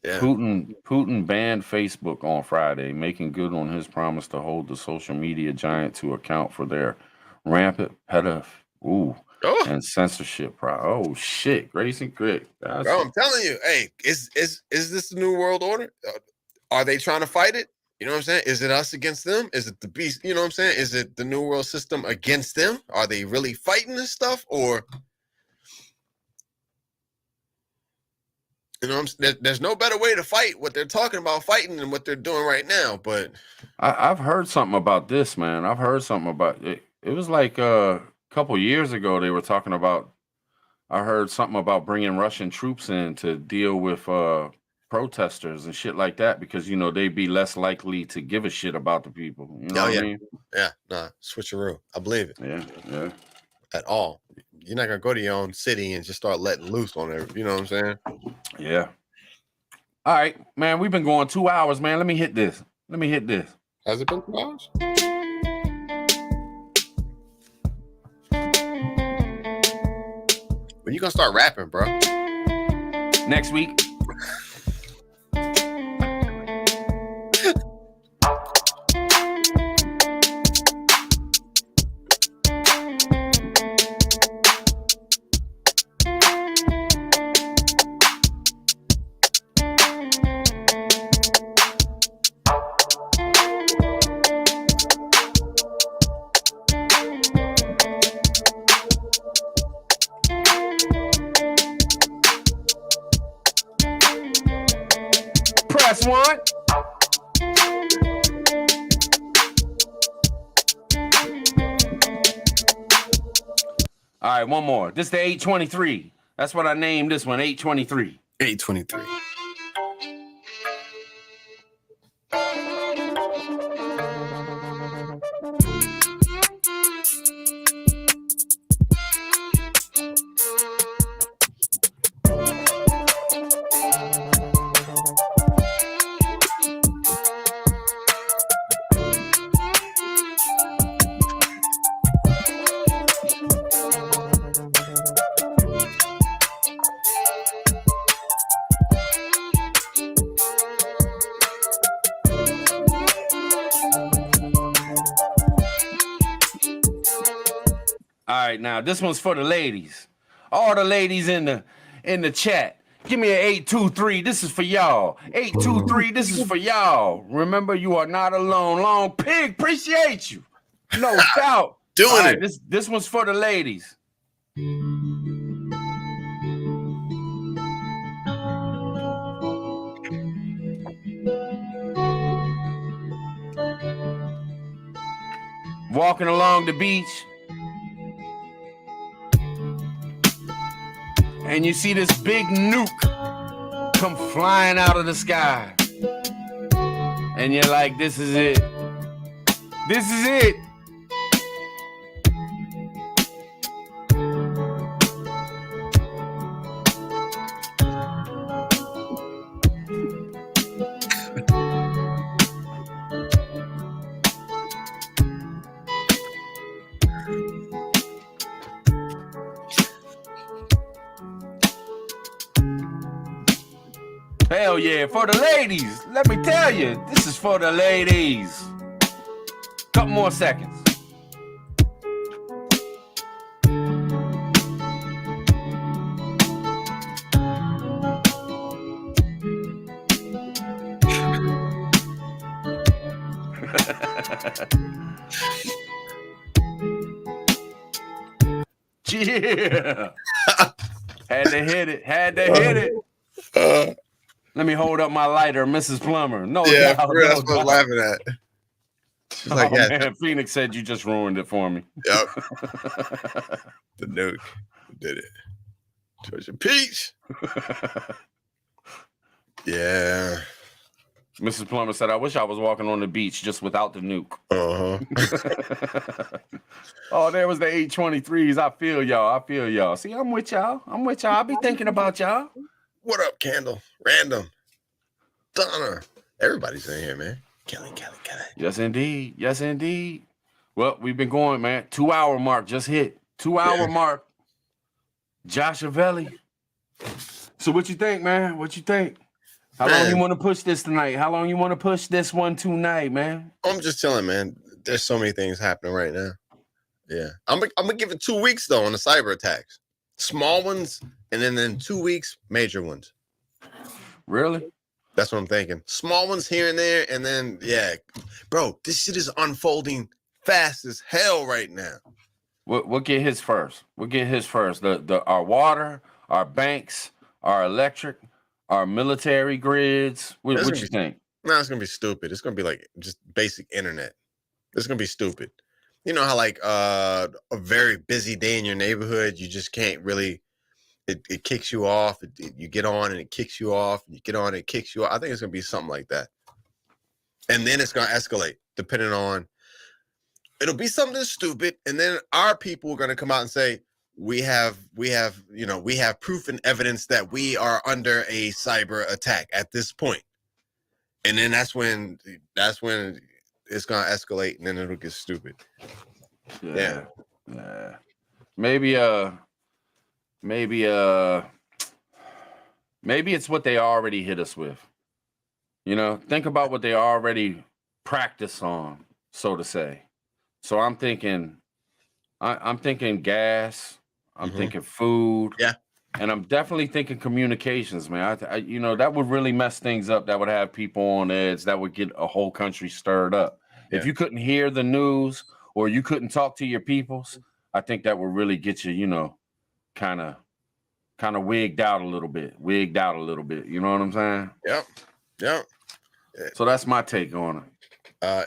yeah. Putin banned Facebook on Friday, making good on his promise to hold the social media giant to account for their rampant and censorship. Oh shit, Grayson Crick. Bro, I'm telling you, hey, is this the new world order? Are they trying to fight it? You know what I'm saying? Is it us against them? Is it the beast? You know what I'm saying? Is it the new world system against them? Are they really fighting this stuff, or You know, there's no better way to fight what they're talking about fighting than what they're doing right now. But I've heard something about this, man. I've heard something about it. It was like a couple years ago they were talking about. I heard something about bringing Russian troops in to deal with protesters and shit like that because they'd be less likely to give a shit about the people. You know what I mean? Yeah, nah, switcheroo. I believe it. Yeah. At all. You're not gonna go to your own city and just start letting loose on it. You know what I'm saying? Yeah. All right, man. We've been going 2 hours, man. Let me hit this. Has it been 2 hours? When you gonna start rapping, bro? Next week. Press one. All right, one more. This is the 823. That's what I named this one, 823. 823. All right, now this one's for the ladies. All the ladies in the chat. Give me an 823. This is for y'all. 823. This is for y'all. Remember, you are not alone. Long Pig, appreciate you. No doubt. Doing it. This one's for the ladies. Walking along the beach. And you see this big nuke come flying out of the sky. And you're like, this is it. This is it. Hell yeah, for the ladies. Let me tell you, this is for the ladies. Couple more seconds. Yeah. Had to hit it. Let me hold up my lighter, Mrs. Plummer. No, yeah, doubt, that's what I was laughing at. She's like, yeah. Man, Phoenix said you just ruined it for me. Yep. The nuke did it. Georgia Peach. Yeah. Mrs. Plummer said, I wish I was walking on the beach just without the nuke. Oh, there was the 823s. I feel y'all. See, I'm with y'all. I'll be thinking about y'all. What up, Candle? Random. Donna. Everybody's in here, man. Kelly. Yes, indeed. Well, we've been going, man. 2 hour mark just hit. 2 hour mark. Josh Avelli. So what you think, man? How long you want to push this tonight? How long you want to push this one tonight, man? I'm just telling, man. There's so many things happening right now. Yeah. I'm gonna give it 2 weeks though on the cyber attacks. Small ones, and then in 2 weeks, major ones. Really? That's what I'm thinking. Small ones here and there, and then bro, this shit is unfolding fast as hell right now. We'll get his first. The our water, our banks, our electric, our military grids? What you think? No, it's gonna be stupid. It's gonna be like just basic internet. It's gonna be stupid. You know how like a very busy day in your neighborhood, you just can't really. It kicks you off. You get on and it kicks you off. You get on and it kicks you off. I think it's gonna be something like that, and then it's gonna escalate depending on. It'll be something stupid, and then our people are gonna come out and say, we have proof and evidence that we are under a cyber attack at this point. And then that's when it's gonna escalate, and then it'll get stupid. Yeah. Maybe it's what they already hit us with. You know, think about what they already practice on, so to say. So I'm thinking gas. I'm thinking food. Yeah. And I'm definitely thinking communications, man. I that would really mess things up. That would have people on edge. That would get a whole country stirred up. Yeah. If you couldn't hear the news or you couldn't talk to your peoples, I think that would really get you, kind of wigged out a little bit. You know what I'm saying? Yep. So that's my take on it.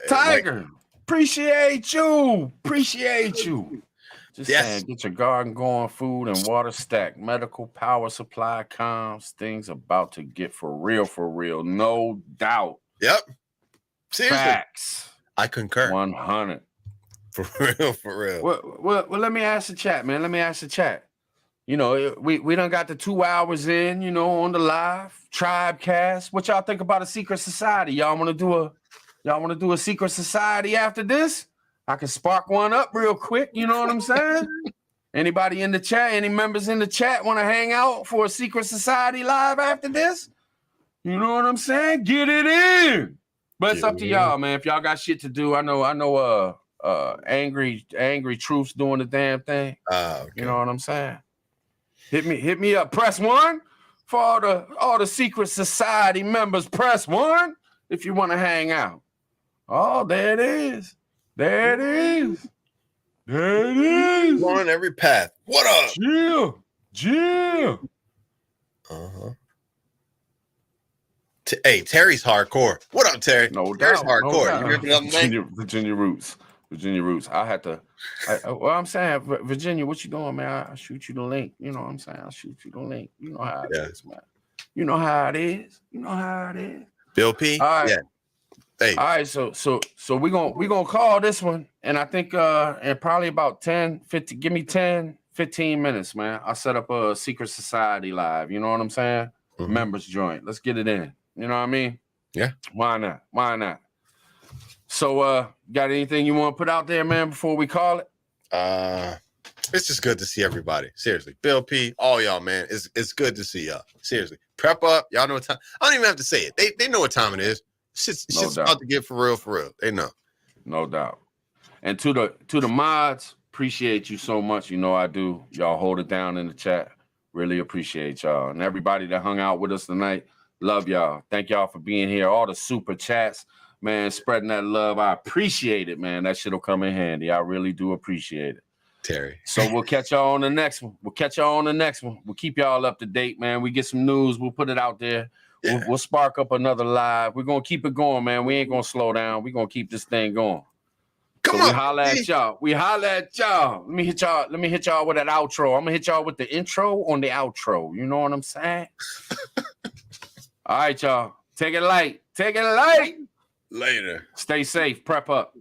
Tiger, appreciate you. Just saying, get your garden going, food and water stacked, medical, power supply, comms, things about to get for real, no doubt. Yep. Seriously. Facts. I concur. 100. For real. Well, let me ask the chat, man. We done got the 2 hours in, on the live Tribecast. What y'all think about a secret society? Y'all want to do a secret society after this? I can spark one up real quick. You know what I'm saying? Anybody in the chat? Any members in the chat want to hang out for a secret society live after this? You know what I'm saying? Get it in. But it's up to y'all, man. If y'all got shit to do, I know. Angry Truth's doing the damn thing. Okay. You know what I'm saying? Hit me up. Press 1 for all the secret society members. Press 1 if you want to hang out. Oh, there it is. We're on every path. What up? Jill. Hey, Terry's hardcore. What up, Terry? No Terry's doubt. hardcore. Virginia roots. I'm saying, Virginia, what you doing, man? I'll shoot you the link. You know what I'm saying? I'll shoot you the link. You know how it is, man. You know how it is. Bill P. All right. Yeah. Hey. All right, so we're gonna call this one, and I think in probably about 10, 15, give me 10, 15 minutes, man. I'll set up a secret society live. You know what I'm saying? Members joint. Let's get it in. You know what I mean? Yeah. Why not? So got anything you want to put out there, man, before we call it? It's just good to see everybody. Seriously. Bill P, all y'all, man. It's good to see y'all. Seriously. Prep up. Y'all know what time. I don't even have to say it. They know what time it is. Shit's about to get for real. They know. No doubt. And to the mods, appreciate you so much. You know I do. Y'all hold it down in the chat. Really appreciate y'all. And everybody that hung out with us tonight, love y'all. Thank y'all for being here. All the super chats, man, spreading that love. I appreciate it, man. That shit'll come in handy. I really do appreciate it. Terry. So we'll catch y'all on the next one. We'll keep y'all up to date, man. We get some news. We'll put it out there. Yeah. We'll spark up another live. We're going to keep it going, man. We ain't going to slow down. We're going to keep this thing going. Come on. We holla at y'all. Let me hit y'all with that outro. I'm going to hit y'all with the intro on the outro. You know what I'm saying? All right, y'all. Take it light. Later. Stay safe. Prep up.